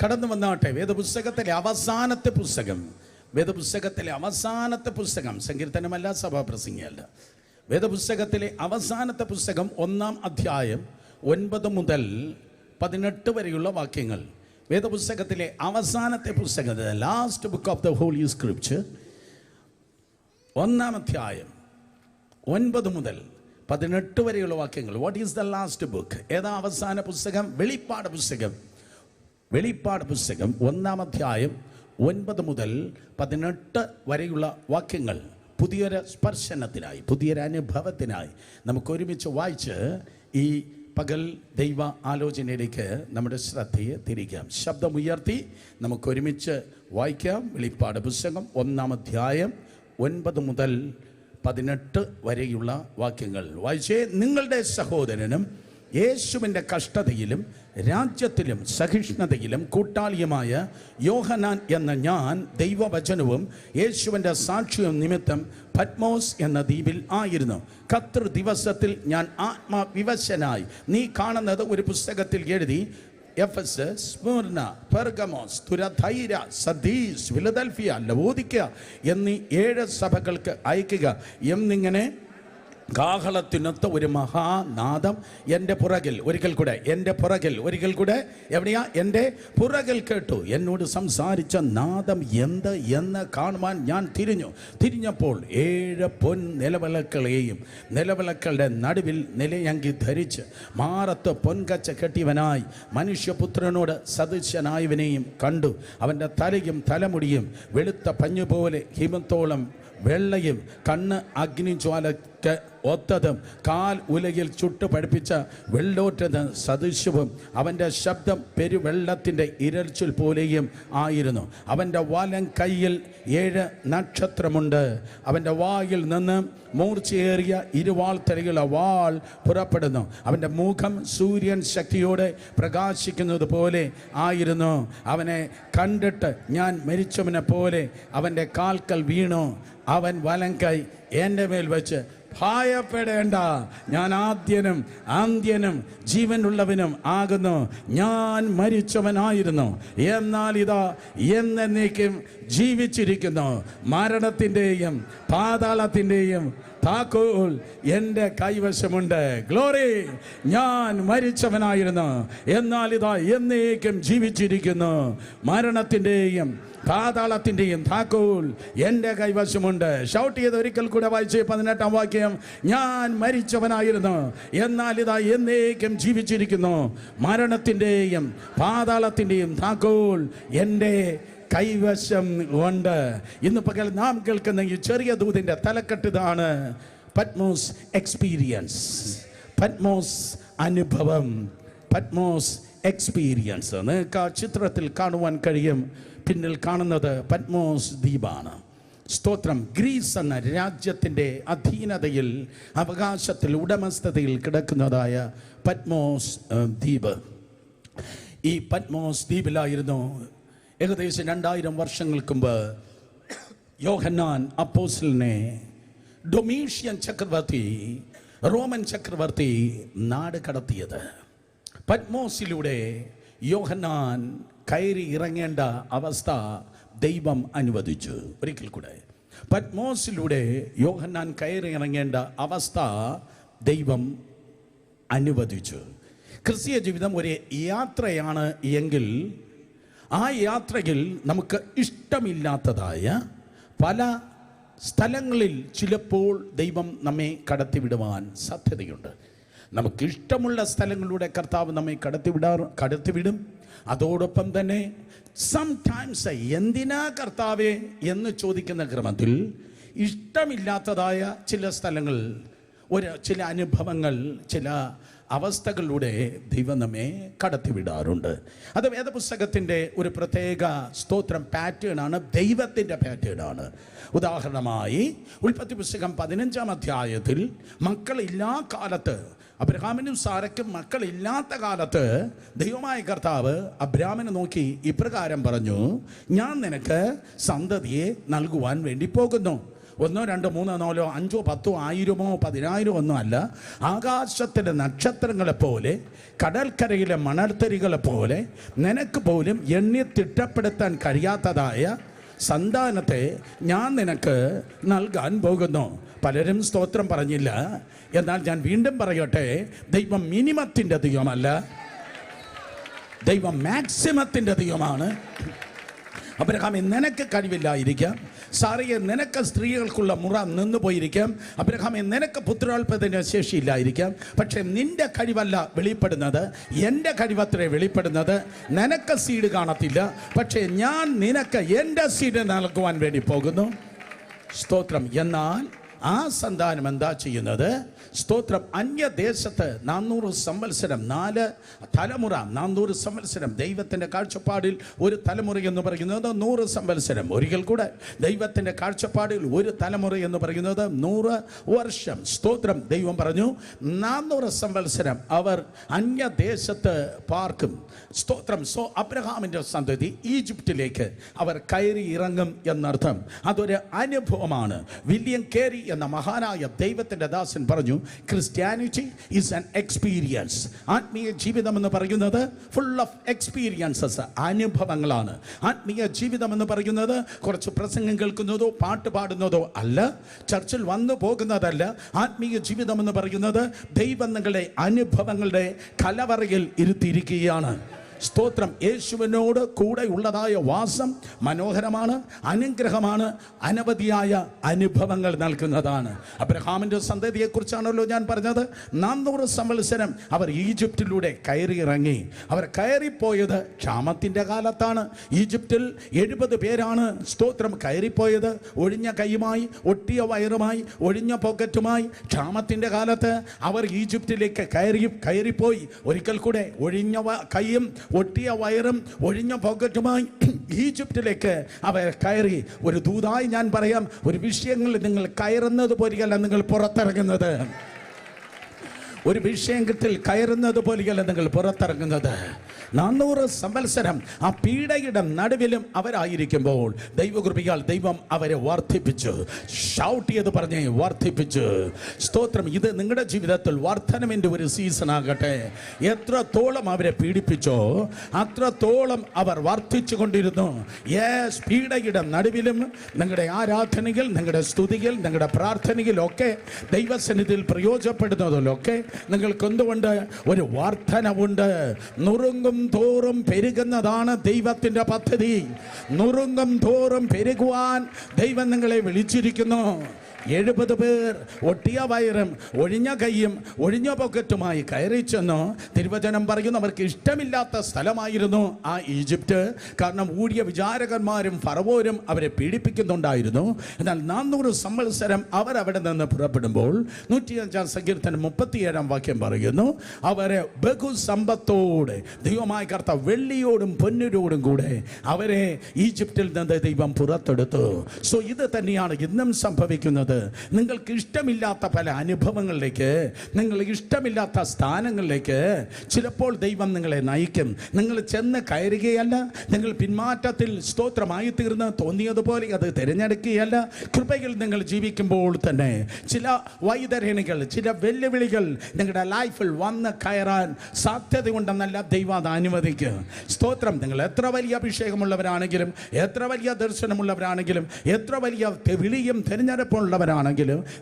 കടന്നു വന്നാട്ടെ. വേദപുസ്തകത്തിലെ അവസാനത്തെ പുസ്തകം, വേദപുസ്തകത്തിലെ അവസാനത്തെ പുസ്തകം, സങ്കീർത്തനമല്ല, സഭാപ്രസംഗിയല്ല, വേദപുസ്തകത്തിലെ അവസാനത്തെ പുസ്തകം 1-ാം അധ്യായം 9 മുതൽ 18 വരെയുള്ള വാക്യങ്ങൾ. വേദപുസ്തകത്തിലെ അവസാനത്തെ പുസ്തകം, last book of the holy scripture, 1-ാം അധ്യായം 9 മുതൽ 18 വരെയുള്ള വാക്യങ്ങൾ. What is the last book? ഏതാ അവസാന പുസ്തകം? വെളിപ്പാട് പുസ്തകം. വെളിപ്പാട് പുസ്തകം 1-ാം അധ്യായം 9 മുതൽ 18 വരെയുള്ള വാക്യങ്ങൾ. പുതിയൊരു സ്പർശനത്തിനായി, പുതിയൊരു അനുഭവത്തിനായി നമുക്ക് ഒരുമിച്ച് വായിച്ച് ഈ പകൽ ദൈവ ആലോചനയിലേക്ക് നമ്മുടെ ശ്രദ്ധയെ തിരിക്കാം. ശബ്ദമുയർത്തി നമുക്കൊരുമിച്ച് വായിക്കാം. വെളിപ്പാട് പുസ്തകം 1-ാം അധ്യായം 9 മുതൽ 18 വരെയുള്ള വാക്യങ്ങൾ വായിച്ചേ. നിങ്ങളുടെ സഹോദരനും യേശുവിൻ്റെ കഷ്ടതയിലും രാജ്യത്തിലും സഹിഷ്ണുതയിലും കൂട്ടാളിയുമായ യോഹന്നാൻ എന്ന ഞാൻ ദൈവവചനവും യേശുവിൻ്റെ സാക്ഷ്യവും നിമിത്തം പത്മോസ് എന്ന ദ്വീപിൽ ആയിരുന്നു. കർത്തൃ ദിവസത്തിൽ ഞാൻ ആത്മവിവശനായി നീ കാണുന്നത് ഒരു പുസ്തകത്തിൽ എഴുതി Ephesus, Smyrna, Pergamos, Thyatira, Sardis, Philadelphia, Laodicea എന്നീ 7 സഭകൾക്ക് അയക്കുക എന്നിങ്ങനെ കാഹളത്തിനൊത്ത ഒരു മഹാനാദം എൻ്റെ പുറകിൽ, ഒരിക്കൽ കൂടെ എൻ്റെ പുറകിൽ, ഒരിക്കൽ കൂടെ എവിടെയാ? എൻ്റെ പുറകിൽ കേട്ടു. എന്നോട് സംസാരിച്ച നാദം എന്ത് എന്ന് കാണുവാൻ ഞാൻ തിരിഞ്ഞപ്പോൾ 7 പൊൻ നിലവിളക്കുകളെയും നിലവിളക്കളുടെ നടുവിൽ നിലയങ്കി ധരിച്ച് മാറത്ത് പൊൻകച്ച കെട്ടിയവനായി മനുഷ്യപുത്രനോട് സദൃശനായവനെയും കണ്ടു. അവൻ്റെ തലയും തലമുടിയും വെളുത്ത പഞ്ഞുപോലെ ഹിമത്തോളം വെള്ളയും, കണ്ണ് അഗ്നിജ്വാലയ്ക്ക് ഒത്തതും, കാൽ ഉലയിൽ ചുട്ടു പഠിപ്പിച്ച വെള്ളോറ്റത് സദൃശ്യവും, അവൻ്റെ ശബ്ദം പെരുവെള്ളത്തിൻ്റെ ഇരച്ചിൽ പോലെയും ആയിരുന്നു. അവൻ്റെ വലം കയ്യിൽ 7 നക്ഷത്രമുണ്ട്. അവൻ്റെ വായിൽ നിന്ന് മൂർച്ചയേറിയ ഇരുവാൾത്തലയുള്ള വാൾ പുറപ്പെടുന്നു. അവൻ്റെ മുഖം സൂര്യൻ ശക്തിയോടെ പ്രകാശിക്കുന്നത് പോലെ ആയിരുന്നു. അവനെ കണ്ടിട്ട് ഞാൻ മരിച്ചവനെ പോലെ അവൻ്റെ കാൽക്കൽ വീണു. അവൻ വലം കൈ എൻ്റെ മേൽ വെച്ച്, ഭയപ്പെടേണ്ട, ഞാൻ ആദ്യനും അന്ത്യനും ജീവനുള്ളവനും ആകുന്നു. ഞാൻ മരിച്ചവനായിരുന്നു, എന്നാൽ ഇതാ എന്നേക്കും ജീവിച്ചിരിക്കുന്നു. മരണത്തിൻ്റെയും പാതാളത്തിൻ്റെയും താക്കോൽ എൻ്റെ കൈവശമുണ്ട്. ഗ്ലോറി! ഞാൻ മരിച്ചവനായിരുന്നു, എന്നാൽ ഇതാ എന്നേക്കും ജീവിച്ചിരിക്കുന്നു. മരണത്തിൻ്റെയും പാതാളത്തിൻ്റെയും താക്കോൽ എൻ്റെ കൈവശമുണ്ട്. ഷൗട്ട് ചെയ്ത് ഒരിക്കൽ കൂടെ വായിച്ച് 18-ാം വാക്യം. ഞാൻ മരിച്ചവനായിരുന്നു, എന്നാൽ ഇതാ എന്നേക്കും ജീവിച്ചിരിക്കുന്നു. മരണത്തിൻ്റെയും പാതാളത്തിൻ്റെയും താക്കോൽ എൻ്റെ കൈവശം ഉണ്ട്. ഇന്ന് പകൽ നാം കേൾക്കുന്ന ഈ ചെറിയ ദൂതിൻ്റെ തലക്കെട്ട് ഇതാണ്: പത്മോസ് എക്സ്പീരിയൻസ്. പത്മോസ് അനുഭവം, പത്മോസ് എക്സ്പീരിയൻസ്. നിങ്ങൾക്ക് ആ ചിത്രത്തിൽ കാണുവാൻ കഴിയും. പിന്നിൽ കാണുന്നത് പത്മോസ് ദ്വീപാണ്. സ്തോത്രം. ഗ്രീസ് എന്ന രാജ്യത്തിൻ്റെ അധീനതയിൽ, അവകാശത്തിൽ, ഉടമസ്ഥതയിൽ കിടക്കുന്നതായ പത്മോസ് ദ്വീപ്. ഈ പത്മോസ് ദ്വീപിലായിരുന്നു ഏകദേശം 2000 വർഷങ്ങൾക്ക് മുമ്പ് യോഹന്നാൻ അപ്പോസ്തലനെ ഡൊമീഷ്യൻ ചക്രവർത്തി, റോമൻ ചക്രവർത്തി നാട് കടത്തിയത്. പത്മോസിലൂടെ യോഹന്നാൻ കയറി ഇറങ്ങേണ്ട അവസ്ഥ ദൈവം അനുവദിച്ചു. ഒരിക്കൽ കൂടെ, പത്മോസിലൂടെ യോഹന്നാൻ കയറി ഇറങ്ങേണ്ട അവസ്ഥ ദൈവം അനുവദിച്ചു. ക്രിസ്തീയ ജീവിതം ഒരു യാത്രയാണ് എങ്കിൽ ആ യാത്രയിൽ നമുക്ക് ഇഷ്ടമില്ലാത്തതായ പല സ്ഥലങ്ങളിൽ ചിലപ്പോൾ ദൈവം നമ്മെ കടത്തിവിടുവാൻ സാധ്യതയുണ്ട്. നമുക്കിഷ്ടമുള്ള സ്ഥലങ്ങളിലൂടെ കർത്താവ് നമ്മെ കടത്തിവിടും. അതോടൊപ്പം തന്നെ സംടൈംസ് എന്തിനാ കർത്താവേ എന്ന് ചോദിക്കുന്ന ക്രമത്തിൽ ഇഷ്ടമില്ലാത്തതായ ചില സ്ഥലങ്ങൾ, ചില അനുഭവങ്ങൾ, ചില അവസ്ഥകളിലൂടെ ദൈവം നമ്മെ കടത്തിവിടാറുണ്ട്. അത് വേദപുസ്തകത്തിൻ്റെ ഒരു പ്രത്യേക സ്തോത്രം പാറ്റേൺ ആണ്, ദൈവത്തിൻ്റെ പാറ്റേൺ ആണ്. ഉദാഹരണമായി ഉൽപ്പത്തി പുസ്തകം 15-ാം അധ്യായത്തിൽ മക്കളില്ലാ കാലത്ത്, അബ്രഹാമിനും സാറയ്ക്കും മക്കളില്ലാത്ത കാലത്ത് ദൈവമായ കർത്താവ് അബ്രാമിനെ നോക്കി ഇപ്രകാരം പറഞ്ഞു: ഞാൻ നിനക്ക് സന്തതിയെ നൽകുവാൻ വേണ്ടി പോകുന്നു. 1, 2, 3, 4, 5, 10, 1000, 10,000 ഒന്നും അല്ല. ആകാശത്തിലെ നക്ഷത്രങ്ങളെപ്പോലെ, കടൽക്കരയിലെ മണൽത്തരികളെ പോലെ നിനക്ക് പോലും എണ്ണി തിട്ടപ്പെടുത്താൻ കഴിയാത്തതായ സന്താനത്തെ ഞാൻ നിനക്ക് നൽകാൻ പോകുന്നു. പലരും സ്തോത്രം പറഞ്ഞില്ല. എന്നാൽ ഞാൻ വീണ്ടും പറയട്ടെ, ദൈവം മിനിമത്തിൻ്റെ ദൈവമല്ല, ദൈവം മാക്സിമത്തിൻ്റെ ദൈവമാണ്. അബ്രഹാമേ, നിനക്ക് കഴിവില്ലായിരിക്കാം. സാറയെ, നിനക്ക് സ്ത്രീകൾക്കുള്ള മുറ നിന്നു പോയിരിക്കാം. അബ്രഹാമേ, നിനക്ക് പുത്രോൽപാദന ശേഷിയില്ലായിരിക്കാം. പക്ഷേ നിന്റെ കഴിവല്ല വെളിപ്പെടുന്നത്, എൻ്റെ കഴിവത്രേ വെളിപ്പെടുന്നത്. നിനക്ക് സീഡ് കാണത്തില്ല, പക്ഷേ ഞാൻ നിനക്ക് എൻ്റെ സീഡ് നൽകുവാൻ വേണ്ടി പോകുന്നു. സ്തോത്രം. എന്നാൽ ആ സന്താനം എന്താ ചെയ്യുന്നത്? സ്തോത്രം. അന്യദേശത്ത് 400 സംവത്സരം, 4 തലമുറ, 400 സംവത്സരം. ദൈവത്തിൻ്റെ കാഴ്ചപ്പാടിൽ ഒരു തലമുറ എന്ന് പറയുന്നത് 100 സംവത്സരം. ഒരിക്കൽ കൂടെ, ദൈവത്തിൻ്റെ കാഴ്ചപ്പാടിൽ ഒരു തലമുറ എന്ന് പറയുന്നത് 100 വർഷം. സ്തോത്രം. ദൈവം പറഞ്ഞു 400 സംവത്സരം അവർ അന്യദേശത്ത് പാർക്കും. സ്തോത്രം. സോ അബ്രഹാമിൻ്റെ സന്തതി ഈജിപ്തിലേക്ക് അവർ കയറി ഇറങ്ങും എന്നർത്ഥം. അതൊരു അനുഭവമാണ്. വില്യം കേരി എന്ന മഹാനായ ദൈവത്തിൻ്റെ ദാസൻ പറഞ്ഞു, ക്രിസ്ത്യാനിറ്റി ഈസ് ആൻ എക്സ്പീരിയൻസ്. ആത്മീയ ജീവിതം എന്ന് പറയുന്നത് ഫുൾ ഓഫ് എക്സ്പീരിയൻസസ്, അനുഭവങ്ങളാണ്. ആത്മീയ ജീവിതം എന്ന് പറയുന്നത് കുറച്ച് പ്രസംഗം കേൾക്കുന്നതോ പാട്ട് പാടുന്നതോ അല്ല, ചർച്ചിൽ വന്നു പോകുന്നതല്ല. ആത്മീയ ജീവിതം എന്ന് പറയുന്നത് ദൈവം നിങ്ങളുടെ അനുഭവങ്ങളുടെ കലവറയിൽ ഇരുത്തിയിരിക്കുകയാണ്. സ്തോത്രം. യേശുവിനോട് കൂടെ ഉള്ളതായ വാസം മനോഹരമാണ്, അനുഗ്രഹമാണ്, അനവധിയായ അനുഭവങ്ങൾ നൽകുന്നതാണ്. അബ്രഹാമിൻ്റെ സന്തതിയെക്കുറിച്ചാണല്ലോ ഞാൻ പറഞ്ഞത്. 400 സംവത്സരം അവർ ഈജിപ്തിലൂടെ കയറിയിറങ്ങി. അവർ കയറിപ്പോയത് ക്ഷാമത്തിൻ്റെ കാലത്താണ്. ഈജിപ്തിൽ 70 പേരാണ് സ്തോത്രം കയറിപ്പോയത്. ഒഴിഞ്ഞ കൈയുമായി, ഒട്ടിയ വയറുമായി, ഒഴിഞ്ഞ പോക്കറ്റുമായി. ക്ഷാമത്തിൻ്റെ കാലത്ത് അവർ ഈജിപ്തിലേക്ക് കയറിപ്പോയി. ഒരിക്കൽ കൂടെ, ഒഴിഞ്ഞ കൈയും ഒട്ടിയ വയറും ഒഴിഞ്ഞ പോക്കറ്റുമായി ഈജിപ്തിലേക്ക് അവർ കയറി. ഒരു ദൂതായി ഞാൻ പറയാം, ഒരു വിഷയങ്ങളിൽ നിങ്ങൾ കയറുന്നത് പോലെയല്ല നിങ്ങൾ പുറത്തിറങ്ങുന്നത്. ഒരു വിഷയത്തിൽ കയറുന്നത് പോലെയല്ല നിങ്ങൾ പുറത്തിറങ്ങുന്നത്. 400 സംവത്സരം ആ പീഡയുടെ നടുവിലും അവരായിരിക്കുമ്പോൾ ദൈവകൃപയാൽ ദൈവം അവരെ വർദ്ധിപ്പിച്ചു. ഷൗട്ട് ചെയ്ത് പറഞ്ഞേ, വർദ്ധിപ്പിച്ചു. സ്തോത്രം. ഇത് നിങ്ങളുടെ ജീവിതത്തിൽ വർധനവിൻ്റെ ഒരു സീസൺ ആകട്ടെ. എത്രത്തോളം അവരെ പീഡിപ്പിച്ചോ അത്രത്തോളം അവർ വർദ്ധിച്ചു കൊണ്ടിരുന്നു. യെസ്, പീഡയുടെ നടുവിലും നിങ്ങളുടെ ആരാധനയിൽ, നിങ്ങളുടെ സ്തുതിയിൽ, നിങ്ങളുടെ പ്രാർത്ഥനയിലൊക്കെ, ദൈവസന്നിധിയിൽ പ്രയോജനപ്പെടുന്നതിലൊക്കെ നിങ്ങൾക്കെന്തുകൊണ്ട് ഒരു വർധനവുണ്ട്. നുറുങ്ങും തോറും പെരുകുന്നതാണ് ദൈവത്തിൻ്റെ പദ്ധതി. നുറുങ്ങും തോറും പെരുകുവാൻ ദൈവം നിങ്ങളെ വിളിച്ചിരിക്കുന്നു. 70 പേർ ഒട്ടിയ വയറും ഒഴിഞ്ഞ കൈയും ഒഴിഞ്ഞ പോക്കറ്റുമായി കയറി ചെന്നു. തിരുവചനം പറയുന്നു അവർക്ക് ഇഷ്ടമില്ലാത്ത സ്ഥലമായിരുന്നു ആ ഈജിപ്റ്റ്. കാരണം ഊഴിയ വിചാരകന്മാരും ഫറവോരും അവരെ പീഡിപ്പിക്കുന്നുണ്ടായിരുന്നു. എന്നാൽ 400 സംവത്സരം അവരവിടെ നിന്ന് പുറപ്പെടുമ്പോൾ 105 സങ്കീർത്തനം 37 വാക്യം പറയുന്നു, അവരെ ബഹുസമ്പത്തോടെ ദൈവമായ കർത്താവ് വെള്ളിയോടും പൊന്നിനോടും കൂടെ അവരെ ഈജിപ്തിൽ നിന്ന് ദൈവം പുറത്തെടുത്തു. സോ ഇത് തന്നെയാണ് ഇന്നും സംഭവിക്കുന്നത്. നിങ്ങൾക്ക് ഇഷ്ടമില്ലാത്ത പല അനുഭവങ്ങളിലേക്ക്, നിങ്ങൾ ഇഷ്ടമില്ലാത്ത സ്ഥാനങ്ങളിലേക്ക് ചിലപ്പോൾ ദൈവം നിങ്ങളെ നയിക്കും. നിങ്ങൾ ചെന്ന് കയറുകയല്ല, നിങ്ങൾ പിന്മാറ്റത്തിൽ സ്തോത്രമായി തീർന്ന് തോന്നിയതുപോലെ അത് തിരഞ്ഞെടുക്കുകയല്ല. കൃപയിൽ നിങ്ങൾ ജീവിക്കുമ്പോൾ തന്നെ ചില വൈതരണികൾ, ചില വെല്ലുവിളികൾ നിങ്ങളുടെ ലൈഫിൽ വന്ന് കയറാൻ സാധ്യതയുണ്ടെന്നല്ല ദൈവം അത് അനുവദിക്കുക. സ്തോത്രം. നിങ്ങൾ എത്ര വലിയ അഭിഷേകമുള്ളവരാണെങ്കിലും, എത്ര വലിയ ദർശനമുള്ളവരാണെങ്കിലും, എത്ര വലിയ വിളിയും തിരഞ്ഞെടുപ്പുള്ളവരാണെങ്കിലും,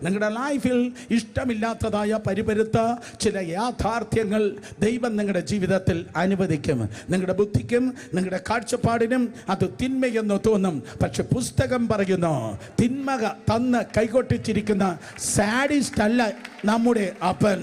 നിങ്ങളുടെ ലൈഫിൽ ഇഷ്ടമില്ലാത്തതായ പരിപരുത്ത ചില യാഥാർത്ഥ്യങ്ങൾ ദൈവം നിങ്ങളുടെ ജീവിതത്തിൽ അനുവദിക്കും. നിങ്ങളുടെ ബുദ്ധിക്കും നിങ്ങളുടെ കാഴ്ചപ്പാടിനും അത് തിന്മയെന്ന് തോന്നും. പക്ഷെ പുസ്തകം പറയുന്നു, തിന്മ തന്ന് കൈകൊട്ടിച്ചിരിക്കുന്ന സാഡിസ്റ്റ് അല്ല നമ്മുടെ അപ്പൻ.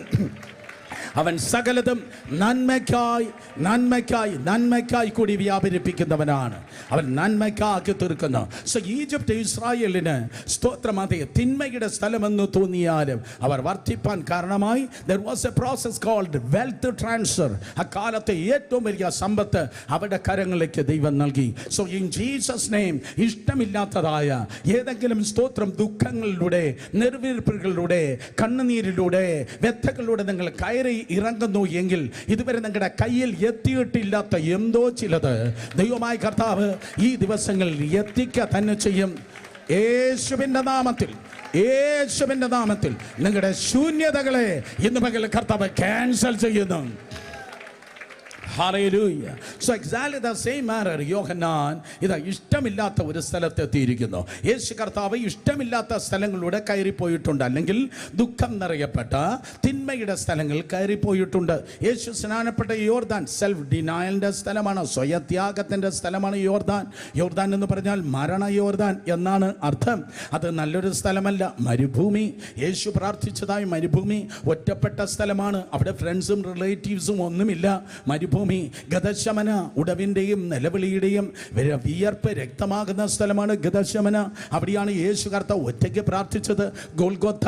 അവൻ സകലതും നന്മയ്ക്കായി നന്മയ്ക്കായി നന്മയ്ക്കായി കൂടി വ്യാപരിപ്പിക്കുന്നവനാണ്. അവൻ നന്മയ്ക്കാക്കി തീർക്കുന്നു. സോ ഈജിപ്റ്റ് ഇസ്രായേലിന് സ്തോത്രം അതേ തിന്മയുടെ സ്ഥലമെന്ന് തോന്നിയാലും അവർ വർദ്ധിപ്പാൻ കാരണമായി there was a process called wealth transfer. അക്കാലത്തെ ഏറ്റവും വലിയ സമ്പത്ത് അവരുടെ കരങ്ങളിലേക്ക് ദൈവം നൽകി. സോ ഇൻ ജീസസ് നെയിം ഇഷ്ടമില്ലാത്തതായ ഏതെങ്കിലും സ്തോത്രം ദുഃഖങ്ങളിലൂടെ, നെടുവീർപ്പുകളിലൂടെ, കണ്ണുനീരിലൂടെ, വ്യഥകളിലൂടെ നിങ്ങൾ കയറി ഇറങ്ങുന്നു എങ്കിൽ ഇതുവരെ നിങ്ങളുടെ കയ്യിൽ എത്തിയിട്ടില്ലാത്ത എന്തോ ചിലത് ദൈവമായ കർത്താവ് ഈ ദിവസങ്ങളിൽ എത്തിക്കുക തന്നെ ചെയ്യും. യേശുവിൻ്റെ നാമത്തിൽ യേശുവിന്റെ നാമത്തിൽ നിങ്ങളുടെ ശൂന്യതകളെ ഇന്ന് പകൽ കർത്താവ് ക്യാൻസൽ ചെയ്യുന്നു. Hallelujah. So exactly the same manner യോഹന്നാൻ ഇതാ ഇഷ്ടമില്ലാത്ത ഒരു സ്ഥലത്തെത്തിയിരിക്കുന്നു. യേശു കർത്താവ് ഇഷ്ടമില്ലാത്ത സ്ഥലങ്ങളിലൂടെ കയറിപ്പോയിട്ടുണ്ട്, അല്ലെങ്കിൽ ദുഃഖം നിറയപ്പെട്ട തിന്മയുടെ സ്ഥലങ്ങൾ കയറിപ്പോയിട്ടുണ്ട്. യേശു സ്നാനപ്പെട്ട യോർദാൻ സെൽഫ് ഡിനയലിൻ്റെ സ്ഥലമാണ്, സ്വയത്യാഗത്തിൻ്റെ സ്ഥലമാണ് യോർദാൻ. യോർദാൻ എന്ന് പറഞ്ഞാൽ മരണ യോർദാൻ എന്നാണ് അർത്ഥം. അത് നല്ലൊരു സ്ഥലമല്ല, മരുഭൂമി. യേശു പ്രാർത്ഥിച്ചതായി മരുഭൂമി ഒറ്റപ്പെട്ട സ്ഥലമാണ്. അവിടെ ഫ്രണ്ട്സും റിലേറ്റീവ്സും ഒന്നുമില്ല. മരുഭൂമി ഗദശമന, ഉടവിൻ്റെയും നിലവിളിയുടെയും വിയർപ്പ് രക്തമാകുന്ന സ്ഥലമാണ് ഗദശമന. അവിടെയാണ് യേശു കർത്താവ് ഒറ്റയ്ക്ക് പ്രാർത്ഥിച്ചത്. ഗോൽഗോഥ,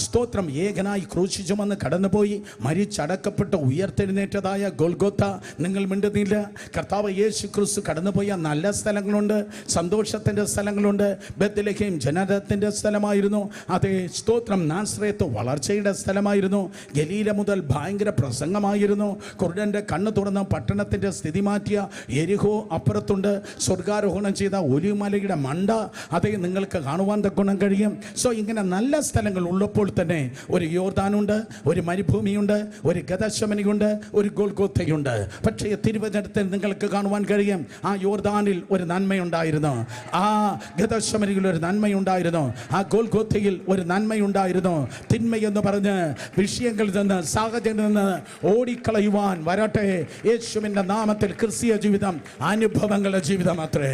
സ്തോത്രം, ഏകനായി ക്രൂശിച്ചുമെന്ന് കടന്നുപോയി മരിച്ചടക്കപ്പെട്ട് ഉയർത്തെഴുന്നേറ്റതായ ഗോൽഗോഥ. നിങ്ങൾ മിണ്ടുന്നില്ല. കർത്താവ് യേശു ക്രിസ്തു കടന്നുപോയ നല്ല സ്ഥലങ്ങളുണ്ട്, സന്തോഷത്തിൻ്റെ സ്ഥലങ്ങളുണ്ട്. ബെത്ലഹേം ജനനത്തിൻ്റെ സ്ഥലമായിരുന്നു. അതേ, സ്തോത്രം, നാസറേത്ത് വളർച്ചയുടെ സ്ഥലമായിരുന്നു. ഗലീല മുതൽ ഭയങ്കര പ്രസംഗമായിരുന്നു. കുരുടൻ്റെ കണ്ണ് തുറന്ന് പട്ടണത്തിൻ്റെ സ്ഥിതി മാറ്റിയ യെരിഹോ അപ്പുറത്തുണ്ട്. സ്വർഗാരോഹണം ചെയ്ത ഒലിവുമലയുടെ മണ്ട അതേ നിങ്ങൾക്ക് കാണുവാൻ തക്കണം കഴിയും. സോ ഇങ്ങനെ നല്ല സ്ഥലങ്ങൾ ഉള്ളപ്പോൾ തന്നെ ഒരു യോർദാനുണ്ട്, ഒരു മരുഭൂമിയുണ്ട്, ഒരു ഗദശമനയുണ്ട്, ഒരു ഗോൽഗോഥയുണ്ട്. പക്ഷേ തിരുവചനത്തിൽ നിങ്ങൾക്ക് കാണുവാൻ കഴിയും ആ യോർദാനിൽ ഒരു നന്മയുണ്ടായിരുന്നു, ആ ഗദശമനയിൽ ഒരു നന്മയുണ്ടായിരുന്നു, ആ ഗോൽഗോഥയിൽ ഒരു നന്മയുണ്ടായിരുന്നു. തിന്മയെന്ന് പറഞ്ഞ് വിഷയങ്ങളിൽ നിന്ന്, സാഹചര്യത്തിൽ നിന്ന് ഓടിക്കളയുവാൻ വരട്ടെ. യേശുവിൻ്റെ നാമത്തിൽ ക്രിസ്തീയ ജീവിതം അനുഭവങ്ങളുടെ ജീവിതം അത്രേ.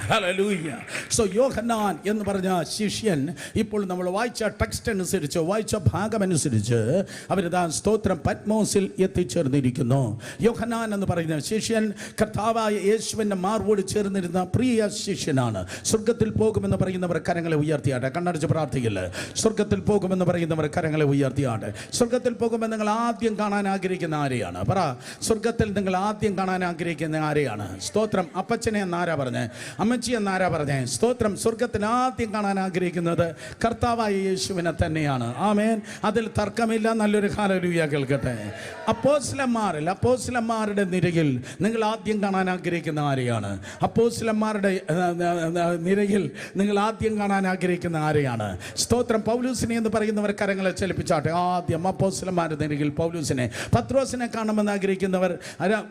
ഹല്ലേലൂയ. സോ യോഹന്നാൻ എന്ന് പറഞ്ഞ ശിഷ്യൻ ഇപ്പോൾ നമ്മൾ വായിച്ച ടെക്സ്റ്റ് അനുസരിച്ച്, വായിച്ച ഭാഗമനുസരിച്ച് അവരിതാ സ്തോത്രം പത്മോസിൽ എത്തിച്ചേർന്നിരിക്കുന്നു. യോഹന്നാൻ എന്ന് പറയുന്ന ശിഷ്യൻ കർത്താവായ യേശുവിൻ്റെ മാർവോട് ചേർന്നിരുന്ന പ്രിയ ശിഷ്യനാണ്. സ്വർഗത്തിൽ പോകുമെന്ന് പറയുന്നവർ കരങ്ങളെ ഉയർത്തിയാട്ടെ. കണ്ണടച്ച് പ്രാർത്ഥിക്കില്ല. സ്വർഗത്തിൽ പോകുമെന്ന് പറയുന്നവർ കരങ്ങളെ ഉയർത്തിയാട്ടെ. സ്വർഗത്തിൽ പോകുമ്പോൾ നിങ്ങൾ ആദ്യം കാണാൻ ആഗ്രഹിക്കുന്ന ആരെയാണ്? പറ. സ്വർഗത്തിൽ നിങ്ങൾ ആദ്യം കാണാൻ ആഗ്രഹിക്കുന്ന ആരെയാണ്? സ്തോത്രം. അപ്പച്ചനെ എന്നാരാ പറഞ്ഞേ? അമ്മച്ചി എന്നാരാ പറഞ്ഞേ? സ്തോത്രം. സ്വർഗത്തിൽ ആദ്യം കാണാൻ ആഗ്രഹിക്കുന്നത് കർത്താവായ യേശുവിനെ തന്നെയാണ്. ആമേൻ. അതിൽ തർക്കമില്ല. നല്ലൊരു ഹല്ലേലൂയ കേൾക്കട്ടെ. അപ്പോസ്തലന്മാരുടെ നിരയിൽ നിങ്ങൾ ആദ്യം കാണാൻ ആഗ്രഹിക്കുന്ന ആരെയാണ്? അപ്പോസ്തലന്മാരുടെ നിരയിൽ നിങ്ങൾ ആദ്യം കാണാൻ ആഗ്രഹിക്കുന്ന ആരെയാണ്? സ്തോത്രം. പൗലൂസിനെ എന്ന് പറയുന്നവർ കരങ്ങളെ ചലിപ്പിച്ചാട്ടെ. ആദ്യം അപ്പോസ്തലന്മാരുടെ നിരയിൽ പൗലൂസിനെ. പത്രോസിനെ കാണണമെന്ന് ആഗ്രഹിക്കുന്നവർ,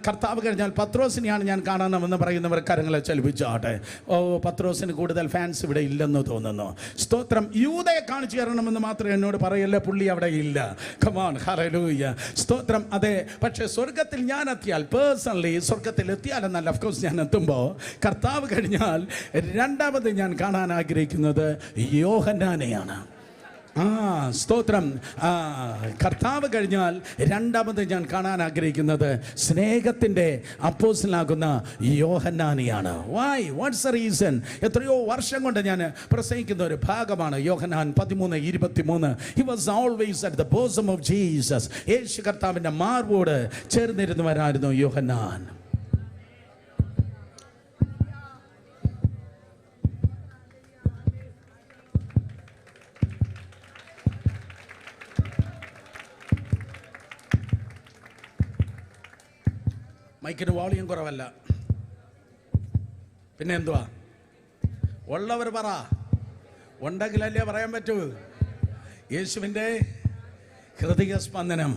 കർത്താവ് കഴിഞ്ഞാൽ പത്രോസിനെയാണ് ഞാൻ കാണണമെന്ന് പറയുന്നവർ കരങ്ങളെ ചലിപ്പിച്ചാട്ടെ. ഓ, പത്രോസിന് കൂടുതൽ ഫാൻസ് ഇവിടെ ഇല്ലെന്ന് തോന്നുന്നു. സ്തോത്രം. യൂദയെ കാണിച്ചു തരണമെന്ന് മാത്രം എന്നോട് പറയല്ലേ, പുള്ളി അവിടെ ഇല്ല. Come on, hallelujah. സ്തോത്രം. അതെ, പക്ഷേ സ്വർഗത്തിൽ ഞാൻ എത്തിയാൽ, പേഴ്സണലി സ്വർഗത്തിൽ എത്തിയാലെന്നല്ല, ഓഫ്കോഴ്സ് ഞാൻ എത്തുമ്പോൾ കർത്താവ് കഴിഞ്ഞാൽ രണ്ടാമത് ഞാൻ കാണാൻ ആഗ്രഹിക്കുന്നത് യോഹന്നാനെയാണ്. സ്തോത്രം. കർത്താവ് കഴിഞ്ഞാൽ രണ്ടാമത് ഞാൻ കാണാൻ ആഗ്രഹിക്കുന്നത് സ്നേഹത്തിൻ്റെ അപ്പോസ്തലനാകുന്ന യോഹന്നാനെയാണ്. വൈ? What's the reason? എത്രയോ വർഷം കൊണ്ട് ഞാൻ പ്രസംഗിക്കുന്ന ഒരു ഭാഗമാണ് Yohannan 13:23. He was always at the bosom of Jesus. Yesu കർത്താവിൻ്റെ മാർവോട് ചേർന്നിരുന്നവരായിരുന്നു യോഹന്നാൻ. മൈക്കിന് വോളിയം കുറവല്ല, പിന്നെ എന്തുവാ? ഉള്ളവർ പറ. ഉണ്ടെങ്കിലല്ലേ പറയാൻ പറ്റൂ. യേശുവിൻ്റെ ഹൃദയ സ്പന്ദനം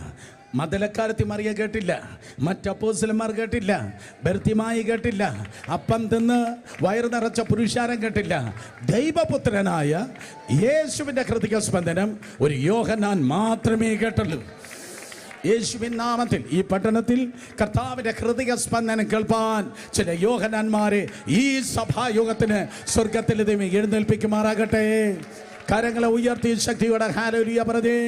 മദലക്കാരത്തി മറിയ കേട്ടില്ല, മറ്റപ്പോസ്തലന്മാർ കേട്ടില്ല, ബർത്തിമായി കേട്ടില്ല, അപ്പം തിന്ന് വയറ് നിറച്ച പുരുഷാരം കേട്ടില്ല. ദൈവപുത്രനായ യേശുവിൻ്റെ ഹൃദയ സ്പന്ദനം ഒരു യോഹന്നാൻ മാത്രമേ കേട്ടുള്ളൂ. യേശുവിൻ നാമത്തിൽ ഈ പട്ടണത്തിൽ കർത്താവിൻ്റെ ഹൃദയ സ്പന്ദനം കേൾപ്പാൻ ചില യോഹന്നാന്മാരെ ഈ സഭായോഗത്തിന് സ്വർഗത്തിൽ എഴുന്നേൽപ്പിക്കുമാറാകട്ടെ. കരങ്ങളെ ഉയർത്തി ശക്തിയോടെ ഹല്ലേലൂയ പറഞ്ഞേ.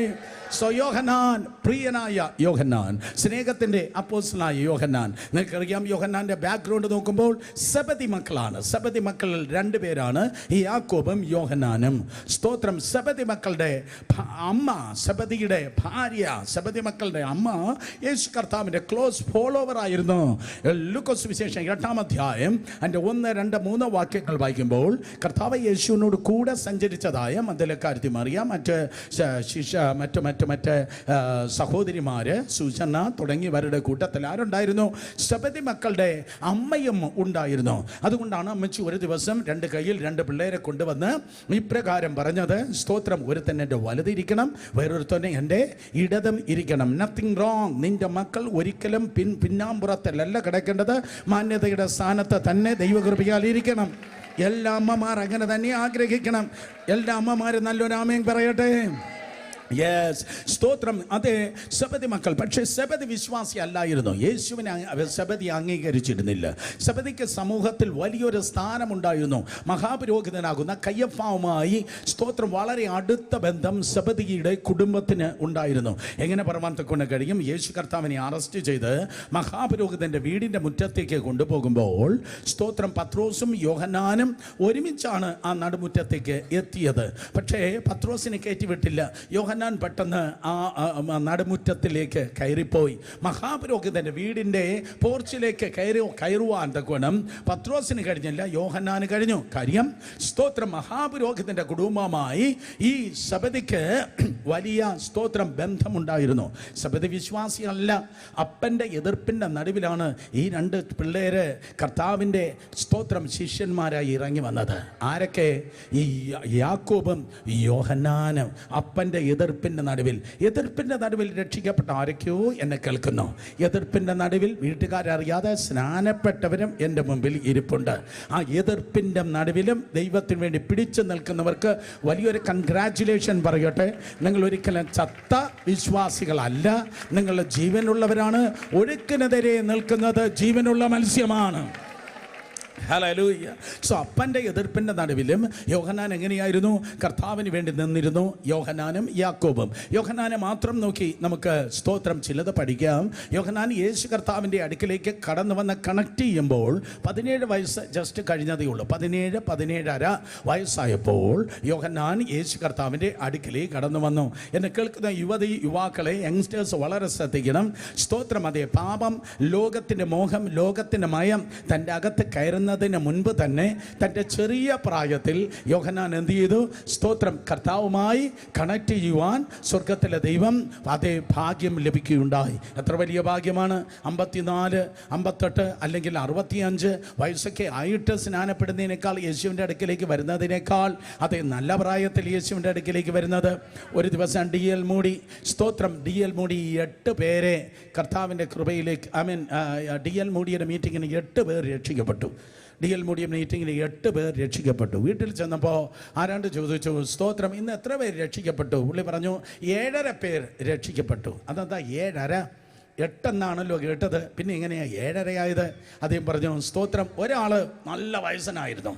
സോ യോഹന്നാൻ, പ്രിയനായ യോഹന്നാൻ, സ്നേഹത്തിൻ്റെ അപ്പോസ്തലനായ യോഹന്നാൻ. നിങ്ങൾക്കറിയാം യോഹന്നാൻ്റെ ബാക്ക്ഗ്രൗണ്ട് നോക്കുമ്പോൾ സെബദി മക്കളാണ്. സെബദി മക്കളിൽ രണ്ടുപേരാണ് ഈ യാക്കോബും യോഹന്നാനും. സ്തോത്രം. സെബദി മക്കളുടെ അമ്മ, സെബദിയുടെ ഭാര്യ, സെബദി മക്കളുടെ അമ്മ യേശു കർത്താവിൻ്റെ ക്ലോസ് ഫോളോവർ ആയിരുന്നു. ലൂക്കോസ് വിശേഷം 8-ാം അധ്യായം അതിൻ്റെ 1, 2, 3 വാക്യങ്ങൾ വായിക്കുമ്പോൾ കർത്താവ് യേശുവിനോട് കൂടെ സഞ്ചരിച്ചതായ മദ്ദലക്കാരത്തി മറിയ, മറ്റ് സഹോദരിമാര് സുസന്ന തുടങ്ങിയവരുടെ കൂട്ടത്തിൽ ആരുണ്ടായിരുന്നു? സെബെദി മക്കളുടെ അമ്മയും ഉണ്ടായിരുന്നു. അതുകൊണ്ടാണ് അമ്മച്ചി ഒരു ദിവസം 2 കയ്യിൽ 2 പിള്ളേരെ കൊണ്ടുവന്ന് ഇപ്രകാരം പറഞ്ഞത്, സ്തോത്രം, ഒരുത്തൻ എൻ്റെ വലതിരിക്കണം, വേറൊരുത്തന്നെ എൻ്റെ ഇടതും ഇരിക്കണം. Nothing wrong. നിന്റെ മക്കൾ ഒരിക്കലും പിന്നാമ്പുറത്തല്ല കിടക്കേണ്ടത്, മാന്യതയുടെ സ്ഥാനത്ത് തന്നെ ദൈവകൃപയാൽ ഇരിക്കണം. എല്ലാ അമ്മമാർ അങ്ങനെ തന്നെ ആഗ്രഹിക്കണം. എല്ലാ അമ്മമാരും നല്ലൊരു ആമേൻ പറയട്ടെ. യെസ്, സ്തോത്രം. അതെ, സെബെദി മക്കൾ. പക്ഷേ സെബെദി വിശ്വാസി അല്ലായിരുന്നു. യേശുവിനെ സെബെദി അംഗീകരിച്ചിരുന്നില്ല. സെബെദിക്ക് സമൂഹത്തിൽ വലിയൊരു സ്ഥാനമുണ്ടായിരുന്നു. മഹാപുരോഹിതനാകുന്ന കയ്യഫാവുമായി, സ്തോത്രം, വളരെ അടുത്ത ബന്ധം സെബെദിയുടെ കുടുംബത്തിന് ഉണ്ടായിരുന്നു. എങ്ങനെ പറയാൻ കൊണ്ട് കഴിയും? യേശു കർത്താവിനെ അറസ്റ്റ് ചെയ്ത് മഹാപുരോഹിതൻ്റെ വീടിൻ്റെ മുറ്റത്തേക്ക് കൊണ്ടുപോകുമ്പോൾ, സ്തോത്രം, പത്രോസും യോഹന്നാനും ഒരുമിച്ചാണ് ആ നടുമുറ്റത്തേക്ക് എത്തിയത്. പക്ഷേ പത്രോസിനെ കയറ്റിവിട്ടില്ല. യോഹന്നാൻ പെട്ടെന്ന് ആ നടുമുറ്റത്തിലേക്ക് കയറിപ്പോയി. മഹാപുരോഹിതൻ്റെ വീടിൻ്റെ പോർച്ചിലേക്ക് കയറുവാൻ തക്കവണ്ണം പത്രോസിന് കഴിഞ്ഞില്ല, യോഹന്നാന് കഴിഞ്ഞു. കാര്യം, സ്തോത്രം, മഹാപുരോഹിതൻ്റെ കുടുംബമായി ഈ സെബെദിക്ക് വലിയ, സ്തോത്രം, ബന്ധമുണ്ടായിരുന്നു. സെബെദി വിശ്വാസിയല്ല. അപ്പൻ്റെ എതിർപ്പിൻ്റെ നടുവിലാണ് ഈ 2 പിള്ളേര് കർത്താവിൻ്റെ, സ്തോത്രം, ശിഷ്യന്മാരായി ഇറങ്ങി വന്നത്. ആരൊക്കെ? ഈ യാക്കോബും യോഹന്നാനും. അപ്പൻ്റെ എതിർപ്പിൻ്റെ നടുവിൽ രക്ഷിക്കപ്പെട്ട ആരൊക്കെയോ എന്നെ കേൾക്കുന്നു. എതിർപ്പിൻ്റെ നടുവിൽ വീട്ടുകാരറിയാതെ സ്നാനപ്പെട്ടവരും എൻ്റെ മുമ്പിൽ ഇരിപ്പുണ്ട്. ആ എതിർപ്പിൻ്റെ നടുവിലും ദൈവത്തിന് വേണ്ടി പിടിച്ചു നിൽക്കുന്നവർക്ക് വലിയൊരു കൺഗ്രാറ്റുലേഷൻ പറയട്ടെ. നിങ്ങൾ ഒരിക്കലും ചത്ത വിശ്വാസികളല്ല, നിങ്ങൾ ജീവനുള്ളവരാണ്. ഒഴുക്കിനെതിരെ നിൽക്കുന്നത് ജീവനുള്ള മത്സ്യമാണ്. ഹല്ലേലൂയ. സോ അപ്പൻ്റെ എതിർപ്പിൻ്റെ നടുവിലും യോഹന്നാൻ എങ്ങനെയായിരുന്നു? കർത്താവിന് വേണ്ടി നിന്നിരുന്നു. യോഹന്നാനും യാക്കോബും. യോഹന്നാനെ മാത്രം നോക്കി നമുക്ക്, സ്തോത്രം, ചിലത് പഠിക്കാം. യോഹന്നാൻ യേശു കർത്താവിൻ്റെ അടുക്കിലേക്ക് കടന്നു വന്ന് കണക്ട് ചെയ്യുമ്പോൾ 17 വയസ്സ് ജസ്റ്റ് കഴിഞ്ഞതേ ഉള്ളൂ. 17-17.5 വയസ്സായപ്പോൾ യോഹന്നാൻ യേശു കർത്താവിൻ്റെ അടുക്കിലേക്ക് കടന്നു വന്നു. എന്നെ കേൾക്കുന്ന യുവാക്കളെ, യങ്സ്റ്റേഴ്സ് വളരെ ശ്രദ്ധിക്കണം. സ്തോത്രം. അതേ, പാപം, ലോകത്തിൻ്റെ മോഹം, ലോകത്തിൻ്റെ മയം തൻ്റെ അകത്ത് കയറുന്നതിന് മുൻപ് തന്നെ തൻ്റെ ചെറിയ പ്രായത്തിൽ യോഹന്നാൻ എന്ത് ചെയ്തു? സ്തോത്രം, കർത്താവുമായി കണക്ട് ചെയ്യുവാൻ സ്വർഗത്തിലെ ദൈവം അതേ ഭാഗ്യം ലഭിക്കുകയുണ്ടായി. എത്ര വലിയ ഭാഗ്യമാണ്! 54, 58 അല്ലെങ്കിൽ 65 വയസ്സൊക്കെ ആയിട്ട് സ്നാനപ്പെടുന്നതിനേക്കാൾ, യേശുവിൻ്റെ അടുക്കിലേക്ക് വരുന്നതിനേക്കാൾ, അതേ നല്ല പ്രായത്തിൽ യേശുവിൻ്റെ അടുക്കിലേക്ക് വരുന്നത്. ഒരു ദിവസം DL മൂടി, സ്തോത്രം, DL മൂടി 8 പേരെ കർത്താവിൻ്റെ കൃപയിലേക്ക്, DL മൂടിയുടെ മീറ്റിങ്ങിന് 8 പേർ രക്ഷിക്കപ്പെട്ടു. DL മൂടി മീറ്റിങ്ങിന് 8 പേർ രക്ഷിക്കപ്പെട്ടു. വീട്ടിൽ ചെന്നപ്പോൾ ആരാണ്ട് ചോദിച്ചു, സ്തോത്രം, ഇന്ന് എത്ര പേര് രക്ഷിക്കപ്പെട്ടു? പുള്ളി പറഞ്ഞു 7.5 പേർ രക്ഷിക്കപ്പെട്ടു. അതെന്താ 7.5? 8 എന്നാണല്ലോ കേട്ടത്, പിന്നെ എങ്ങനെയാണ് 7.5 ആയത്? അദ്ദേഹം പറഞ്ഞു, സ്തോത്രം, ഒരാൾ നല്ല വയസ്സനായിരുന്നു,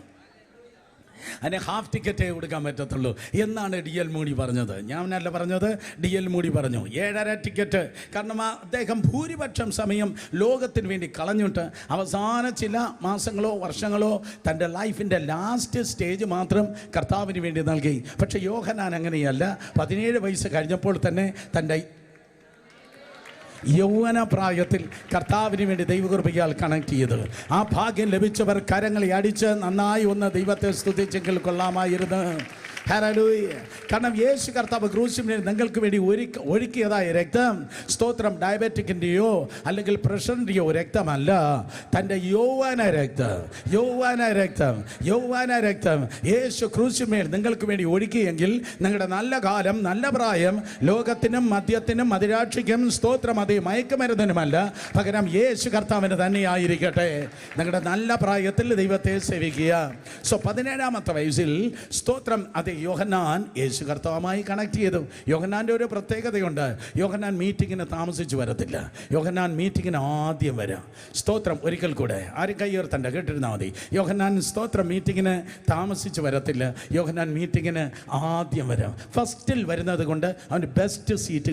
അതിന് ഹാഫ് ടിക്കറ്റേ കൊടുക്കാൻ പറ്റത്തുള്ളൂ എന്നാണ് DL മൂടി പറഞ്ഞത്. ഞാനല്ല പറഞ്ഞത്, DL മൂടി പറഞ്ഞു 7.5 ടിക്കറ്റ്. കാരണം അദ്ദേഹം ഭൂരിപക്ഷം സമയം ലോകത്തിന് വേണ്ടി കളഞ്ഞിട്ട് അവസാന ചില മാസങ്ങളോ വർഷങ്ങളോ തൻ്റെ ലൈഫിൻ്റെ ലാസ്റ്റ് സ്റ്റേജ് മാത്രം കർത്താവിന് വേണ്ടി നൽകി. പക്ഷേ യോഹന്നാൻ അങ്ങനെയല്ല. 17 വയസ്സ് കഴിഞ്ഞപ്പോൾ തന്നെ തൻ്റെ യൗവന പ്രായത്തിൽ കർത്താവിന് വേണ്ടി ദൈവകൃപയാൽ കണക്ട് ചെയ്ത്, ആ ഭാഗ്യം ലഭിച്ചവർ കരങ്ങളെ അടിച്ച് നന്നായി ഒന്ന് ദൈവത്തെ സ്തുതിച്ചെങ്കിൽ കൊള്ളാമായിരുന്നു. ഹല്ലേലൂയ. കാരണം യേശു കർത്താവ് ക്രൂശിൽ നിങ്ങൾക്ക് വേണ്ടി ഒഴുക്കിയതായ രക്തം, സ്തോത്രം, ഡയബറ്റിക്കിൻ്റെയോ അല്ലെങ്കിൽ പ്രഷറിൻ്റെയോ രക്തമല്ല, തൻ്റെ യൗവന രക്തം യേശു ക്രൂശിന്മേൽ നിങ്ങൾക്ക് വേണ്ടി ഒഴുക്കിയെങ്കിൽ നിങ്ങളുടെ നല്ല കാലം, നല്ല പ്രായം ലോകത്തിനും മദ്യത്തിനും മദിരാക്ഷിക്കും, സ്തോത്രം, അതേ മയക്കുമരുന്നിനുമല്ല, പകരം യേശു കർത്താവിന് തന്നെയായിരിക്കട്ടെ. നിങ്ങളുടെ നല്ല പ്രായത്തിൽ ദൈവത്തെ സേവിക്കുക. സോ 17-ാമത്തെ വയസ്സിൽ, സ്തോത്രം, അതേ യോഹന്നാൻ യേശു കർത്താവുമായി കണക്ട് ചെയ്തു. യോഹന്നാൻ്റെ ഒരു പ്രത്യേകതയുണ്ട്. യോഹന്നാൻ മീറ്റിങ്ങിന് താമസിച്ച് വരത്തില്ല. യോഹന്നാൻ മീറ്റിങ്ങിന് ആദ്യം വരാം. സ്തോത്രം. ഒരിക്കൽ കൂടെ ആരും കയ്യുയർത്തണ്ട, കേട്ടിരുന്നാൽ മതി. യോഹന്നാൻ, സ്തോത്രം, മീറ്റിങ്ങിന് താമസിച്ച് വരത്തില്ല. യോഹന്നാൻ മീറ്റിങ്ങിന് ആദ്യം വരാം. ഫസ്റ്റിൽ വരുന്നത് കൊണ്ട് അവന് ബെസ്റ്റ് സീറ്റ്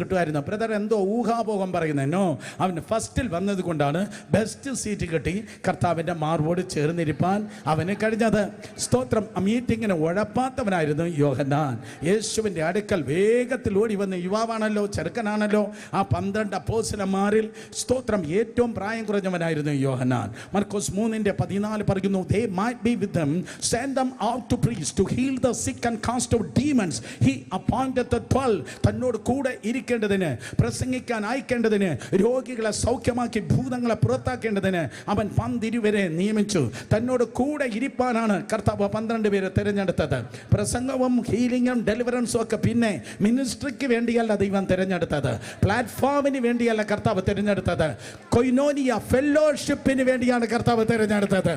കിട്ടുമായിരുന്നു. ബ്രദർ എന്തോ ഊഹാപോഹം പറയുന്നോ, അവന് ഫസ്റ്റിൽ വന്നത് കൊണ്ടാണ് ബെസ്റ്റ് സീറ്റ് കിട്ടി കർത്താവിൻ്റെ മാർവോട് ചേർന്നിരിപ്പാൻ അവന് കഴിഞ്ഞത്. സ്തോത്രം. മീറ്റിങ്ങിന് ഉഴപ്പാത്തവനായിരുന്നു യോഹന്നാൻ. യേശുവിൻ്റെ അടുക്കൽ വേഗത്തിൽ ഓടി വന്ന യുവാവാണല്ലോ, ചെറുക്കനാണല്ലോ. ആ 12 അപ്പോസ്തലന്മാരിൽ സ്തോത്രം ഏറ്റവും പ്രായം കുറഞ്ഞവനായിരുന്നു യോഹന്നാൻ. മർക്കോസ് 3:14 പറയുന്നു, they might be with them, send them out to preach, to heal the sick and cast out demons. He appointed the 12. തന്നോട് കൂടെ ഇരിക്കേണ്ടതിന്, പ്രസംഗിക്കാൻ അയക്കേണ്ടതിന്, രോഗികളെ സൗഖ്യമാക്കി ഭൂതങ്ങളെ പുറത്താക്കേണ്ടതിന് അവൻ 12 നിയമിച്ചു. തന്നോട് കൂടെ ഇരിപ്പാനാണ് കർത്താവ് 12 പേരെ തിരഞ്ഞെടുത്തത്. പ്രസംഗവും ഹീലിംഗും ഡെലിവറൻസും ഒക്കെ പിന്നെ മിനിസ്ട്രിക്ക് വേണ്ടിയല്ല ദൈവം തിരഞ്ഞെടുത്തത്, പ്ലാറ്റ്ഫോമിന് വേണ്ടിയല്ല കർത്താവ് തിരഞ്ഞെടുത്തത്, കൊയ്നോനിയ ഫെല്ലോഷിപ്പിന് വേണ്ടിയാണ് കർത്താവ് തിരഞ്ഞെടുത്തത്.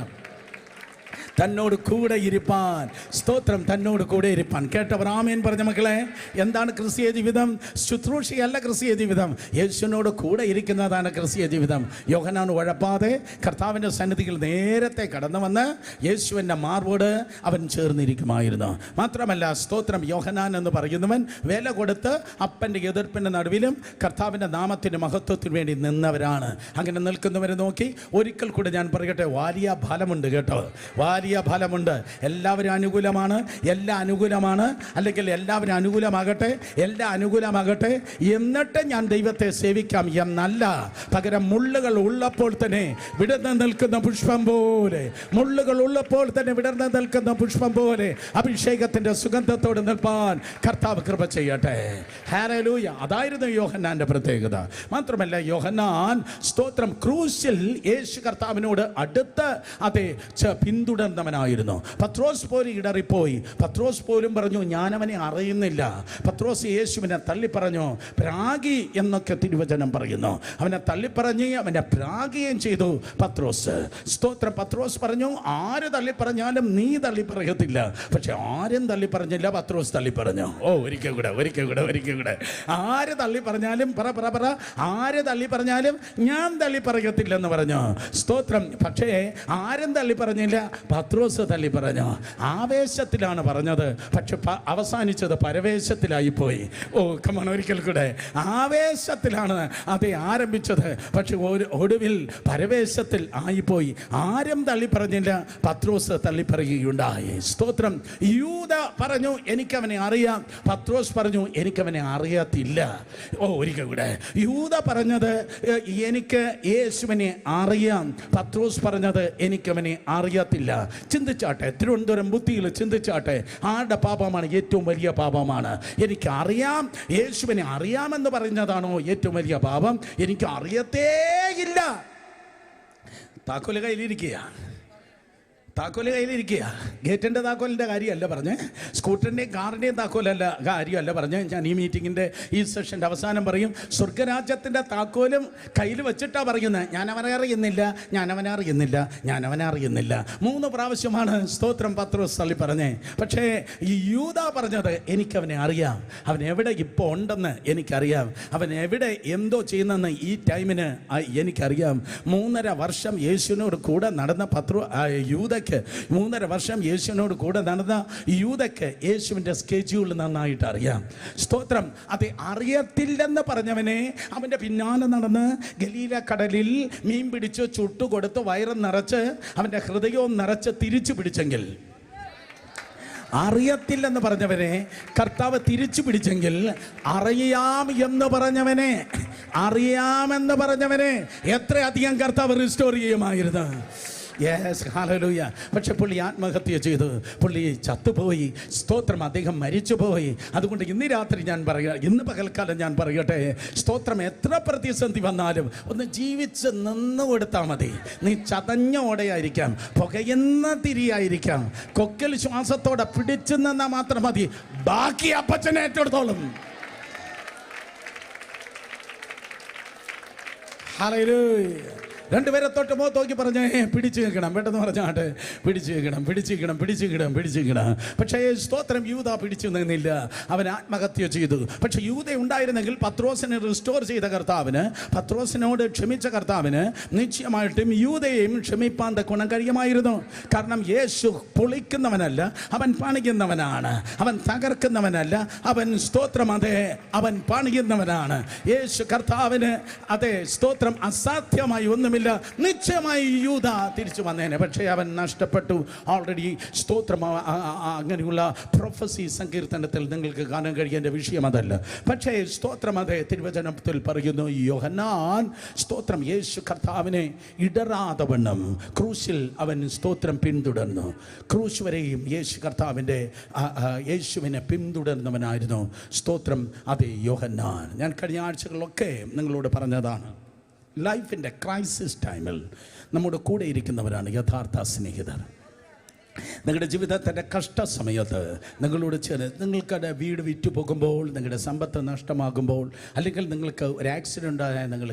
തന്നോട് കൂടെ ഇരിപ്പാൻ. സ്തോത്രം. തന്നോട് കൂടെ ഇരിപ്പാൻ. കേട്ടവർ ആമേൻ പറഞ്ഞ മക്കളെ. എന്താണ് ക്രിസ്തീയ ജീവിതം? ശുശ്രൂഷയല്ല ക്രിസ്തീയ ജീവിതം, യേശുവിനോട് കൂടെ ഇരിക്കുന്നതാണ് ക്രിസ്തീയ ജീവിതം. യോഹന്നാൻ ഉഴപ്പാതെ കർത്താവിൻ്റെ സന്നിധിയിൽ നേരത്തെ കടന്നു വന്ന് യേശുവിൻ്റെ മാർവോട് അവൻ ചേർന്നിരിക്കുമായിരുന്നു. മാത്രമല്ല സ്തോത്രം, യോഹന്നാൻ എന്ന് പറയുന്നവൻ വില കൊടുത്ത് അപ്പൻ്റെ എതിർപ്പിൻ്റെ നടുവിലും കർത്താവിൻ്റെ നാമത്തിൻ്റെ മഹത്വത്തിന് വേണ്ടി നിന്നവരാണ്. അങ്ങനെ നിൽക്കുന്നവരെ നോക്കി ഒരിക്കൽ കൂടെ ഞാൻ പറയട്ടെ, വലിയ ഫലമുണ്ട് കേട്ടോ, വലിയ ഫലമുണ്ട്. എല്ലാവരും അനുകൂലമാണ്, എല്ലാം അനുകൂലമാണ്, അല്ലെങ്കിൽ എല്ലാവരും അനുകൂലമാകട്ടെ, എല്ലാം അനുകൂലമാകട്ടെ, എന്നിട്ട് ഞാൻ ദൈവത്തെ സേവിക്കാം എന്നല്ല. പകരം മുള്ളുകൾ ഉള്ളപ്പോൾ തന്നെ വിടർന്ന് നിൽക്കുന്ന പുഷ്പം പോലെ, മുള്ളുകൾ ഉള്ളപ്പോൾ തന്നെ വിടർന്ന് നിൽക്കുന്ന പുഷ്പം പോലെ അഭിഷേകത്തിൻ്റെ സുഗന്ധത്തോട് നിൽപ്പാൻ കർത്താവ് കൃപ ചെയ്യട്ടെ. ഹല്ലേലൂയ. അതായിരുന്നു യോഹന്നാൻ്റെ പ്രത്യേകത. മാത്രമല്ല യോഹന്നാൻ സ്തോത്രം ക്രൂശിൽ യേശു കർത്താവിനോട് അടുത്ത് അതെ പിന്തുടർന്നവനായിരുന്നു. പത്രോസ് പോലും ഇടറിപ്പോയി. പത്രോസ് പോലും പറഞ്ഞു, ഞാനവനെ അറിയുന്നില്ല. പത്രോസ് യേശുവിനെ തള്ളിപ്പറഞ്ഞു, പ്രാഗി എന്നൊക്കെ തിരുവചനം പറയുന്നു. അവനെ തള്ളിപ്പറഞ്ഞ് അവനെ പ്രാഗിയും ചെയ്തു പത്രോസ്. സ്തോത്രം. പത്രോസ് പറഞ്ഞു, ആര് തള്ളിപ്പറഞ്ഞാലും നീ തള്ളിപ്പറയത്തില്ല. പക്ഷെ ആരും തള്ളിപ്പറഞ്ഞില്ല, പത്രോസ് തള്ളിപ്പറഞ്ഞു. ഒരിക്കൽ കൂടെ ആര് തള്ളിപ്പറഞ്ഞാലും പറ ആര് തള്ളിപ്പറഞ്ഞാലും ഞാൻ തള്ളിപ്പറയത്തില്ലെന്ന് പറഞ്ഞു. സ്തോത്രം. പക്ഷേ ആരും തള്ളിപ്പറഞ്ഞില്ല, പത്രോസ് തള്ളിപ്പറഞ്ഞു. ആവേശത്തിലാണ് പറഞ്ഞത്, പക്ഷെ അവസാനിച്ചത് പരവേശത്തിലായിപ്പോയി. കമോൺ, ഒരിക്കൽ കൂടെ. ആവേശത്തിലാണ് അത് ആരംഭിച്ചത്, പക്ഷെ ഒടുവിൽ പരവേശത്തിൽ ആയിപ്പോയി. ആരും തള്ളിപ്പറഞ്ഞില്ല, പത്രോസ് തള്ളിപ്പറയുകയുണ്ടായി. സ്തോത്രം. യൂദ പറഞ്ഞു, എനിക്കവനെ അറിയാം. പത്രോസ് പറഞ്ഞു, എനിക്കവനെ അറിയത്തില്ല. ഒരിക്കൽ കൂടെ. യൂദ പറഞ്ഞത്, എനിക്ക് യേശുവിനെ അറിയാം. പത്രോസ് പറഞ്ഞത്, എനിക്കവനെ അറിയത്തില്ല. ചിന്തിച്ചാട്ടെ, തിരുവനന്തപുരം ബുദ്ധിയിൽ ചിന്തിച്ചാട്ടെ, ആരുടെ പാപമാണ് ഏറ്റവും വലിയ പാപമാണ്? എനിക്ക് അറിയാം, യേശുവിനെ അറിയാമെന്ന് പറഞ്ഞതാണോ ഏറ്റവും വലിയ പാപം? എനിക്ക് അറിയത്തേയില്ല. താക്കോല് കയ്യിലിരിക്കുക. ഗേറ്റിൻ്റെ താക്കോലിൻ്റെ കാര്യമല്ല പറഞ്ഞ്, സ്കൂട്ടറിൻ്റെയും കാറിൻ്റെയും താക്കോലല്ല കാര്യമല്ല പറഞ്ഞ്. ഞാൻ ഈ മീറ്റിങ്ങിൻ്റെ ഈ സെഷൻ്റെ അവസാനം പറയും, സ്വർഗരാജ്യത്തിൻ്റെ താക്കോലും കയ്യിൽ വെച്ചിട്ടാണ് പറയുന്നത്, ഞാനവനെ അറിയുന്നില്ല. 3 പ്രാവശ്യമാണ് സ്തോത്രം പത്രോസ് തള്ളി പറഞ്ഞേ. പക്ഷേ ഈ യൂദ പറഞ്ഞത്, എനിക്കവനെ അറിയാം, അവൻ എവിടെ ഇപ്പോൾ ഉണ്ടെന്ന് എനിക്കറിയാം, അവൻ എവിടെ എന്തോ ചെയ്യുന്നെന്ന് ഈ ടൈമിന് എനിക്കറിയാം. 3.5 വർഷം യേശുവിനോട് കൂടെ നടന്ന യൂദ 3.5 വർഷം യേശുവിനോട് കൂടെ നടന്ന യൂദയ്ക്ക് യേശുവിൻ്റെ സ്കെഡ്യൂൾ നന്നായിട്ട് അറിയാം. സ്തോത്രം. അത് അറിയത്തില്ലെന്ന് പറഞ്ഞവനെ അവൻ്റെ പിന്നാലെ നടന്ന് ഗലീല കടലിൽ മീൻ പിടിച്ച് ചുട്ടുകൊടുത്ത് വയറും നിറച്ച് അവൻ്റെ ഹൃദയവും നിറച്ച് തിരിച്ചു പിടിച്ചെങ്കിൽ, അറിയത്തില്ലെന്ന് പറഞ്ഞവനെ കർത്താവ് തിരിച്ചു പിടിച്ചെങ്കിൽ, അറിയാമെന്ന് പറഞ്ഞവനെ എത്രയധികം കർത്താവ് റിസ്റ്റോർ ചെയ്യുമായിരുന്നു. Yes, hallelujah. പക്ഷെ പുള്ളി ആത്മഹത്യ ചെയ്തു, പുള്ളി ചത്തുപോയി. സ്തോത്രം. അദ്ദേഹം മരിച്ചുപോയി. അതുകൊണ്ട് ഇന്ന് പകൽക്കാലം ഞാൻ പറയട്ടെ, സ്തോത്രം, എത്ര പ്രതിസന്ധി വന്നാലും ഒന്ന് ജീവിച്ച് നിന്ന് കൊടുത്താൽ മതി. നീ ചതഞ്ഞ ഓടയായിരിക്കാം, പുകയുന്ന തിരിയായിരിക്കാം, കൊക്കൽ ശ്വാസത്തോടെ പിടിച്ചു നിന്നാൽ മാത്രം മതി. ബാക്കി അപ്പച്ചനെ ഏറ്റെടുത്തോളും. ഹല്ലേലൂയ. 2 പേരെ തൊട്ട് മുഖത്ത് നോക്കി പറഞ്ഞേ, പിടിച്ചു കേൾക്കണം, പെട്ടെന്ന് പറഞ്ഞാട്ടെ, പിടിച്ചു കേൾക്കണം. പക്ഷേ സ്തോത്രം, യൂദ പിടിച്ചു നിന്നില്ല, അവൻ ആത്മഹത്യ ചെയ്തു. പക്ഷെ യൂദ ഉണ്ടായിരുന്നെങ്കിൽ പത്രോസിനെ റിസ്റ്റോർ ചെയ്ത കർത്താവിന്, പത്രോസിനോട് ക്ഷമിച്ച കർത്താവിന് നിശ്ചയമായിട്ടും യൂദയെയും ക്ഷമിപ്പാൻ ഗുണം കഴിയുമായിരുന്നു. കാരണം യേശു പൊളിക്കുന്നവനല്ല, അവൻ പണിയുന്നവനാണ്. അവൻ തകർക്കുന്നവനല്ല, അവൻ സ്തോത്രം, അതെ, അവൻ പണിയുന്നവനാണ്. യേശു കർത്താവിന് അതെ സ്തോത്രം, അസാധ്യമായി ഒന്നും കാണുന്നുമില്ല. നിശ്ചയമായി യൂദ തിരിച്ചു വന്നേനെ, പക്ഷേ അവൻ നഷ്ടപ്പെട്ടു. ഓൾറെഡി സ്തോത്രം. അങ്ങനെയുള്ള പ്രൊഫസി സങ്കീർത്തനത്തിൽ നിങ്ങൾക്ക് കാണാൻ കഴിയേണ്ട വിഷയം അതല്ല. പക്ഷേ സ്തോത്രം, അതേ തിരുവചനത്തിൽ പറയുന്നു, യോഹന്നാൻ സ്തോത്രം യേശു കർത്താവിനെ ഇടറാതെ വണ്ണം ക്രൂശിൽ അവൻ സ്തോത്രം പിന്തുടർന്നു. ക്രൂശ് വരെയും യേശുവിനെ പിന്തുടർന്നവനായിരുന്നു സ്തോത്രം, അതേ യോഹന്നാൻ. ഞാൻ കഴിഞ്ഞ ആഴ്ചകളിലൊക്കെ നിങ്ങളോട് പറഞ്ഞതാണ്, ലൈഫിൻ്റെ ക്രൈസിസ് ടൈമിൽ നമ്മുടെ കൂടെ ഇരിക്കുന്നവരാണ് യഥാർത്ഥ സ്നേഹിതർ. നിങ്ങളുടെ ജീവിതത്തിൻ്റെ കഷ്ടസമയത്ത് നിങ്ങളോട് ചേർന്ന്, നിങ്ങൾക്കടെ വീട് വിറ്റു പോകുമ്പോൾ, നിങ്ങളുടെ സമ്പത്ത് നഷ്ടമാകുമ്പോൾ, അല്ലെങ്കിൽ നിങ്ങൾക്ക് ഒരു ആക്സിഡൻ്റ് ആയാൽ നിങ്ങൾ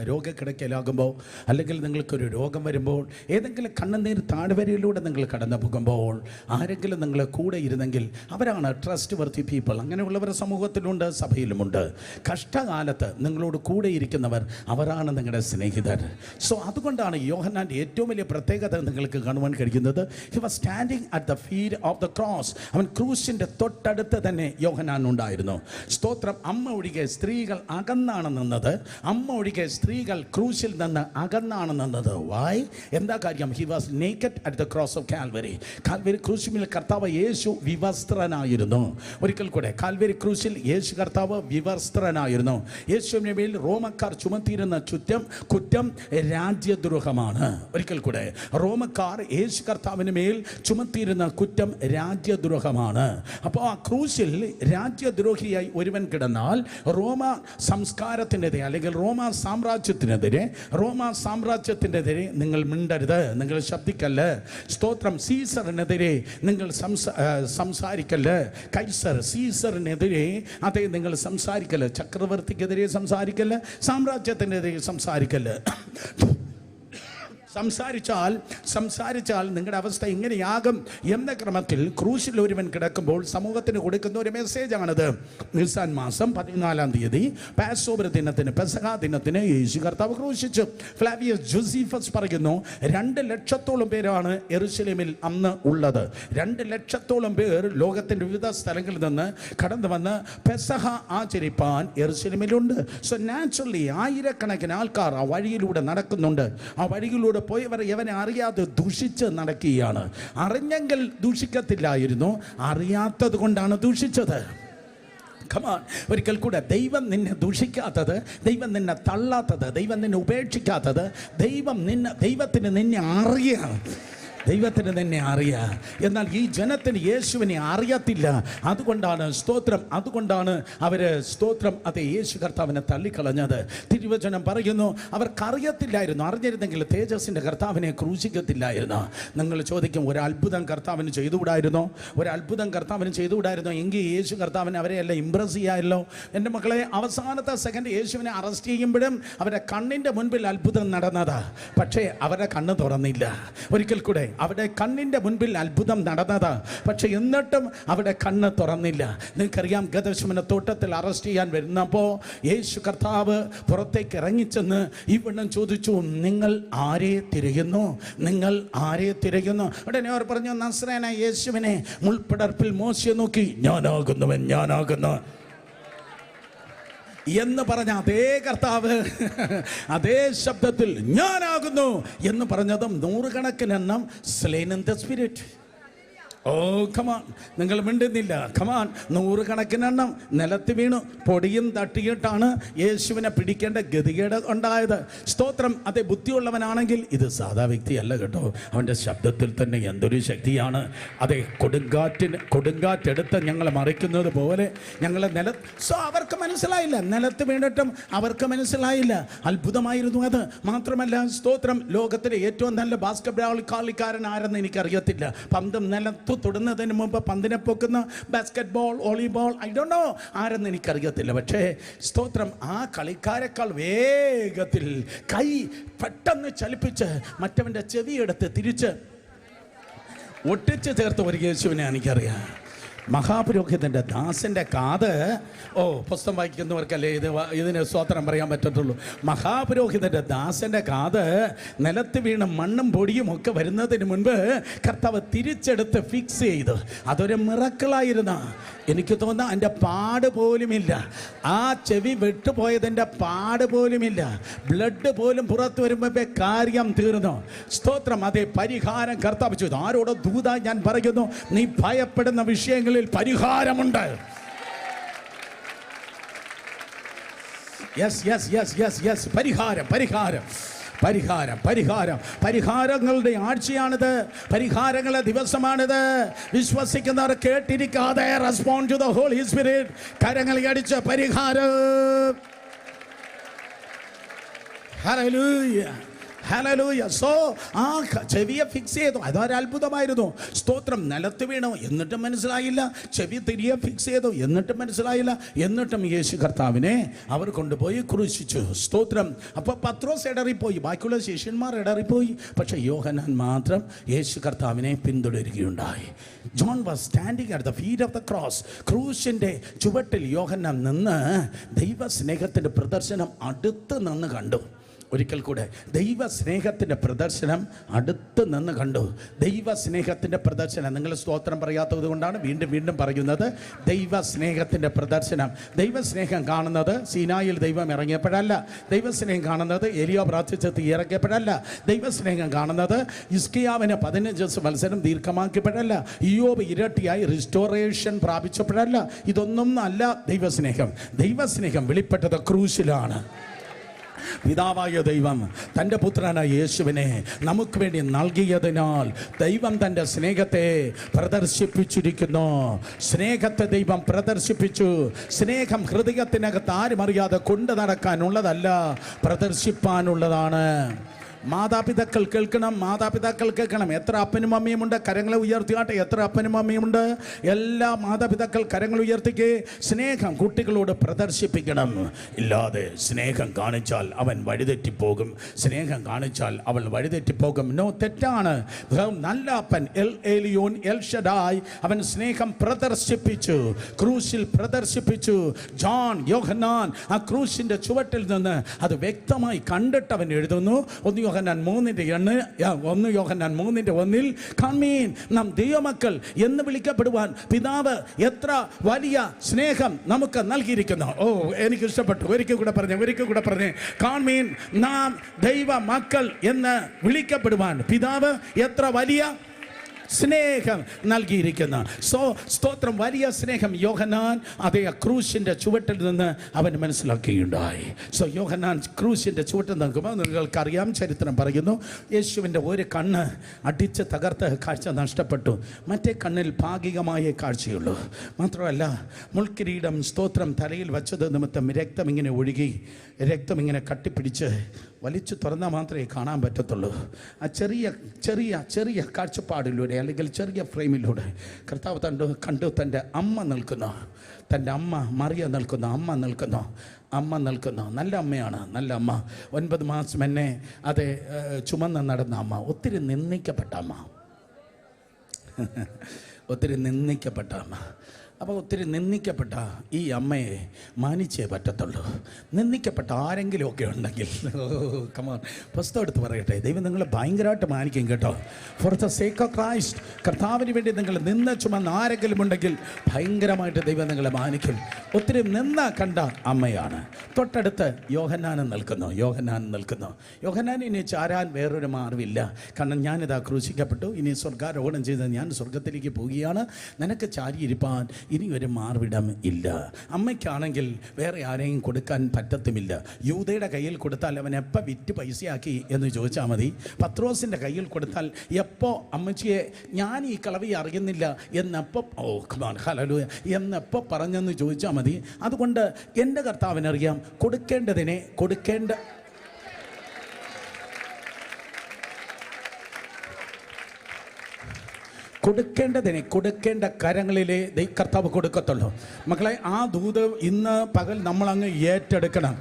രോഗക്കിടക്കലാകുമ്പോൾ, അല്ലെങ്കിൽ നിങ്ങൾക്കൊരു രോഗം വരുമ്പോൾ, ഏതെങ്കിലും കണ്ണുനീർ താഴ്വരയിലൂടെ നിങ്ങൾ കടന്നു പോകുമ്പോൾ ആരെങ്കിലും നിങ്ങളെ കൂടെ ഇരുന്നെങ്കിൽ അവരാണ് ട്രസ്റ്റ് വർത്തി പീപ്പിൾ. അങ്ങനെയുള്ളവർ സമൂഹത്തിലുണ്ട്, സഭയിലുമുണ്ട്. കഷ്ടകാലത്ത് നിങ്ങളോട് കൂടെ ഇരിക്കുന്നവർ അവരാണ് നിങ്ങളുടെ സ്നേഹിതർ. സോ അതുകൊണ്ടാണ് യോഹന്നാൻ്റെ ഏറ്റവും വലിയ പ്രത്യേകത നിങ്ങൾക്ക് കാണുവാൻ കഴിയുന്നത്. He was standing at the feet of the cross. അവൻ ക്രൂസിൻ്റെ തൊട്ടടുത്ത് തന്നെ യോഹന്നാൻ ഉണ്ടായിരുന്നു. സ്തോത്രം. അമ്മ ഒഴികെ സ്ത്രീകൾ അകന്നാണ് നിന്നത്. അമ്മ ഒഴികെ സ്ത്രീകൾ ക്രൂസിൽ നിന്ന് അകന്നാണ് നിന്നത്. വായ്? എന്താ കാര്യം? He was naked at the cross of Calvary. Calvary ക്രൂസിൽ കർത്താവ് യേശു വിവസ്ത്രനായിരുന്നു. ഒരിക്കൽ കൂടെ, കാൽവരി ക്രൂസിൽ യേശു കർത്താവ് വിവസ്ത്രനായിരുന്നു. യേശുവിനെ മേൽ റോമക്കാർ ചുമത്തിയിരുന്ന കുറ്റം രാജ്യദ്രോഹമാണ്. ഒരിക്കൽ കൂടെ, റോമക്കാർ യേശു കർത്താവിന് മേൽ ചുമത്തിയിരുന്ന കുറ്റം രാജ്യദ്രോഹമാണ്. അപ്പോൾ ആ ക്രൂശിൽ രാജ്യദ്രോഹിയായി ഒരുവൻ കിടന്നാൽ റോമ സംസ്കാരത്തിനെതിരെ, അല്ലെങ്കിൽ റോമ സാമ്രാജ്യത്തിനെതിരെ നിങ്ങൾ മിണ്ടരുത്, നിങ്ങൾ ശബ്ദിക്കല്ല്. സ്തോത്രം. സീസറിനെതിരെ നിങ്ങൾ സംസാരിക്കല്ല്. സീസറിനെതിരെ അതേ നിങ്ങൾ സംസാരിക്കല്ല്. ചക്രവർത്തിക്കെതിരെ സംസാരിക്കല്ല്, സാമ്രാജ്യത്തിനെതിരെ സംസാരിക്കല്ല്. സംസാരിച്ചാൽ നിങ്ങളുടെ അവസ്ഥ ഇങ്ങനെയാകും എന്ന ക്രമത്തിൽ ക്രൂശിൽ ഒരുവൻ കിടക്കുമ്പോൾ സമൂഹത്തിന് കൊടുക്കുന്ന ഒരു മെസ്സേജാണിത്. നിസാൻ മാസം 14-ാം തീയതി പാസ്സോവർ ദിനത്തിന്, പെസഹ ദിനത്തിന് യേശു കർത്താവ് ക്രൂശിച്ചു. ഫ്ലാവിയസ് ജോസീഫസ് പറയുന്നു, 2 ലക്ഷത്തോളം പേരാണ് യെരുശലേമിൽ അന്ന് ഉള്ളത്. 2 ലക്ഷത്തോളം പേർ ലോകത്തിൻ്റെ വിവിധ സ്ഥലങ്ങളിൽ നിന്ന് കടന്നു വന്ന് പെസഹ ആചരിപ്പാൻ യെരുശലേമിലുണ്ട്. സോ നാച്ചുറലി ആയിരക്കണക്കിന് ആൾക്കാർ ആ വഴിയിലൂടെ നടക്കുന്നുണ്ട്. ആ വഴിയിലൂടെ പോയവർ ഇവനെ അറിയാതെ ദൂഷിച്ച് നടക്കുകയാണ്. അറിഞ്ഞെങ്കിൽ ദൂഷിക്കത്തില്ലായിരുന്നു, അറിയാത്തത് കൊണ്ടാണ് ദൂഷിച്ചത്. ഒരിക്കൽ കൂടെ, ദൈവം നിന്നെ ദൂഷിക്കാത്തത്, ദൈവം നിന്നെ തള്ളാത്തത്, ദൈവം നിന്നെ ഉപേക്ഷിക്കാത്തത്, ദൈവത്തിന് നിന്നെ അറിയാം. ദൈവത്തിന് തന്നെ അറിയാം. എന്നാൽ ഈ ജനത്തിന് യേശുവിനെ അറിയത്തില്ല. അതുകൊണ്ടാണ് അവർ അതേ യേശു കർത്താവിനെ തള്ളിക്കളഞ്ഞത്. തിരുവചനം പറയുന്നു, അവർക്കറിയത്തില്ലായിരുന്നു. അറിഞ്ഞിരുന്നെങ്കിൽ തേജസ്സിൻ്റെ കർത്താവിനെ ക്രൂശിക്കത്തില്ലായിരുന്നു. നിങ്ങൾ ചോദിക്കും, ഒരു അത്ഭുതം കർത്താവിന് ചെയ്തുകൂടായിരുന്നോ? എങ്കിൽ യേശു കർത്താവിന് അവരെയല്ല ഇംപ്രസ് ചെയ്യാമല്ലോ. എൻ്റെ മക്കളെ, അവസാനത്തെ സെക്കൻഡ് യേശുവിനെ അറസ്റ്റ് ചെയ്യുമ്പോഴും അവരുടെ കണ്ണിൻ്റെ മുൻപിൽ അത്ഭുതം നടന്നതാ. പക്ഷേ അവരുടെ കണ്ണ് തുറന്നില്ല. ഒരിക്കൽ കൂടെ, അവിടെ കണ്ണിൻ്റെ മുൻപിൽ അത്ഭുതം നടന്നതാ, പക്ഷെ എന്നിട്ടും അവിടെ കണ്ണ് തുറന്നില്ല. നിങ്ങൾക്കറിയാം, ഗദശമന തോട്ടത്തിൽ അറസ്റ്റ് ചെയ്യാൻ വരുന്നപ്പോൾ യേശു കർത്താവ് പുറത്തേക്ക് ഇറങ്ങിച്ചെന്ന് ഇവണ്ണം ചോദിച്ചു, നിങ്ങൾ ആരെ തിരയുന്നു? ഉടനെ അവർ പറഞ്ഞു, നസ്രേനായ യേശുവിനെ. മുൾപ്പടർപ്പിൽ മോശയെ നോക്കി, ഞാനാകുന്നു എന്ന് പറഞ്ഞ അതേ കർത്താവ് അതേ ശബ്ദത്തിൽ ഞാനാകുന്നു എന്ന് പറഞ്ഞതും 100 കണക്കിനെണ്ണം slain in the spirit. Oh come on, നിങ്ങൾ മിണ്ടുന്നില്ല. കമാൻ, 100 കണക്കിനെണ്ണം നിലത്ത് വീണു. പൊടിയും തട്ടിയിട്ടാണ് യേശുവിനെ പിടിക്കേണ്ട ഗതികേട് ഉണ്ടായത്. സ്തോത്രം. അതേ ബുദ്ധിയുള്ളവനാണെങ്കിൽ ഇത് സാധാ വ്യക്തിയല്ല കേട്ടോ. അവൻ്റെ ശബ്ദത്തിൽ തന്നെ എന്തൊരു ശക്തിയാണ്. അതേ കൊടുങ്കാറ്റെടുത്ത് ഞങ്ങളെ മറിക്കുന്നത് പോലെ ഞങ്ങളെ അവർക്ക് മനസ്സിലായില്ല. നിലത്ത് വീണിട്ടും അവർക്ക് മനസ്സിലായില്ല. അത്ഭുതമായിരുന്നു അത്. മാത്രമല്ല, സ്തോത്രം, ലോകത്തിലെ ഏറ്റവും നല്ല ബാസ്കറ്റ്ബോൾ കളിക്കാരൻ ആരെന്ന് എനിക്കറിയത്തില്ല. പന്തും നിലത്ത് തൊടുന്നതിന് മുമ്പ് പന്തിനെ പൊക്കുന്ന basketball, volleyball, I don't know ആരെന്ന് എനിക്കറിയത്തില്ല. പക്ഷേ സ്തോത്രം, ആ കളിക്കാരെക്കാൾ വേഗത്തിൽ കൈ പെട്ടെന്ന് ചലിപ്പിച്ച് മറ്റവൻ്റെ ചെവിയെടുത്ത് തിരിച്ച് ഒട്ടിച്ച് ചേർത്ത് ഒരു യേശുവിനെ എനിക്കറിയാം. മഹാപുരോഹിതൻ്റെ ദാസൻ്റെ കാത്, പുസ്തകം വായിക്കുന്നവർക്കല്ലേ ഇതിന് സ്തോത്രം പറയാൻ പറ്റത്തുള്ളൂ. മഹാപുരോഹിതൻ്റെ ദാസൻ്റെ കാത് നിലത്ത് വീണ് മണ്ണും പൊടിയും ഒക്കെ വരുന്നതിന് മുൻപ് കർത്താവ് തിരിച്ചെടുത്ത് ഫിക്സ് ചെയ്തു. അതൊരു മിറക്കിളായിരുന്നു. എനിക്ക് തോന്നുന്നു അതിൻ്റെ പാട് പോലുമില്ല. ആ ചെവി വിട്ടുപോയതിൻ്റെ പാട് പോലുമില്ല. ബ്ലഡ് പോലും പുറത്തു വരുമ്പോൾ കാര്യം തീർന്നു. സ്തോത്രം. അതേ പരിഹാരം കർത്താവ് ചെയ്തു. ആരോട് ദൂത ഞാൻ പറയുന്നു, നീ ഭയപ്പെടുന്ന വിഷയങ്ങളിൽ പരിഹാരമുണ്ട്. Yes yes yes yes yes പരിഹാരം പരിഹാരം പരിഹാരം പരിഹാരം പരിഹാരങ്ങളുടെ ആഴ്ചയാണിത്. പരിഹാരങ്ങളുടെ ദിവസമാണിത്. വിശ്വസിക്കുന്നവർ കേട്ടിരിക്കാതെ respond to the holy spirit. കരങ്ങൾ അടിച്ച് പരിഹാരം. Hallelujah hallelujah. സോ ആ ചെവിയെ ഫിക്സ് ചെയ്തു. അതൊരത്ഭുതമായിരുന്നു. സ്തോത്രം. നിലത്ത് വീണു, എന്നിട്ടും മനസ്സിലായില്ല. ചെവി തിരികെ ഫിക്സ് ചെയ്തു, എന്നിട്ടും മനസ്സിലായില്ല. എന്നിട്ടും യേശു കർത്താവിനെ അവർ കൊണ്ടുപോയി ക്രൂശിച്ചു. സ്തോത്രം. അപ്പോൾ പത്രോസ് ഇടറിപ്പോയി, ബാക്കിയുള്ള ശിഷ്യന്മാർ ഇടറിപ്പോയി. പക്ഷേ യോഹന്നാൻ മാത്രം യേശു കർത്താവിനെ പിന്തുടരുകയുണ്ടായി. John was standing at the feet of the cross. ക്രൂശിൻ്റെ ചുവട്ടിൽ യോഹന്നാൻ നിന്ന് ദൈവസ്നേഹത്തിൻ്റെ പ്രദർശനം അടുത്ത് നിന്ന് കണ്ടു. ഒരിക്കൽ കൂടെ ദൈവസ്നേഹത്തിൻ്റെ പ്രദർശനം അടുത്ത് നിന്ന് കണ്ടു. ദൈവസ്നേഹത്തിൻ്റെ പ്രദർശനം. നിങ്ങൾ സ്തോത്രം പറയാത്തത് കൊണ്ടാണ് വീണ്ടും വീണ്ടും പറയുന്നത്. ദൈവസ്നേഹത്തിൻ്റെ പ്രദർശനം. ദൈവസ്നേഹം കാണുന്നത് സീനായിൽ ദൈവം ഇറങ്ങിയപ്പോഴല്ല. ദൈവസ്നേഹം കാണുന്നത് എലിയ പ്രാർത്ഥിച്ച് തീയിറക്കിയപ്പോഴല്ല. ദൈവസ്നേഹം കാണുന്നത് ഹിസ്കിയാവിന് 15 വത്സരം ദീർഘമാക്കിയപ്പോഴല്ല. ഇയ്യോബ് ഇരട്ടിയായി റിസ്റ്റോറേഷൻ പ്രാപിച്ചപ്പോഴല്ല. ഇതൊന്നും അല്ല ദൈവസ്നേഹം. ദൈവസ്നേഹം വെളിപ്പെട്ടത് ക്രൂശിലാണ്. പിതാവായ ദൈവം തൻ്റെ പുത്രനായ യേശുവിനെ നമുക്ക് വേണ്ടി നൽകിയതിനാൽ ദൈവം തൻ്റെ സ്നേഹത്തെ പ്രദർശിപ്പിച്ചിരിക്കുന്നു. സ്നേഹത്തെ ദൈവം പ്രദർശിപ്പിച്ചു. സ്നേഹം ഹൃദയത്തിനകത്ത് ആരും അറിയാതെ കൊണ്ടു നടക്കാനുള്ളതല്ല, പ്രദർശിപ്പാനുള്ളതാണ്. മാതാപിതാക്കൾ കേൾക്കണം, മാതാപിതാക്കൾ കേൾക്കണം. എത്ര അപ്പനും അമ്മയുമുണ്ട്? കരങ്ങളെ ഉയർത്തിയാട്ടെ. എത്ര അപ്പനും അമ്മയുമുണ്ട്? എല്ലാ മാതാപിതാക്കൾ കരങ്ങൾ ഉയർത്തിക്ക്. സ്നേഹം കുട്ടികളോട് പ്രദർശിപ്പിക്കണം. ഇല്ലാതെ സ്നേഹം കാണിച്ചാൽ അവൻ വഴിതെറ്റിപ്പോകും. സ്നേഹം കാണിച്ചാൽ അവൾ വഴിതെറ്റിപ്പോകും. നോ, തെറ്റാണ്. നല്ല അപ്പൻ എൽ എലിയോൻ എൽ ഷഡായ് അവൻ സ്നേഹം പ്രദർശിപ്പിച്ചു, ക്രൂശിൽ പ്രദർശിപ്പിച്ചു. ജോൺ യോഹന്നാൻ ആ ക്രൂശിൻ്റെ ചുവട്ടിൽ നിന്ന് അത് വ്യക്തമായി കണ്ടിട്ട് അവൻ എഴുതുന്നു. 1 യോഹന്നാൻ 3:1 കാൺമീൻ, നാം ദൈവമക്കൾ എന്ന് വിളിക്കപ്പെടുവാൻ പിതാവ് എത്ര വലിയ സ്നേഹം നമുക്ക് നൽകിയിരിക്കുന്നു. എനിക്ക് ഇഷ്ടപ്പെട്ടു. ഒരിക്കൽ കൂടെ പറഞ്ഞേ. കാൺമീൻ, നാം ദൈവ മക്കൾ എന്ന് വിളിക്കപ്പെടുവാൻ പിതാവ് എത്ര വലിയ സ്നേഹം നൽകിയിരിക്കുന്ന. സ്തോത്രം. വലിയ സ്നേഹം യോഹന്നാൻ അതേ ക്രൂശിൻ്റെ ചുവട്ടിൽ നിന്ന് അവൻ മനസ്സിലാക്കുകയുണ്ടായി. യോഹന്നാൻ ക്രൂശിൻ്റെ ചുവട്ടിൽ നിൽക്കുമ്പോൾ നിങ്ങൾക്കറിയാം, ചരിത്രം പറയുന്നു, യേശുവിൻ്റെ ഒരു കണ്ണ് അടിച്ച് തകർത്ത് കാഴ്ച നഷ്ടപ്പെട്ടു. മറ്റേ കണ്ണിൽ ഭാഗികമായ കാഴ്ചയുള്ളൂ. മാത്രമല്ല മുൾക്കിരീടം സ്തോത്രം തലയിൽ വച്ചത് നിമിത്തം രക്തം ഇങ്ങനെ ഒഴുകി, രക്തം ഇങ്ങനെ കട്ടിപ്പിടിച്ച് വലിച്ചു തുറന്നാൽ മാത്രമേ കാണാൻ പറ്റത്തുള്ളൂ. ആ ചെറിയ ചെറിയ ചെറിയ കാഴ്ചപ്പാടിലൂടെ അല്ലെങ്കിൽ ചെറിയ ഫ്രെയിമിലൂടെ കർത്താവ് കണ്ടു തൻ്റെ അമ്മ നിൽക്കുന്നു. തൻ്റെ അമ്മ മറിയ നിൽക്കുന്നു. അമ്മ നിൽക്കുന്നു. നല്ല അമ്മയാണ്, നല്ല അമ്മ. 9 മാസം എന്നെ അതെ ചുമന്ന് നടന്ന അമ്മ. ഒത്തിരി നിന്ദിക്കപ്പെട്ട അമ്മ. അപ്പോൾ ഒത്തിരി നിന്ദിക്കപ്പെട്ട ഈ അമ്മയെ മാനിച്ചേ പറ്റത്തുള്ളൂ. നിന്ദിക്കപ്പെട്ട ആരെങ്കിലുമൊക്കെ ഉണ്ടെങ്കിൽ കമോൺ, പുസ്തകം എടുത്ത് പറയട്ടെ, ദൈവം നിങ്ങളെ ഭയങ്കരമായിട്ട് മാനിക്കും കേട്ടോ. For the sake of Christ, കർത്താവിന് വേണ്ടി നിങ്ങൾ നിന്ന് ചുമന്ന് ആരെങ്കിലും ഉണ്ടെങ്കിൽ ഭയങ്കരമായിട്ട് ദൈവം നിങ്ങളെ മാനിക്കും. ഒത്തിരി നിന്ന കണ്ട അമ്മയാണ്. തൊട്ടടുത്ത് യോഹന്നാൻ നിൽക്കുന്നു. യോഹന്നാൻ ഇനി ചാരാൻ വേറൊരു മാർവില്ല. കാരണം ഞാനിതാ ക്രൂശിക്കപ്പെട്ടു, ഇനി സ്വർഗാരോഹണം ചെയ്ത് ഞാൻ സ്വർഗത്തിലേക്ക് പോവുകയാണ്. നിനക്ക് ചാരിയിരിപ്പാൻ ഇനി ഒരു മാർവിടം ഇല്ല. അമ്മയ്ക്കാണെങ്കിൽ വേറെ ആരെയും കൊടുക്കാൻ പറ്റത്തുമില്ല. യൂദയുടെ കയ്യിൽ കൊടുത്താൽ അവൻ എപ്പോൾ വിറ്റ് പൈസയാക്കി എന്ന് ചോദിച്ചാൽ മതി. പത്രോസിൻ്റെ കയ്യിൽ കൊടുത്താൽ എപ്പോൾ അമ്മച്ചിയെ ഞാൻ ഈ കളവി അറിയുന്നില്ല എന്നെപ്പോൾ പറഞ്ഞെന്ന് ചോദിച്ചാൽ മതി. അതുകൊണ്ട് എൻ്റെ കർത്താവിനറിയാം കൊടുക്കേണ്ടതിനെ കൊടുക്കേണ്ട കരങ്ങളിലെ കർത്താവ് കൊടുക്കത്തുള്ളൂ. മക്കളെ, ആ ദൂത് ഇന്ന് പകൽ നമ്മളങ്ങ് ഏറ്റെടുക്കണം.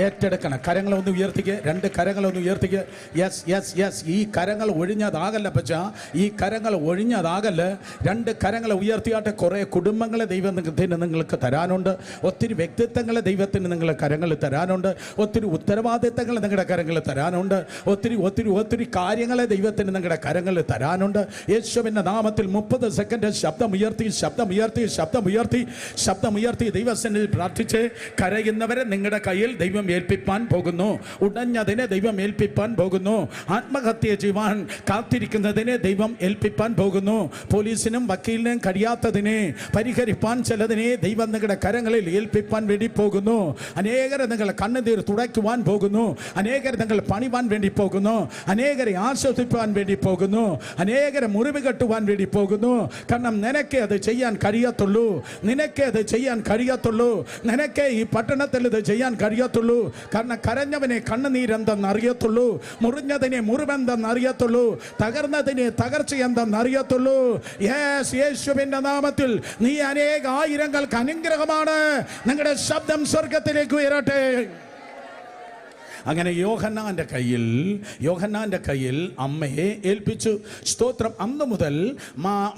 ഏറ്റെടുക്കണം. കരങ്ങളൊന്ന് ഉയർത്തിക്ക്, രണ്ട് കരങ്ങളൊന്ന് ഉയർത്തിക്ക്. Yes yes yes. ഈ കരങ്ങൾ ഒഴിഞ്ഞതാകല്ല പച്ച, ഈ കരങ്ങൾ ഒഴിഞ്ഞതാകല്ല. രണ്ട് കരങ്ങൾ ഉയർത്തിയാട്ടെ. കുറേ കുടുംബങ്ങളെ ദൈവത്തിന് നിങ്ങൾക്ക് തരാനുണ്ട്, ഒത്തിരി വ്യക്തിത്വങ്ങളെ ദൈവത്തിന് നിങ്ങൾ കരങ്ങൾ തരാനുണ്ട്, ഒത്തിരി ഉത്തരവാദിത്തങ്ങൾ നിങ്ങളുടെ കരങ്ങൾ തരാനുണ്ട്, ഒത്തിരി ഒത്തിരി ഒത്തിരി കാര്യങ്ങളെ ദൈവത്തിന് നിങ്ങളുടെ കരങ്ങൾ തരാനുണ്ട്. യേശുവിൻ്റെ നാമത്തിൽ 30 സെക്കൻഡ് ശബ്ദമുയർത്തി ശബ്ദമുയർത്തി ശബ്ദമുയർത്തി ശബ്ദമുയർത്തി ദൈവസന്നിധിയിൽ പ്രാർത്ഥിച്ച് കരയുന്നവരെ നിങ്ങളുടെ കയ്യിൽ ദൈവം ഏൽപ്പിപ്പാൻ പോകുന്നു. ഉടഞ്ഞതിനെ ദൈവം ഏൽപ്പിപ്പാൻ പോകുന്നു. ആത്മഹത്യ ചെയ്യുവാൻ കാത്തിരിക്കുന്നതിനെ ദൈവം ഏൽപ്പിപ്പാൻ പോകുന്നു. പോലീസിനും വക്കീലിനും കഴിയാത്തതിനെ പരിഹരിപ്പാൻ ചിലതിനെ ദൈവം നിങ്ങളുടെ കരങ്ങളിൽ ഏൽപ്പിപ്പാൻ വേണ്ടി പോകുന്നു. അനേകരെ നിങ്ങൾ കണ്ണുനീർ തുടയ്ക്കുവാൻ പോകുന്നു. അനേകരെ നിങ്ങൾ പണിവാൻ വേണ്ടി പോകുന്നു. അനേകരെ ആശ്വസിപ്പാൻ വേണ്ടി പോകുന്നു. അനേകരെ മുറിവ് കെട്ടുവാൻ വേണ്ടി പോകുന്നു. കാരണം നിനക്ക് അത് ചെയ്യാൻ കഴിയത്തുള്ളൂ, നിനക്ക് അത് ചെയ്യാൻ കഴിയത്തുള്ളൂ, നിനക്ക് ഈ പട്ടണത്തിൽ ഇത് ചെയ്യാൻ കഴിയത്തുള്ളൂ. കാരണം കരഞ്ഞവനെ കണ്ണുനീരെന്തെന്ന് അറിയത്തുള്ളൂ, മുറിഞ്ഞതിനെ മുറിവെന്തെന്ന് അറിയത്തുള്ളൂ, തകർന്നതിനെ തകർച്ച എന്തെന്ന് അറിയത്തുള്ളൂ. യേശുവിന്റെ നാമത്തിൽ നീ അനേക ആയിരങ്ങൾക്ക് അനുഗ്രഹമാണ്. നിങ്ങളുടെ ശബ്ദം സ്വർഗത്തിലേക്ക് ഉയരട്ടെ. അങ്ങനെ യോഹന്നാന്റെ കയ്യിൽ അമ്മയെ ഏൽപ്പിച്ചു. സ്തോത്രം. അന്ന് മുതൽ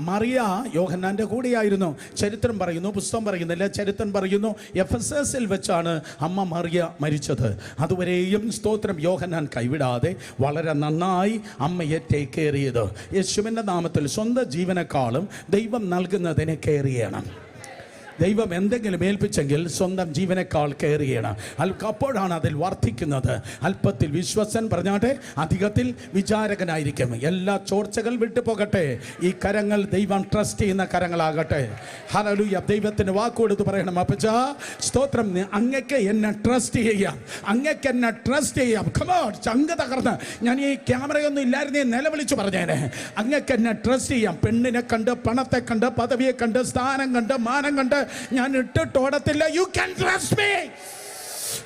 മറിയ യോഹന്നാന്റെ കൂടെയായിരുന്നു. ചരിത്രം പറയുന്നു, പുസ്തകം പറയുന്നില്ല, ചരിത്രം പറയുന്നു, എഫെസസിൽ വെച്ചാണ് അമ്മ മറിയ മരിച്ചത്. അതുവരെയും സ്തോത്രം യോഹന്നാൻ കൈവിടാതെ വളരെ നന്നായി അമ്മയെ ടേക്ക് കെയർ ചെയ്തു. യേശുവിൻ്റെ നാമത്തിൽ സ്വന്തം ജീവനേക്കാളും ദൈവം നൽകുന്നതിനെ കെയർ ചെയ്യണം. ദൈവം എന്തെങ്കിലും ഏൽപ്പിച്ചെങ്കിൽ സ്വന്തം ജീവനേക്കാൾ കെയർ ചെയ്യണം. അപ്പോഴാണ് അതിൽ വർദ്ധിക്കുന്നത്. അല്പത്തിൽ വിശ്വസൻ പറഞ്ഞാട്ടെ, അധികത്തിൽ വിചാരകനായിരിക്കും. എല്ലാ ചോർച്ചകൾ വിട്ടുപോകട്ടെ. ഈ കരങ്ങൾ ദൈവം ട്രസ്റ്റ് ചെയ്യുന്ന കരങ്ങളാകട്ടെ. ഹല്ലേലൂയ. ദൈവത്തിന് വാക്കുകൊടുത്ത് പറയണം, അപ്പച്ചാ സ്തോത്രം, അങ്ങക്ക് എന്നെ ട്രസ്റ്റ് ചെയ്യാം, അങ്ങക്ക് എന്നെ ട്രസ്റ്റ് ചെയ്യാം. കമോൺ, ചങ്ക് തകർന്ന് ഞാൻ ഈ ക്യാമറയൊന്നും ഇല്ലായിരുന്നേ നിലവിളിച്ച് പറഞ്ഞേനെ. അങ്ങക്ക് എന്നെ ട്രസ്റ്റ് ചെയ്യാം. പെണ്ണിനെ കണ്ട്, പണത്തെ കണ്ട്, പദവിയെ കണ്ട്, സ്ഥാനം കണ്ട്, മാനം കണ്ട് ഞാൻ ഇട്ടിട്ടോടത്തില്ല. You can trust me.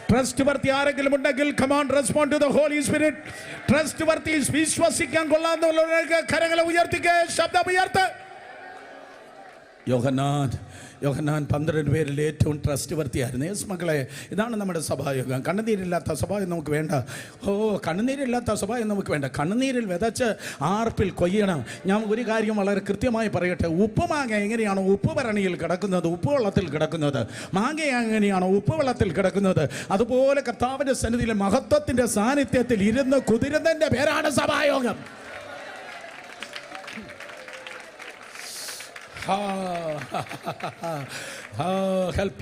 Trustworthy ആരെങ്കിലും ഉണ്ടെങ്കിൽ command respond to the holy spirit. Trustworthy, വിശ്വസിക്കാൻ കൊള്ളാവുന്നവർക്ക് കരങ്ങളെ ഉയർത്തിക്ക്, ശബ്ദം ഉയർത്ത്. യോഹന്നാൻ 12 പേരിൽ ഏറ്റവും ട്രസ്റ്റ് വർത്തിയായിരുന്നു. യേസ് മക്കളെ, ഇതാണ് നമ്മുടെ സഭായോഗം. കണ്ണുനീരില്ലാത്ത സഭായം നമുക്ക് വേണ്ട. കണ്ണുനീരില്ലാത്ത സഭായം നമുക്ക് വേണ്ട. കണ്ണുനീരിൽ വിതച്ച് ആർപ്പിൽ കൊയ്യണം. ഞാൻ ഒരു കാര്യം വളരെ കൃത്യമായി പറയട്ടെ. ഉപ്പുമാങ്ങ എങ്ങനെയാണോ ഉപ്പ് ഭരണിയിൽ കിടക്കുന്നത്, ഉപ്പ് വെള്ളത്തിൽ കിടക്കുന്നത്, മാങ്ങ എങ്ങനെയാണോ ഉപ്പ് വെള്ളത്തിൽ കിടക്കുന്നത്, അതുപോലെ കർത്താവിൻ്റെ സന്നിധിയിലെ മഹത്വത്തിൻ്റെ സാന്നിധ്യത്തിൽ ഇരുന്ന് കുതിരുന്നതിൻ്റെ പേരാണ് സഭായോഗം. Help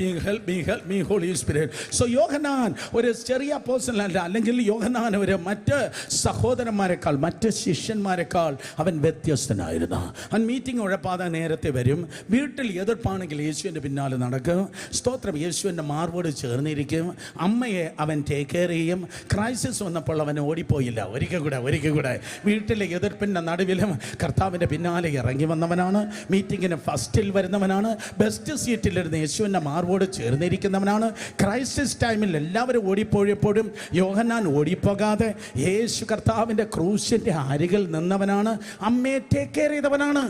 me, Holy Spirit. So യോഹന്നാൻ ഒരു ചെറിയ പേഴ്സൺ അല്ല, അല്ലെങ്കിൽ യോഹന്നാൻ ഒരു മറ്റ് സഹോദരന്മാരെക്കാൾ, മറ്റ് ശിഷ്യന്മാരെക്കാൾ അവൻ വ്യത്യസ്തനായിരുന്നു. അവൻ മീറ്റിംഗ് ഉഴപ്പാതെ നേരത്തെ വരും. വീട്ടിൽ എതിർപ്പാണെങ്കിൽ യേശുവിൻ്റെ പിന്നാലെ നടക്കും. സ്തോത്രം. യേശുവിൻ്റെ മാർവോട് ചേർന്നിരിക്കും. അമ്മയെ അവൻ ടേക്ക് കെയർ ചെയ്യും. ക്രൈസിസ് വന്നപ്പോൾ അവൻ ഓടിപ്പോയില്ല. ഒരിക്കൽ കൂടെ വീട്ടിലെ എതിർപ്പിൻ്റെ നടുവിലും കർത്താവിൻ്റെ പിന്നാലെ ഇറങ്ങി വന്നവനാണ്. മീറ്റിങ്ങിന് ഫസ്റ്റിൽ വരുന്നവനാണ്. ബെസ്റ്റ് സീറ്റിലിരുന്ന് യേശുവിൻ്റെ മാർവോട് ചേർന്നിരിക്കുന്നവനാണ്. ക്രൈസിസ് ടൈമിൽ എല്ലാവരും ഓടിപ്പോയപ്പോഴും യോഹന്നാൻ ഓടിപ്പോകാതെ യേശു കർത്താവിൻ്റെ ക്രൂശിൻ്റെ അരികിൽ നിന്നവനാണ്. അമ്മയെ ടേക്ക് കെയർ ചെയ്തവനാണ്.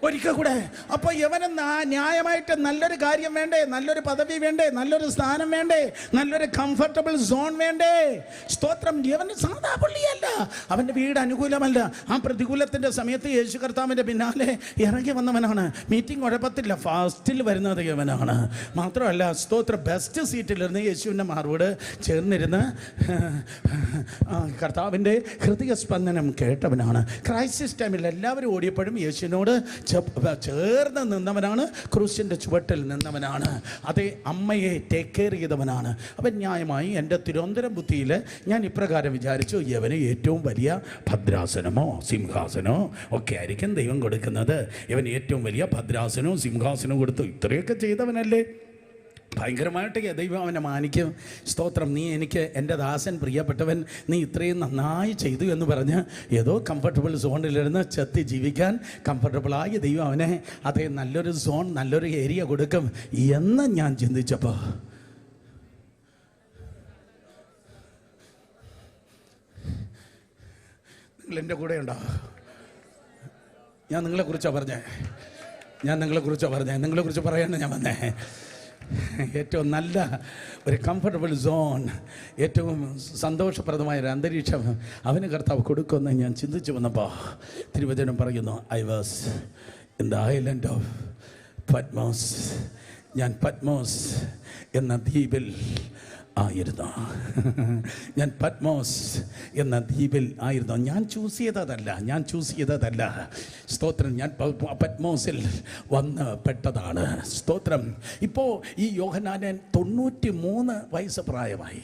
ഒരിക്കൽ കൂടെ. അപ്പോൾ യവന് ന്യായമായിട്ട് നല്ലൊരു കാര്യം വേണ്ടേ, നല്ലൊരു പദവി വേണ്ടേ, നല്ലൊരു സ്ഥാനം വേണ്ടേ, നല്ലൊരു കംഫർട്ടബിൾ സോൺ വേണ്ടേ? സ്തോത്രം. യവന് സാധാ പുള്ളിയല്ല, അവൻ്റെ വീട് അനുകൂലമല്ല. ആ പ്രതികൂലത്തിൻ്റെ സമയത്ത് യേശു കർത്താവിൻ്റെ പിന്നാലെ ഇറങ്ങി വന്നവനാണ്. മീറ്റിംഗ് കുഴപ്പത്തില്ല, ഫാസ്റ്റിൽ വരുന്നത് യവനാണ്. മാത്രമല്ല സ്തോത്രം, ബെസ്റ്റ് സീറ്റിലിരുന്ന് യേശുവിൻ്റെ മാർവോട് ചേർന്നിരുന്ന് കർത്താവിൻ്റെ ഹൃദയസ്പന്ദനം കേട്ടവനാണ്. ക്രൈസിസ് ടൈമിൽ എല്ലാവരും ഓടിയപ്പോഴും യേശുവിനോട് ചേർന്ന് നിന്നവനാണ്. ക്രൂശിൻ്റെ ചുവട്ടിൽ നിന്നവനാണ്. അതേ, അമ്മയെ ടേക്ക് കെയർ ചെയ്തവനാണ്. അപ്പം ന്യായമായി എൻ്റെ തിരുവനന്തപുരം ബുദ്ധിയിൽ ഞാൻ ഇപ്രകാരം വിചാരിച്ചു, യവന് ഏറ്റവും വലിയ ഭദ്രാസനമോ സിംഹാസനമോ ഒക്കെ ആയിരിക്കും ദൈവം കൊടുക്കുന്നത്. ഇവൻ ഏറ്റവും വലിയ ഭദ്രാസനവും സിംഹാസനവും കൊടുത്തു. ഇത്രയൊക്കെ ചെയ്തവനല്ലേ, ഭയങ്കരമായിട്ട് ദൈവം അവനെ മാനിക്കും. സ്തോത്രം. നീ എനിക്ക്, എൻ്റെ ദാസൻ പ്രിയപ്പെട്ടവൻ, നീ ഇത്രയും നന്നായി ചെയ്തു എന്ന് പറഞ്ഞ് ഏതോ കംഫർട്ടബിൾ സോണിലിരുന്ന് ചെത്തി ജീവിക്കാൻ കംഫർട്ടബിളായി ദൈവം അവനെ അതേ നല്ലൊരു സോൺ, നല്ലൊരു ഏരിയ കൊടുക്കും എന്ന് ഞാൻ ചിന്തിച്ചപ്പോൾ നിങ്ങൾ എൻ്റെ കൂടെ ഉണ്ടോ? ഞാൻ നിങ്ങളെക്കുറിച്ചാണ് പറഞ്ഞേ, നിങ്ങളെക്കുറിച്ച് പറയാനാണ് ഞാൻ വന്നേ. ഏറ്റവും നല്ല ഒരു കംഫർട്ടബിൾ സോൺ, ഏറ്റവും സന്തോഷപ്രദമായ ഒരു അന്തരീക്ഷം അവന് കർത്താവ് കൊടുക്കുമെന്ന് ഞാൻ ചിന്തിച്ചു വന്നപ്പോൾ തിരുവചനം പറയുന്നു, I was in the island of Patmos. ഞാൻ പത്മോസ് എന്ന ദ്വീപിൽ ആയിരുന്നു. ഞാൻ പത്മോസ് എന്ന ദ്വീപിൽ ആയിരുന്നു. ഞാൻ ചൂസ് ചെയ്തതല്ല. സ്തോത്രം. ഞാൻ പത്മോസിൽ വന്ന് പെട്ടതാണ്. സ്തോത്രം. ഇപ്പോൾ ഈ യോഹന്നാനൻ 93 വയസ്സ് പ്രായമായി.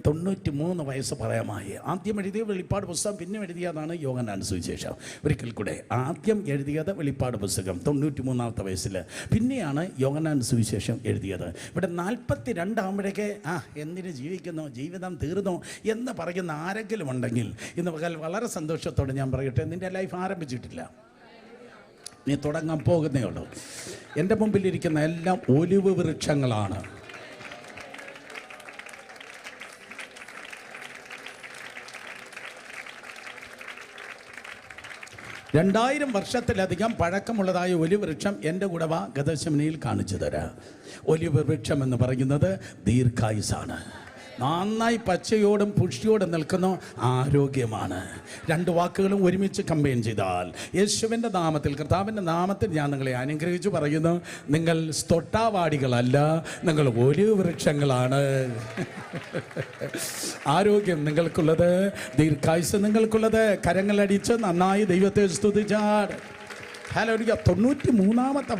93 വയസ്സ് പ്രായമായി. ആദ്യം എഴുതിയ വെളിപ്പാട് പുസ്തകം, പിന്നെ എഴുതിയതാണ് യോഹന്നാൻ സുവിശേഷം. ഒരിക്കൽ കൂടെ, ആദ്യം എഴുതിയത് വെളിപ്പാട് പുസ്തകം 93-ാമത്തെ വയസ്സിൽ, പിന്നെയാണ് യോഹന്നാൻ സുവിശേഷം എഴുതിയത്. ഇവിടെ 42 ആകുമ്പോഴേക്ക് എന്തിന് ജീവിക്കുന്നു, ജീവിതം തീർന്നു എന്ന് പറയുന്ന ആരെങ്കിലും ഉണ്ടെങ്കിൽ ഇന്ന് പകൽ വളരെ സന്തോഷത്തോടെ ഞാൻ പറയട്ടെ, നിൻ്റെ ലൈഫ് ആരംഭിച്ചിട്ടില്ല, നീ തുടങ്ങാൻ പോകുന്നേ ഉള്ളൂ. എൻ്റെ മുമ്പിലിരിക്കുന്ന എല്ലാം ഒലിവ് വൃക്ഷങ്ങളാണ്. 2000 വർഷത്തിലധികം പഴക്കമുള്ളതായ ഒലിവ് വൃക്ഷം എൻ്റെ കൂടെ വാ, ഗദശമനയിൽ കാണിച്ചു തരാം. ഒലിവ് വൃക്ഷം എന്ന് പറയുന്നത് ദീർഘായുസാണ്. നന്നായി പച്ചയോടും പുഷ്ടിയോടും നിൽക്കുന്ന ആരോഗ്യമാണ്. 2 വാക്കുകളും ഒരുമിച്ച് കമ്പൈൻ ചെയ്താൽ, യേശുവിൻ്റെ നാമത്തിൽ, കർത്താവിൻ്റെ നാമത്തിൽ ഞാൻ നിങ്ങളെ അനുഗ്രഹിച്ചു പറയുന്നു, നിങ്ങൾ സ്തൊട്ടാവാടികളല്ല, നിങ്ങൾ ഒലിവ് വൃക്ഷങ്ങളാണ്. ആരോഗ്യം നിങ്ങൾക്കുള്ളത്, ദീർഘായുസ് നിങ്ങൾക്കുള്ളത്. കരങ്ങളടിച്ച് നന്നായി ദൈവത്തെ സ്തുതിച്ചാൽ. ഹല്ലേലൂയ. 93-ാമത്തെ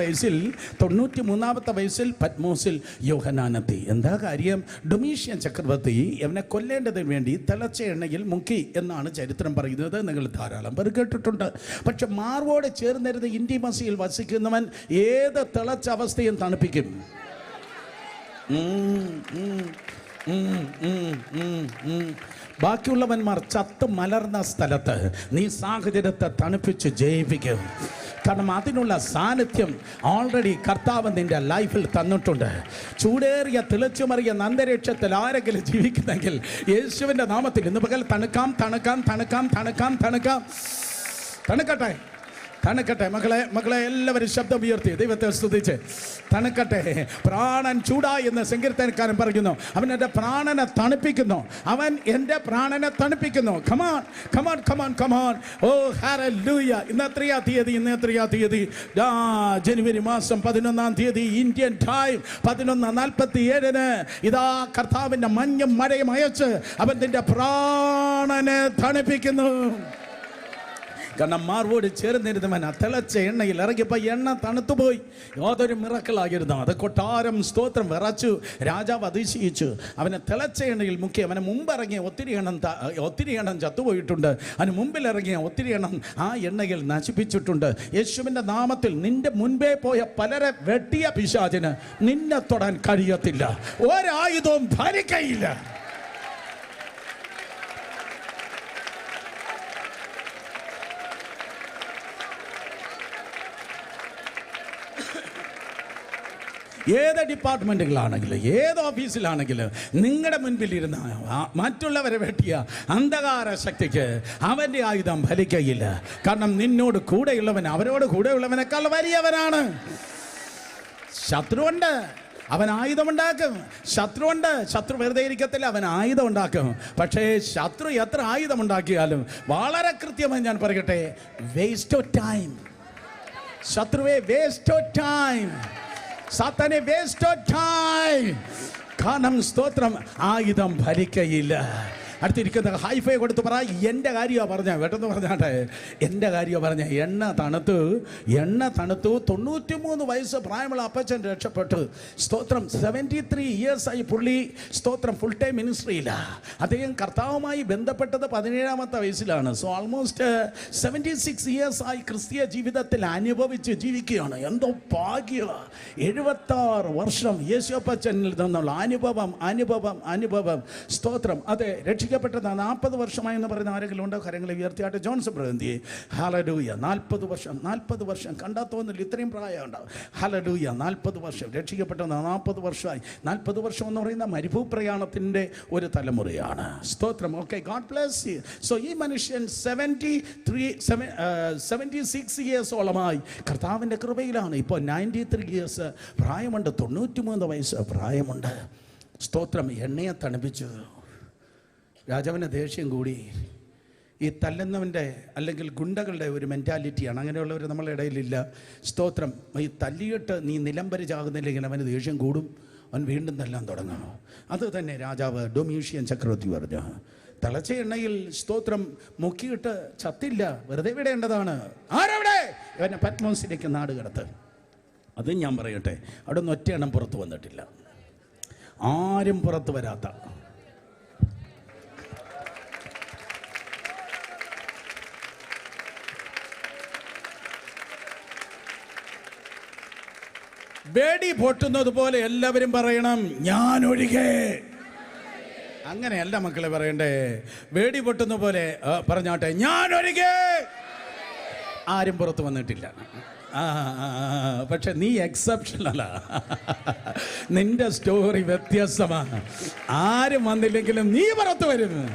വയസ്സിൽ പത്മോസിൽ യോഹന്നാനെത്തി. എന്താ കാര്യം? ഡൊമീഷ്യൻ ചക്രവർത്തി അവനെ കൊല്ലേണ്ടതിന് വേണ്ടി തിളച്ച എണ്ണയിൽ മുക്കി എന്നാണ് ചരിത്രം പറയുന്നത്. നിങ്ങൾ ധാരാളം പേർ കേട്ടിട്ടുണ്ട്. പക്ഷെ മാർവോട് ചേർന്നിരുന്ന ഇന്റിമസിയിൽ വസിക്കുന്നവൻ ഏത് തിളച്ച അവസ്ഥയും തണുപ്പിക്കും. ബാക്കിയുള്ളവന്മാർ ചത്ത് മലർന്ന സ്ഥലത്ത് നീ സാഹചര്യത്തെ തണുപ്പിച്ച് ജയിപ്പിക്കും. കാരണം അതിനുള്ള സാന്നിധ്യം ഓൾറെഡി കർത്താവ് നിന്റെ ലൈഫിൽ തന്നിട്ടുണ്ട്. ചൂടേറിയ തിളച്ചുമറിയ അന്തരീക്ഷത്തിൽ ആരെങ്കിലും ജീവിക്കുന്നെങ്കിൽ യേശുവിൻ്റെ നാമത്തിൽ ഇന്ന് പകൽ തണുക്കട്ടെ. മക്കളെ എല്ലാവരും ശബ്ദം ഉയർത്തി ദൈവത്തെ സ്തുതിച്ച് തണുക്കട്ടെ. പ്രാണൻ ചൂടായി എന്ന് സങ്കീർത്തനക്കാരൻ പറയുന്നു. അവൻ എൻ്റെ പ്രാണനെ തണുപ്പിക്കുന്നു. അവൻ എൻ്റെ പ്രാണനെ തണുപ്പിക്കുന്നു. കമാൻ. ഓ ഹല്ലേലൂയ. ഇന്ന് എത്രയാ തീയതി? ജനുവരി മാസം 11-ാം തീയതി ഇന്ത്യൻ ടൈം 11:47 ഇതാ കർത്താവിൻ്റെ മഞ്ഞും മഴയും അയച്ച് അവൻ നിന്റെ പ്രാണനെ തണുപ്പിക്കുന്നു. കാരണം മാർവോട് ചേർന്നിരുന്നവൻ തിളച്ച എണ്ണയിൽ ഇറങ്ങിയപ്പോൾ എണ്ണ തണുത്തുപോയി. യാതൊരു മിറക്കിളായിരുന്നു അത്. കൊട്ടാരം സ്തോത്രം വിറച്ചു. രാജാവ് അതിശയിച്ചു. അവനെ തിളച്ച എണ്ണയിൽ മുക്കി. അവനെ മുമ്പിറങ്ങിയ ഒത്തിരി എണ്ണം ചത്തുപോയിട്ടുണ്ട്. അതിന് മുമ്പിലിറങ്ങിയ ഒത്തിരി എണ്ണം ആ എണ്ണയിൽ നശിപ്പിച്ചിട്ടുണ്ട്. യേശുവിൻ്റെ നാമത്തിൽ നിന്റെ മുൻപേ പോയ പലരെ വെട്ടിയ പിശാചിന് നിന്നെ തൊടാൻ കഴിയത്തില്ല. ഒരായുധവും ഭരിക്കയില്ല. ഏത് ഡിപ്പാർട്ട്മെൻറ്റുകളാണെങ്കിലും ഏത് ഓഫീസിലാണെങ്കിലും നിങ്ങളുടെ മുൻപിലിരുന്ന മറ്റുള്ളവരെ വെട്ടിയ അന്ധകാര ശക്തിക്ക് അവൻ്റെ ആയുധം ഫലിക്കയില്ല. കാരണം നിന്നോട് കൂടെയുള്ളവൻ അവരോട് കൂടെയുള്ളവനേക്കാൾ വലിയവനാണ്. ശത്രുവുണ്ട്, അവൻ ആയുധമുണ്ടാക്കും. ശത്രു വെറുതെ ഇരിക്കത്തില്ല, അവൻ ആയുധം ഉണ്ടാക്കും. പക്ഷേ ശത്രു എത്ര ആയുധമുണ്ടാക്കിയാലും വളരെ കൃത്യമായി ഞാൻ പറയട്ടെ, വേസ്റ്റ് ഓഫ് ടൈം. ശത്രുവേ, വേസ്റ്റ് ഓഫ് ടൈം. സാത്താനെ, വേസ്റ്റ് ഓഫ് ടൈം. കാരണം സ്തോത്രം, ആയുധം ഭരിക്കയില്ല. അടുത്തിരിക്കുന്ന ഹൈഫൈ കൊടുത്ത് പറ, എൻ്റെ കാര്യമാണ് പറഞ്ഞ, പെട്ടെന്ന് പറഞ്ഞാട്ടെ, എൻ്റെ കാര്യമാണ് പറഞ്ഞ. എണ്ണ തണുത്തു. 93 വയസ്സ് പ്രായമുള്ള അപ്പച്ചൻ രക്ഷപ്പെട്ടു. സ്തോത്രം. 73 ഇയേഴ്സായി പുള്ളി സ്തോത്രം ഫുൾ ടൈം മിനിസ്ട്രിയിലാണ്. അദ്ദേഹം കർത്താവുമായി ബന്ധപ്പെട്ടത് 17-ാമത്തെ വയസ്സിലാണ്. സോ ഓൾമോസ്റ്റ് 76 ഇയേഴ്സായി ക്രിസ്തീയ ജീവിതത്തിൽ അനുഭവിച്ച് ജീവിക്കുകയാണ്. എന്തോ ഭാഗ്യമാണ്. 76 വർഷം യേശുപ്പച്ചനിൽ നിന്നുള്ള അനുഭവം. സ്തോത്രം. അതെ, രക്ഷിക്കപ്പെട്ട രക്ഷിക്കപ്പെട്ടത് 40 വർഷമായി എന്ന് പറയുന്ന ആരെങ്കിലും ഉണ്ടോ? കരങ്ങളെ ഉയർത്തിയാട്ടെ. ജോൺസൺ പ്രതിനിധിയെ ഹല്ലേലൂയ. 40 വർഷം കണ്ടാൽ തോന്നില്ല ഇത്രയും പ്രായം ഉണ്ടാവും. ഹല്ലേലൂയ. 40 വർഷം രക്ഷിക്കപ്പെട്ടത് 40 വർഷമായി. 40 വർഷം എന്ന് പറയുന്ന മരുഭൂപ്രയാണത്തിൻ്റെ ഒരു തലമുറയാണ്. സ്തോത്രം. Okay, God bless you. So ഈ മനുഷ്യൻ 76 ഇയേഴ്സോളമായി കർത്താവിൻ്റെ കൃപയിലാണ്. ഇപ്പോൾ 93 ഇയേഴ്സ് പ്രായമുണ്ട്, 93 വയസ്സ് പ്രായമുണ്ട്. സ്തോത്രം. എണ്ണയെ തണുപ്പിച്ചു. രാജാവിന് ദേഷ്യം കൂടി. ഈ തല്ലുന്നവൻ്റെ അല്ലെങ്കിൽ ഗുണ്ടകളുടെ ഒരു മെൻറ്റാലിറ്റിയാണ്. അങ്ങനെയുള്ളവർ നമ്മളുടെ ഇടയിലില്ല. സ്തോത്രം. ഈ തല്ലിയിട്ട് നീ നിലംബരി ചാകുന്നില്ലെങ്കിൽ അവന് ദേഷ്യം കൂടും, അവൻ വീണ്ടും തല്ലാൻ തുടങ്ങണം. അത് തന്നെ രാജാവ് ഡൊമീഷ്യൻ ചക്രവർത്തി പറഞ്ഞു. തിളച്ച എണ്ണയിൽ സ്തോത്രം മുക്കിയിട്ട് ചത്തില്ല, വെറുതെ വിടേണ്ടതാണ്. ആരവിടെ? ഇവനെ പത്മോസിലേക്ക് നാട് കടത്ത്. അത് ഞാൻ പറയട്ടെ, അവിടെ നിന്ന് ഒറ്റ എണ്ണം പുറത്തു വന്നിട്ടില്ല, ആരും പുറത്തു വരാത്ത. വെടി പൊട്ടുന്നത് പോലെ എല്ലാവരും പറയണം, ഞാൻ ഒഴികെ. അങ്ങനെയല്ല മക്കളെ പറയണ്ടേ, വെടി പൊട്ടുന്ന പോലെ പറഞ്ഞാട്ടെ, ഞാൻ ഒഴികെ. ആരും പുറത്ത് വന്നിട്ടില്ല. പക്ഷെ നീ എക്സെപ്ഷനല്ല. നിന്റെ സ്റ്റോറി വ്യത്യസ്തമാണ്. ആരും വന്നില്ലെങ്കിലും നീ പുറത്ത് വരുന്നു.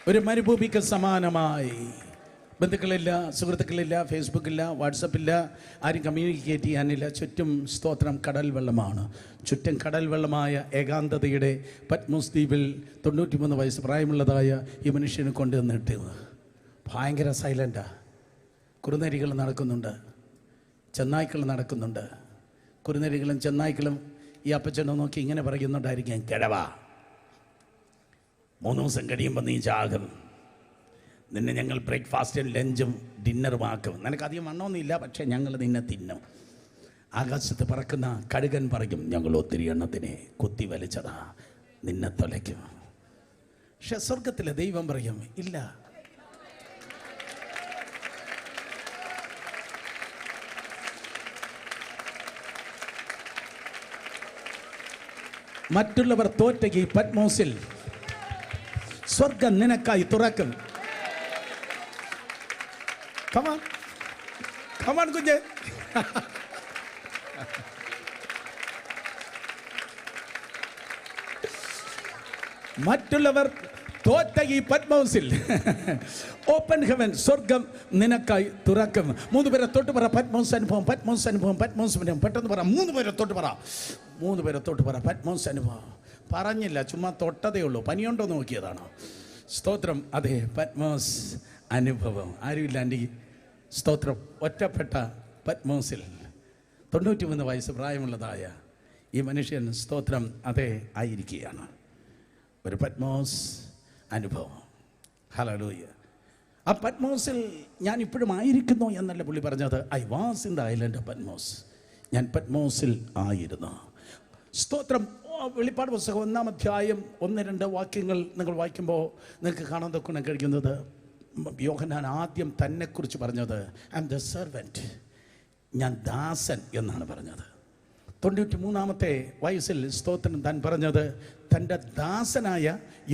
ഒരു മരുഭൂമിക്ക് സമാനമായി. ബന്ധുക്കളില്ല, സുഹൃത്തുക്കളില്ല, ഫേസ്ബുക്കില്ല, വാട്സപ്പില്ല, ആരും കമ്മ്യൂണിക്കേറ്റ് ചെയ്യാനില്ല. ചുറ്റും സ്തോത്രം കടൽ വെള്ളമാണ്. ചുറ്റും കടൽ വെള്ളമായ ഏകാന്തതയുടെ പത്മോസ് ദ്വീപിൽ 93 വയസ്സ് പ്രായമുള്ളതായ ഈ മനുഷ്യനെ കൊണ്ടുവന്നിട്ട് ഭയങ്കര സൈലൻ്റാ. കുറുനരികൾ നടക്കുന്നുണ്ട്, ചെന്നായ്ക്കൾ നടക്കുന്നുണ്ട്. കുറുനരികളും ചെന്നായ്ക്കളും ഈ അപ്പച്ചനെ നോക്കി ഇങ്ങനെ പറയുന്നുണ്ടായിരിക്കും, കിഴവാ, 3 ദിവസം കഴിയുമ്പോൾ നീ ചാകും. നിന്നെ ഞങ്ങൾ ബ്രേക്ക്ഫാസ്റ്റും ലഞ്ചും ഡിന്നറുമാക്കും. നിനക്കധികം വണ്ണമൊന്നുമില്ല, പക്ഷേ ഞങ്ങൾ നിന്നെ തിന്നും. ആകാശത്ത് പറക്കുന്ന കഴുകൻ പറയും, ഞങ്ങൾ ഒത്തിരി എണ്ണത്തിനെ കുത്തി വലിച്ചതാ, നിന്നെ തൊലയ്ക്കും. പക്ഷെ സ്വർഗത്തിലെ ദൈവം പറയും, ഇല്ല, മറ്റുള്ളവർ തോറ്റകി പത്മോസിൽ സ്വർഗം നിനക്കായി തുറക്കും. കമാൻ കുഞ്ഞ്. മറ്റുള്ളവർ തോറ്റ ഈ പത്മോസിൽ ഓപ്പൺ ഹെവൻ, സ്വർഗം നിനക്കായി തുറക്കും. 3 പേരെ തൊട്ട് പറ, പത്മോസ് അനുഭവം, പത്മോസ് അനുഭവം, പത്മോസ് അനുഭവം. പെട്ടെന്ന് പറ, 3 പേരെ തൊട്ട് പറ, 3 പേരെ തൊട്ട് പറ, പത്മോസ് അനുഭവം. പറഞ്ഞില്ല, ചുമ്മാ തൊട്ടതേ ഉള്ളൂ. പനിയുണ്ടോ നോക്കിയതാണോ? സ്തോത്രം. അതെ, പത്മോസ് അനുഭവം. ആരുമില്ലാണ്ടി സ്തോത്രം. ഒറ്റപ്പെട്ട പത്മോസിൽ 93 വയസ്സ് പ്രായമുള്ളതായ ഈ മനുഷ്യൻ സ്തോത്രം അതെ ആയിരിക്കുകയാണ്. ഒരു പത്മോസ് അനുഭവം. ഹല്ലേലൂയ. ആ പത്മോസിൽ ഞാൻ ഇപ്പോഴും ആയിരിക്കുന്നു എന്നല്ല പുള്ളി പറഞ്ഞത്. I was in the island of Patmos. ഞാൻ പത്മോസിൽ ആയിരുന്നു. സ്തോത്രം. വെളിപ്പാട് പുസ്തകം 1-ാം അധ്യായം 1-2 വാക്യങ്ങൾ നിങ്ങൾ വായിക്കുമ്പോൾ നിങ്ങൾക്ക് കാണാൻ തൊക്കെ കഴിക്കുന്നത്, യോഹന്നാൻ ആദ്യം തന്നെക്കുറിച്ച് പറഞ്ഞത് ഐ ആം ദ സെർവൻറ്റ്, ഞാൻ ദാസൻ എന്നാണ് പറഞ്ഞത്. 93-ാമത്തെ വയസ്സിൽ സ്തോത്രം താൻ പറഞ്ഞത് തൻ്റെ ദാസനായ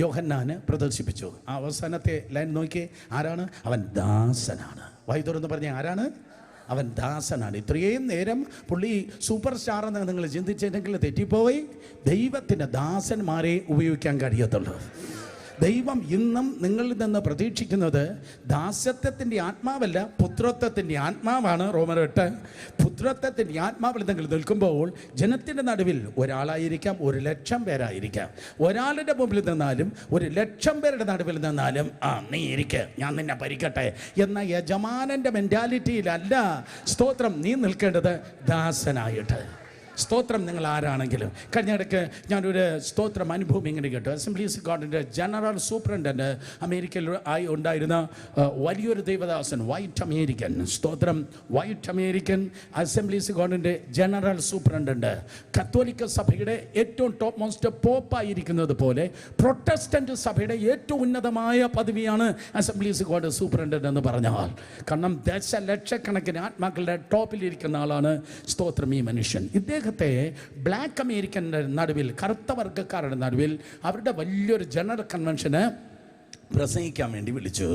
യോഹന്നാന് പ്രദർശിപ്പിച്ചു. ആ അവസാനത്തെ ലൈൻ നോക്കിയേ, ആരാണ് അവൻ? ദാസനാണ്. വായി തുറന്ന് പറഞ്ഞ ആരാണ് അവൻ? ദാസനാണ്. ഇത്രയും നേരം പുള്ളി സൂപ്പർ സ്റ്റാർ എന്ന് നിങ്ങൾ ചിന്തിച്ചിട്ടുണ്ടെങ്കിൽ തെറ്റിപ്പോയി. ദൈവത്തിൻ്റെ ദാസന്മാരെ ഉപയോഗിക്കാൻ കഴിയത്തുള്ളൂ. ദൈവം ഇന്നും നിങ്ങളിൽ നിന്ന് പ്രതീക്ഷിക്കുന്നത് ദാസത്വത്തിൻ്റെ ആത്മാവല്ല, പുത്രത്വത്തിൻ്റെ ആത്മാവാണ്. റോമർ 8. പുത്രത്വത്തിൻ്റെ ആത്മാവിൽ നിങ്ങൾ നിൽക്കുമ്പോൾ ജനത്തിൻ്റെ നടുവിൽ ഒരാളായിരിക്കാം, 1,00,000 പേരായിരിക്കാം. ഒരാളുടെ മുമ്പിൽ നിന്നാലും 1,00,000 പേരുടെ നടുവിൽ നിന്നാലും നീ ഇരിക്കുക, ഞാൻ നിന്നെ ഭരിക്കട്ടെ എന്ന യജമാനൻ്റെ മെൻറ്റാലിറ്റിയിലല്ല സ്തോത്രം നീ നിൽക്കേണ്ടത്, ദാസനായിട്ട്. സ്തോത്രം. നിങ്ങൾ ആരാണെങ്കിലും. കഴിഞ്ഞിടയ്ക്ക് ഞാനൊരു സ്തോത്രം അനുഭവം ഇങ്ങനെ കേട്ടു. അസംബ്ലീസ് ഗോഡിൻ്റെ ജനറൽ സൂപ്രണ്ടൻ്റ് അമേരിക്കയിൽ ആയി ഉണ്ടായിരുന്ന വലിയൊരു ദൈവദാസൻ, വൈറ്റ് അമേരിക്കൻ. സ്തോത്രം. വൈറ്റ് അമേരിക്കൻ അസംബ്ലീസ് ഗോഡിൻ്റെ ജനറൽ സൂപ്രണ്ടൻ്റ്. കത്തോലിക്ക സഭയുടെ ഏറ്റവും ടോപ്പ് മോസ്റ്റ് പോപ്പായിരിക്കുന്നത് പോലെ പ്രൊട്ടസ്റ്റൻ്റ് സഭയുടെ ഏറ്റവും ഉന്നതമായ പദവിയാണ് അസംബ്ലീസ് ഗോഡ് സൂപ്രണ്ടൻ്റ് എന്ന് പറഞ്ഞാൽ. കാരണം ദശലക്ഷക്കണക്കിന് ആത്മാക്കളുടെ ടോപ്പിലിരിക്കുന്ന ആളാണ് സ്തോത്രം ഈ മനുഷ്യൻ. ഇദ്ദേഹം ഇദ്ദേഹത്തെ ബ്ലാക്ക് അമേരിക്കൻ്റെ നടുവിൽ, കറുത്ത വർഗ്ഗക്കാരുടെ നടുവിൽ അവരുടെ വലിയൊരു ജനറൽ കൺവെൻഷന് പ്രസംഗിക്കാൻ വേണ്ടി വിളിച്ചു.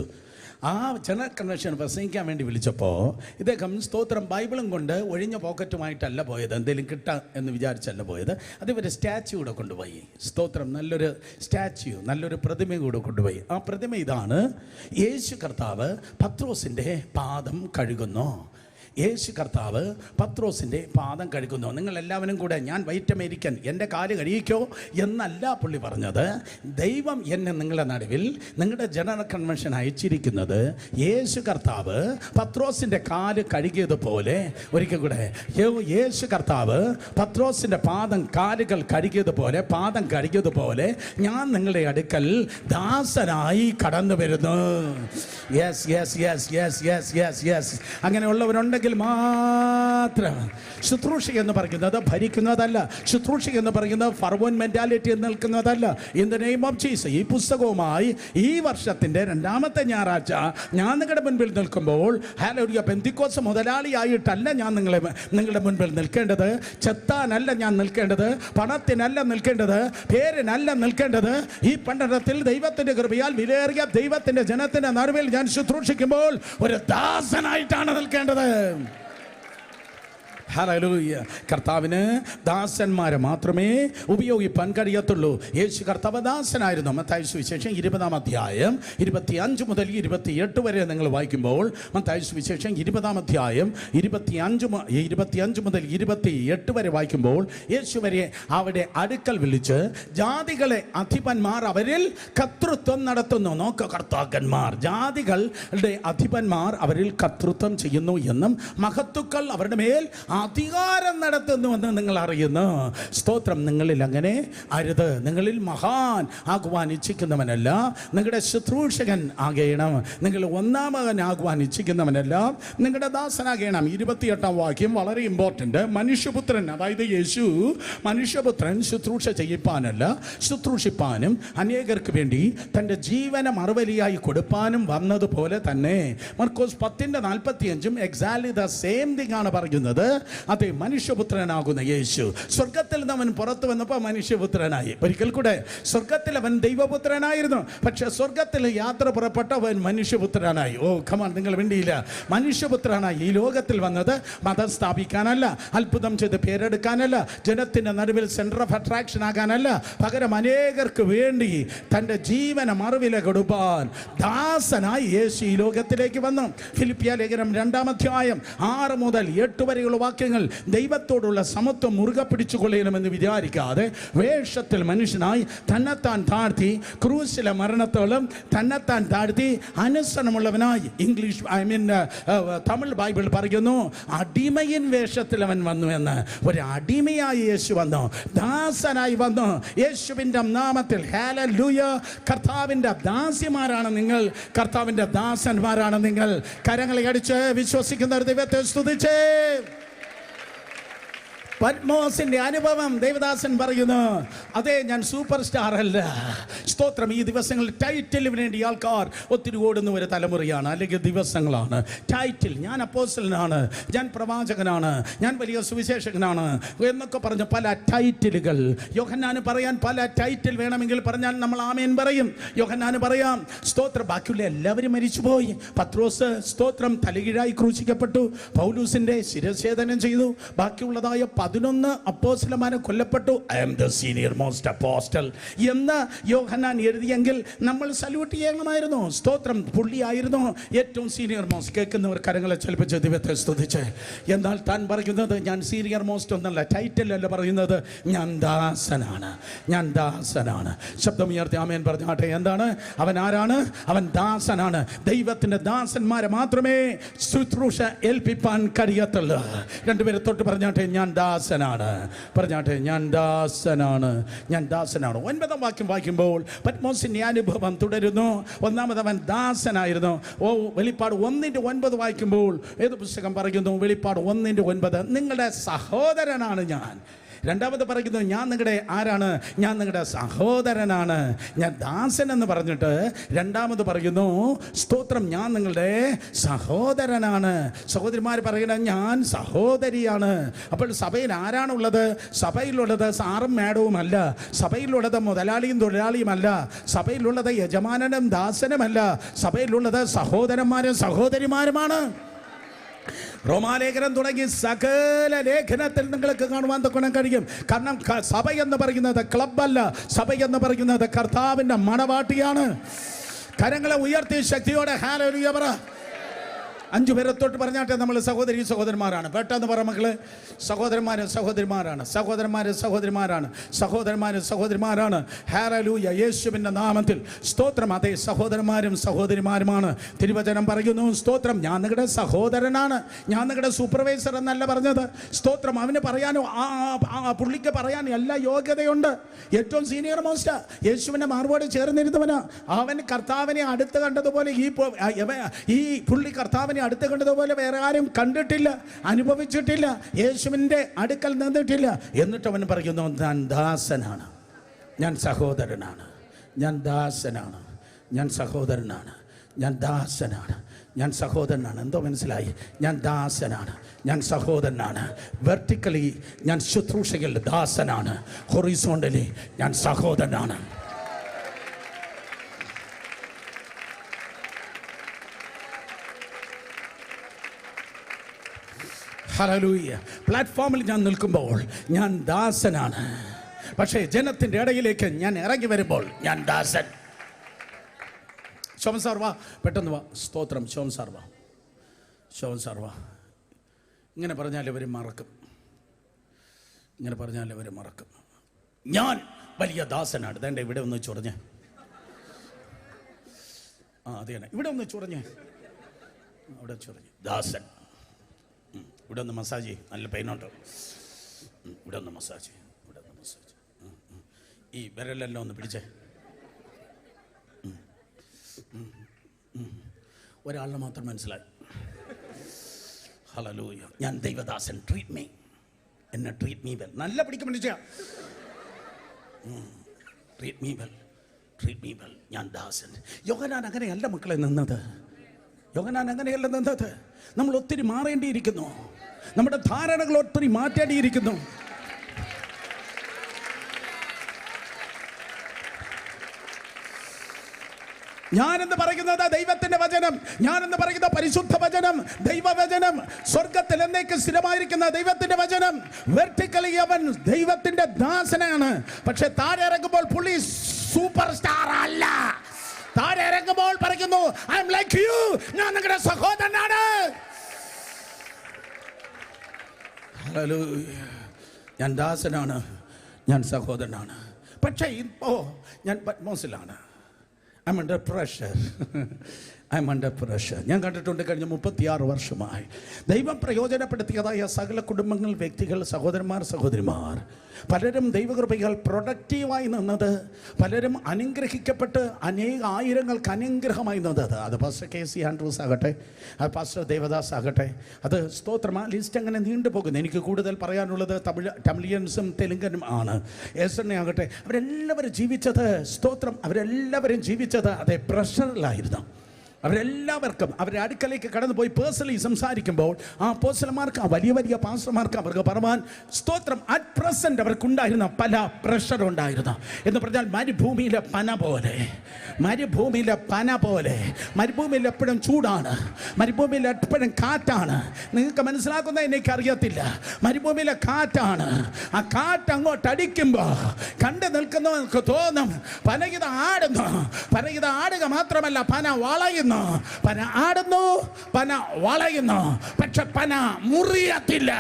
ആ ജനറൽ കൺവെൻഷൻ പ്രസംഗിക്കാൻ വേണ്ടി വിളിച്ചപ്പോൾ ഇദ്ദേഹം സ്തോത്രം ബൈബിളും കൊണ്ട് ഒഴിഞ്ഞ പോക്കറ്റുമായിട്ടല്ല പോയത്, എന്തെങ്കിലും കിട്ടാം എന്ന് വിചാരിച്ചല്ല പോയത്. അതേപോലെ സ്റ്റാച്യു കൂടെ കൊണ്ടുപോയി. സ്തോത്രം, നല്ലൊരു സ്റ്റാച്യു, നല്ലൊരു പ്രതിമ കൂടെ കൊണ്ടുപോയി. ആ പ്രതിമ ഇതാണ്: യേശു കർത്താവ് പത്രോസിൻ്റെ പാദം കഴുകുന്നു. യേശു കർത്താവ് പത്രോസിൻ്റെ പാദം കഴുകുന്നു. നിങ്ങളെല്ലാവരും കൂടെ ഞാൻ വൈറ്റ് അമേരിക്കൻ, എൻ്റെ കാല് കഴുകിക്കോ എന്നല്ല പുള്ളി പറഞ്ഞത്. ദൈവം എന്നെ നിങ്ങളുടെ നടുവിൽ നിങ്ങളുടെ ജനറൽ കൺവെൻഷൻ അയച്ചിരിക്കുന്നത് യേശു കർത്താവ് പത്രോസിൻ്റെ കാല് കഴുകിയതുപോലെ, ഒരിക്കൽ കൂടെ, യേശു കർത്താവ് പത്രോസിൻ്റെ കാലുകൾ കഴുകിയതുപോലെ, പാദം കഴുകിയതുപോലെ ഞാൻ നിങ്ങളുടെ അടുക്കൽ ദാസനായി കടന്നു വരുന്നു. Yes yes yes yes yes yes yes അങ്ങനെയുള്ളവരുണ്ടെങ്കിൽ മാത്രം. ശുശ്രൂഷ എന്ന് പറയുന്നത് ഭരിക്കുന്നതല്ല. ശുശ്രൂഷ എന്ന് പറയുന്നത് ഫർവോൻ മെന്റാലിറ്റി നിൽക്കുന്നതല്ല. In the name of Jesus, ഈ പുസ്തകവുമായി ഈ വർഷത്തിന്റെ 2ാമത്തെ ഞായറാഴ്ച ഞാൻ നിങ്ങളുടെ മുൻപിൽ നിൽക്കുമ്പോൾ, ഹല്ലേലൂയ, പെന്തിക്കോസ് മുതലാളിയായിട്ടല്ല ഞാൻ നിങ്ങളുടെ മുൻപിൽ നിൽക്കേണ്ടത്. ചെത്താനല്ല ഞാൻ നിൽക്കേണ്ടത്, പണത്തിനല്ല നിൽക്കേണ്ടത്, പേരിനല്ല നിൽക്കേണ്ടത്. ഈ പണ്ടത്തിൽ ദൈവത്തിന്റെ കൃപയാൽ വിലയേറിയ ദൈവത്തിന്റെ ജനത്തിന്റെ നടുവിൽ ഞാൻ ശുശ്രൂഷിക്കുമ്പോൾ ഒരു ദാസനായിട്ടാണ് നിൽക്കേണ്ടത്. ഹല്ലേലൂയ. കർത്താവിന് ദാസന്മാരെ മാത്രമേ ഉപയോഗിപ്പാൻ കഴിയത്തുള്ളൂ. യേശു കർത്താവ് ദാസനായിരുന്നു. മത്തായി സുവിശേഷം 20-ാം അധ്യായം 25 മുതൽ 28 വരെ നിങ്ങൾ വായിക്കുമ്പോൾ, മത്തായി സുവിശേഷം 20-ാം അധ്യായം 25 മുതൽ 28 വരെ വായിക്കുമ്പോൾ, യേശുവരെ അവിടെ അടുക്കൽ വിളിച്ച് ജാതികളെ അധിപന്മാർ അവരിൽ കർത്തൃത്വം നടത്തുന്നു. നോക്ക, കർത്താക്കന്മാർ, ജാതികളുടെ അധിപന്മാർ അവരിൽ കർത്തൃത്വം ചെയ്യുന്നു എന്നും മഹത്തുക്കൾ അവരുടെ മേൽ അധികാരം നടത്തുന്നുവെന്ന് നിങ്ങൾ അറിയുന്നു. സ്തോത്രം. നിങ്ങളിൽ അങ്ങനെ അരുത്. നിങ്ങളിൽ മഹാൻ ആകുവാൻ ഇച്ഛിക്കുന്നവനല്ല, നിങ്ങളുടെ ശുശ്രൂഷകൻ ആകണം. നിങ്ങൾ ഒന്നാമകൻ ആകുവാൻ ഇച്ഛിക്കുന്നവനല്ല, നിങ്ങളുടെ ദാസനാകണം. 28-ാം വാക്യം വളരെ ഇമ്പോർട്ടൻ്റ്. മനുഷ്യപുത്രൻ, അതായത് യേശു മനുഷ്യപുത്രൻ ശുശ്രൂഷ ചെയ്യിപ്പാനല്ല, ശുശ്രൂഷിപ്പാനും അനേകർക്ക് വേണ്ടി തൻ്റെ ജീവനെ മറുപലിയായി കൊടുപ്പാനും വന്നതുപോലെ തന്നെ. മർക്കോസ് 10:45 എക്സാക്ട്ലി ദ സെയിം തിങ് ആണ് പറയുന്നത്. അതെ, മനുഷ്യപുത്രനാകുന്ന യേശു സ്വർഗത്തിൽ നിന്ന് അവൻ പുറത്തു വന്നപ്പോൾ മനുഷ്യപുത്രനായി. ഒരിക്കൽ കൂടെ, സ്വർഗത്തിൽ അവൻ ദൈവപുത്രനായിരുന്നു, പക്ഷെ സ്വർഗത്തിൽ യാത്ര പുറപ്പെട്ട അവൻ മനുഷ്യപുത്രനായി. ഓ കമാൻ, നിങ്ങൾ വേണ്ടിയില്ല. മനുഷ്യപുത്രനായി ഈ ലോകത്തിൽ വന്നത് മതം സ്ഥാപിക്കാനല്ല, അത്ഭുതം ചെയ്ത് പേരെടുക്കാനല്ല, ജനത്തിന്റെ നടുവിൽ സെന്റർ ഓഫ് അട്രാക്ഷൻ ആകാനല്ല, പകരം അനേകർക്ക് വേണ്ടി തൻ്റെ ജീവനെ മറുവില കൊടുപ്പാൻ ദാസനായി യേശു ഈ ലോകത്തിലേക്ക് വന്നു. ഫിലിപ്പിയ ലേഖനം 2-ാം അധ്യായം 6 മുതൽ 8 വരെയുള്ള വാക്യങ്ങൾ ദൈവത്തോടുള്ള സമത്വം മുറുകെ പിടിച്ചുകൊള്ളണമെന്ന് വിചാരിക്കാതെ വേഷത്തിൽ മനുഷ്യനായി തന്നെത്താൻ താഴ്ത്തി, ക്രൂശിലെ മരണത്തോളം തന്നെത്താൻ താഴ്ത്തി അനുസരണമുള്ളവനായി. ഇംഗ്ലീഷ് തമിഴ് ബൈബിൾ പറയുന്നു അടിമയിൻ വേഷത്തിൽ അവൻ വന്നു എന്ന്. ഒരു അടിമയായി യേശു വന്നു, ദാസനായി വന്നു. യേശുവിൻ്റെ നാമത്തിൽ ഹല്ലേലൂയ. കർത്താവിൻ്റെ ദാസിമാരാണ് നിങ്ങൾ, കർത്താവിൻ്റെ ദാസന്മാരാണ് നിങ്ങൾ. കരങ്ങളെ അടിച്ച് വിശ്വസിക്കുന്ന ദൈവത്തെ സ്തുതിച്ചേ. പത്മോസിന്റെ അനുഭവം ദേവദാസൻ പറയുന്നു, അതെ, ഞാൻ സൂപ്പർ സ്റ്റാർ അല്ല. സ്തോത്രം. ഈ ദിവസങ്ങളിൽ ടൈറ്റിലിന് വേണ്ടി ആൾക്കാർ ഒത്തിരി ഓടുന്ന ഒരു തലമുറയാണ്, അല്ലെങ്കിൽ ദിവസങ്ങളാണ്. ടൈറ്റിൽ, ഞാൻ അപ്പോസ്തലനാണ്, ഞാൻ പ്രവാചകനാണ്, ഞാൻ വലിയ സുവിശേഷകനാണ് എന്നൊക്കെ പറഞ്ഞ പല ടൈറ്റിലുകൾ. യോഹന്നാന് പറയാൻ പല ടൈറ്റിൽ വേണമെങ്കിൽ പറഞ്ഞാൽ നമ്മൾ ആമേൻ പറയും. യോഹന്നാന് പറയാം, സ്തോത്രം, ബാക്കിയുള്ള എല്ലാവരും മരിച്ചുപോയി. പത്രോസ് സ്തോത്രം തലകീഴായി ക്രൂശിക്കപ്പെട്ടു, പൗലൂസിന്റെ ശിരച്ഛേദനം ചെയ്തു, ബാക്കിയുള്ളതായ 11 അപ്പോസ്തലന്മാരെ കൊല്ലപ്പെട്ടു. I am the senior most apostle എന്ന് യോഹന്നാൻ എഴുതിയെങ്കിൽ നമ്മൾ സല്യൂട്ട് ചെയ്യണമായിരുന്നു. സ്തോത്രം. പുള്ളിയായിരുന്നു ഏറ്റവും സീനിയർ മോസ്റ്റ്. കേൾക്കുന്നവർ കരങ്ങളെ ചലിപ്പിച്ച് ദൈവത്തെ സ്തുതിച്ച്. എന്നാൽ താൻ പറയുന്നത് ഞാൻ സീനിയർ മോസ്റ്റ് ഒന്നല്ല, ടൈറ്റിൽ അല്ല പറയുന്നത്, ഞാൻ ദാസനാണ്, ഞാൻ ദാസനാണ്. ശബ്ദമുയർത്തി ആമേൻ പറഞ്ഞാട്ടെ. എന്താണ് അവൻ? ആരാണ് അവൻ? ദാസനാണ്. ദൈവത്തിന്റെ ദാസന്മാരെ മാത്രമേ ശുശ്രൂഷ ഏൽപ്പിപ്പാൻ കഴിയത്തുള്ളൂ. രണ്ടുപേരെ തൊട്ട് പറഞ്ഞാട്ടെ, ഞാൻ ദാസനാണ്. പറഞ്ഞാട്ടെ, ഞാൻ ദാസനാണ്, ഞാൻ ദാസനാണ്. 9-ാം വാക്യം വായിക്കുമ്പോൾ പത്മോസിന്റെ അനുഭവം തുടരുന്നു. ഒന്നാമത് അവൻ ദാസനായിരുന്നു. വെളിപ്പാട് 1:9 വായിക്കുമ്പോൾ ഏത് പുസ്തകം പറയുന്നു? വെളിപ്പാട് 1:9, നിങ്ങളുടെ സഹോദരനാണ് ഞാൻ. രണ്ടാമത് പറയുന്നു ഞാൻ നിങ്ങളുടെ ആരാണ്? ഞാൻ നിങ്ങളുടെ സഹോദരനാണ്, ഞാൻ ദാസൻ എന്ന് പറഞ്ഞിട്ട് രണ്ടാമത് പറയുന്നു സ്തോത്രം, ഞാൻ നിങ്ങളുടെ സഹോദരനാണ്. സഹോദരിമാർ പറയണ ഞാൻ സഹോദരിയാണ്. അപ്പോൾ സഭയിൽ ആരാണുള്ളത്? സഭയിലുള്ളത് സാറും മാഡവും അല്ല, സഭയിലുള്ളത് മുതലാളിയും തൊഴിലാളിയുമല്ല, സഭയിലുള്ളത് യജമാനനും ദാസനുമല്ല, സഭയിലുള്ളത് സഹോദരന്മാരും സഹോദരിമാരുമാണ്. റോമാലേഖനം തുടങ്ങി സകല ലേഖനത്തിൽ നിങ്ങൾക്ക് കാണുവാൻ തൊക്കണം കഴിയും. കാരണം സഭ എന്ന് പറയുന്നത് ക്ലബ്ബല്ല, സഭ എന്ന് പറയുന്നത് കർത്താവിൻ്റെ മണവാട്ടിയാണ്. കരങ്ങളെ ഉയർത്തി ശക്തിയോടെ ഹല്ലേലൂയ പറ. 5 പേരെ തൊട്ട് പറഞ്ഞാട്ടെ നമ്മൾ സഹോദരി സഹോദരന്മാരാണ്. പെട്ടെന്ന് പറ മക്കള്. സഹോദരന്മാര് സഹോദരിമാരാണ്, സഹോദരന്മാര് സഹോദരിമാരാണ്, സഹോദരന്മാര് സഹോദരിമാരാണ്. ഹല്ലേലൂയ, യേശുവിൻ്റെ നാമത്തിൽ സ്തോത്രം. അതേ, സഹോദരന്മാരും സഹോദരിമാരുമാണ്. തിരുവചനം പറയുന്നു സ്തോത്രം, ഞാൻ നിങ്ങളുടെ സഹോദരനാണ്. ഞാൻ നിങ്ങളുടെ സൂപ്പർവൈസർ എന്നല്ല പറഞ്ഞത്. സ്തോത്രം, അവന് പറയാനോ പുള്ളിക്ക് പറയാൻ എല്ലാ യോഗ്യതയുണ്ട്. ഏറ്റവും സീനിയർ മോസ്റ്റ് യേശുവിൻ്റെ മാർവോട് ചേർന്നിരുന്നവനാ. അവൻ കർത്താവിനെ അടുത്ത് കണ്ടതുപോലെ ഈ പുള്ളി കർത്താവിനെ അടുത്ത് കണ്ടതുപോലെ വേറെ ആരും കണ്ടിട്ടില്ല, അനുഭവിച്ചിട്ടില്ല, യേശുവിൻ്റെ അടുക്കൽ നിന്നിട്ടില്ല. എന്നിട്ട് അവൻ പറയുന്നു ഞാൻ ദാസനാണ്, ഞാൻ സഹോദരനാണ്, ഞാൻ ദാസനാണ്, ഞാൻ സഹോദരനാണ്, ഞാൻ ദാസനാണ്, ഞാൻ സഹോദരനാണ്. എന്തോ മനസ്സിലായി? ഞാൻ ദാസനാണ്, ഞാൻ സഹോദരനാണ്. വെർട്ടിക്കലി ഞാൻ ശുശ്രൂഷയിൽ ദാസനാണ്, ഹൊറിസോണ്ടലി ഞാൻ സഹോദരനാണ്. ഹല്ലേലൂയ. പ്ലാറ്റ്ഫോമിൽ ഞാൻ നിൽക്കുമ്പോൾ ഞാൻ ദാസനാണ്, പക്ഷേ ജനത്തിൻ്റെ ഇടയിലേക്ക് ഞാൻ ഇറങ്ങി വരുമ്പോൾ ഞാൻ ദാസൻ. ശോഭൻ സാർ വാ, പെട്ടെന്ന് വാ. സ്തോത്രം. ശോഭൻ സാർ വാ, ശോഭൻ സാർ വാ. ഇങ്ങനെ പറഞ്ഞാൽ ഇവർ മറക്കും, ഇങ്ങനെ പറഞ്ഞാൽ ഇവർ മറക്കും. ഞാൻ വലിയ ദാസനാണ്. വേണ്ട, ഇവിടെ ഒന്ന് ചൊറഞ്ഞ്. അതെയാണ്, ഇവിടെ ഒന്ന് ചൊറഞ്ഞ്, അവിടെ ചൊറഞ്ഞ്. ദാസൻ. ഇവിടെ ഒന്ന് മസാജ് ചെയ്യും, നല്ല പെയിനുണ്ടോ? ഇവിടെ ഒന്ന് മസാജ്, ഇവിടെ ഒന്ന് മസാജ്. ഈ വിരലെല്ലാം ഒന്ന് പിടിച്ചേ. ഒരാളിനെ മാത്രം മനസ്സിലായി. ഹല്ലേലൂയ. ഞാൻ ദൈവദാസൻ. ട്രീറ്റ് മീ, എന്നെ ട്രീറ്റ് മീ വെൽ. നല്ല പിടിക്കും പിടിച്ച. Treat me well, treat me well. ഞാൻ ദാസൻ. യോഹന്നാൻ അങ്ങനെയല്ല മക്കളെ നിന്നത്. യോഹന്നാൻ അങ്ങനെയല്ല നിന്നത്. നമ്മൾ ഒത്തിരി മാറേണ്ടിയിരിക്കുന്നു, നമ്മുടെ ധാരണകൾ ഒത്തിരി മാറ്റേണ്ടിയിരിക്കുന്നു. ഞാനെന്ന് പറയുന്നത് ദൈവത്തിന്റെ വചനം, ഞാനെന്ന് പറയുന്ന പരിശുദ്ധ വചനം, ദൈവവചനം, സ്വർഗത്തിൽ എന്നേക്ക് സ്ഥിരമായിരിക്കുന്ന ദൈവത്തിന്റെ വചനം. വെർട്ടിക്കലി അവൻ ദൈവത്തിന്റെ ദാസനാണ്. പക്ഷെ താഴെ ഇറങ്ങുമ്പോൾ പുള്ളി സൂപ്പർ സ്റ്റാർ അല്ല. താഴെ ഇറങ്ങുമ്പോൾ പറയുന്നു ഐ ആം ലൈക്ക് യു, ഞാൻ നിങ്ങളുടെ സഹോദരനാണ്. ഹല്ലേലൂയ. ഞാൻ ദാസനാണ്, ഞാൻ സഹോദരനാണ്. പക്ഷേ ഇപ്പോ ഞാൻ പത്മോസിലാണ്. I'm under pressure. I'm under pressure. ഞാൻ കണ്ടിട്ടുണ്ട് കഴിഞ്ഞ 36 വർഷമായി ദൈവം പ്രയോജനപ്പെടുത്തിയതായ സകല കുടുംബങ്ങൾ, വ്യക്തികൾ, സഹോദരന്മാർ, സഹോദരിമാർ പലരും ദൈവകൃപയാൽ പ്രൊഡക്റ്റീവായി നിന്നത്, പലരും അനുഗ്രഹിക്കപ്പെട്ട് അനേക ആയിരങ്ങൾക്ക് അനുഗ്രഹമായി നിന്നത്. അത് പാസ്റ്റർ KC ആൻഡ്രൂസ് ആകട്ടെ, അത് പാസ്റ്റർ ദേവദാസ് ആകട്ടെ, അത് സ്തോത്രം. ആ ലിസ്റ്റ് അങ്ങനെ നീണ്ടുപോകുന്നു. എനിക്ക് കൂടുതൽ പറയാനുള്ളത് തമിഴിയൻസും തെലുങ്കനും ആണ്. യേശുവിനെ ആകട്ടെ, അവരെല്ലാവരും ജീവിച്ചത് സ്തോത്രം, അവരെല്ലാവരും ജീവിച്ചത് അതേ പ്രഷറിലായിരുന്നു. അവരെല്ലാവർക്കും അവരുടെ അടുക്കലേക്ക് കടന്നു പോയി പേഴ്സണലി സംസാരിക്കുമ്പോൾ ആ പേഴ്സണന്മാർക്ക്, ആ വലിയ വലിയ പാസ്റ്റർമാർക്ക് അവർക്ക് പറവാൻ സ്തോത്രം അറ്റ് പ്രസന്റ് അവർക്കുണ്ടായിരുന്ന പല പ്രഷർ ഉണ്ടായിരുന്നു. എന്ന് പറഞ്ഞാൽ മരുഭൂമിയിലെ പന പോലെ, മരുഭൂമിയിലെ പന പോലെ. മരുഭൂമിയിൽ എപ്പോഴും ചൂടാണ്, മരുഭൂമിയിൽ എപ്പോഴും കാറ്റാണ്. നിങ്ങൾക്ക് മനസ്സിലാക്കുന്ന എനിക്കറിയത്തില്ല. മരുഭൂമിയിലെ കാറ്റാണ്. ആ കാറ്റ് അങ്ങോട്ട് അടിക്കുമ്പോൾ കണ്ടു നിൽക്കുന്നവർക്ക് തോന്നും പനകിത ആടുന്നു. പനകിത ആടുക മാത്രമല്ല, പന വളയുന്നു. പന ആടുന്നു, പന വളയുന്നു, പക്ഷെ പന മുറിയത്തില്ല.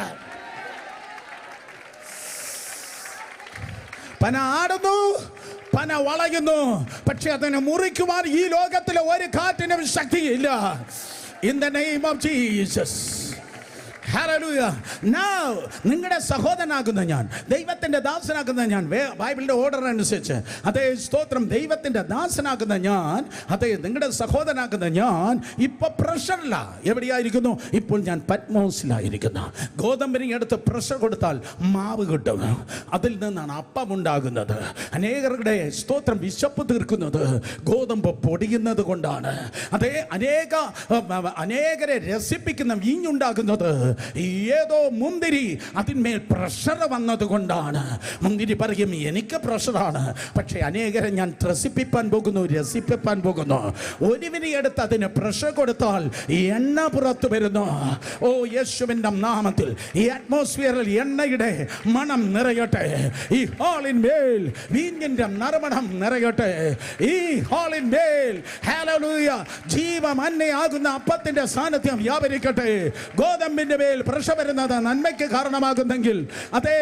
പന ആടുന്നു, പന വളയുന്നു, പക്ഷെ അതിനെ മുറിക്കുവാൻ ഈ ലോകത്തിലെ ഒരു കാറ്റിനും ശക്തിയില്ല. In the name of Jesus. Hallelujah. Now നിങ്ങളുടെ സഹോദരനാകുന്ന ഞാൻ, ദൈവത്തിന്റെ ദാസനാകുന്ന ഞാൻ, ബൈബിളിന്റെ ഓർഡർ അനുസരിച്ച്, അതേ സ്തോത്രം, ദൈവത്തിന്റെ ദാസനാകുന്ന ഞാൻ, അതേ നിങ്ങളുടെ സഹോദരനാകുന്ന ഞാൻ ഇപ്പൊ പ്രഷറില്ല. എവിടെയായിരിക്കുന്നു? ഇപ്പോൾ ഞാൻ പത്മോസിലായിരിക്കുന്നു. ഗോതമ്പിനെ എടുത്ത് പ്രഷർ കൊടുത്താൽ മാവ് കിട്ടും. അതിൽ നിന്നാണ് അപ്പം ഉണ്ടാകുന്നത്. അനേകരുടെ സ്തോത്രം വിശപ്പ് തീർക്കുന്നത് ഗോതമ്പ് പൊടിയുന്നത് കൊണ്ടാണ്. അതേ അനേകരെ രസിപ്പിക്കുന്ന വീഞ്ഞുണ്ടാകുന്നത് ഏതോ മുന്തിരി അതിന്മേൽ പ്രഷർ വന്നത് കൊണ്ടാണ്. മുന്തിരി പറയും എനിക്ക് പ്രഷറാണ്, പക്ഷെ അനേകരെ ഞാൻ ത്രസിപ്പിക്കാൻ പോകുന്നു, രസിപ്പിക്കാൻ പോകുന്നു. ഒലിവിനെ എടുത്ത് അതിന് പ്രഷർ കൊടുത്താൽ എണ്ണ പുറത്തു വരുന്നു. ഓ യേശുവിന്റെ നാമത്തിൽ ഈ അറ്റ്മോസ്ഫിയറിൽ എണ്ണയുടെ മണം നിറയട്ടെ. ഈ ഹാളിന്മേൽ വീഞ്ഞിന്റെ നറുമണം നിറയട്ടെ. ഈ ഹാളിന്മേൽ ഹല്ലേലൂയ ജീവമന്നയാകുന്ന അപ്പത്തിന്റെ സാന്നിധ്യം വ്യാപരിക്കട്ടെ. ഗോതമ്പിന്റെ മേൽ പ്രഷർ വരുന്നത് നന്മയ്ക്ക് കാരണമാകുന്നെങ്കിൽ, അതേ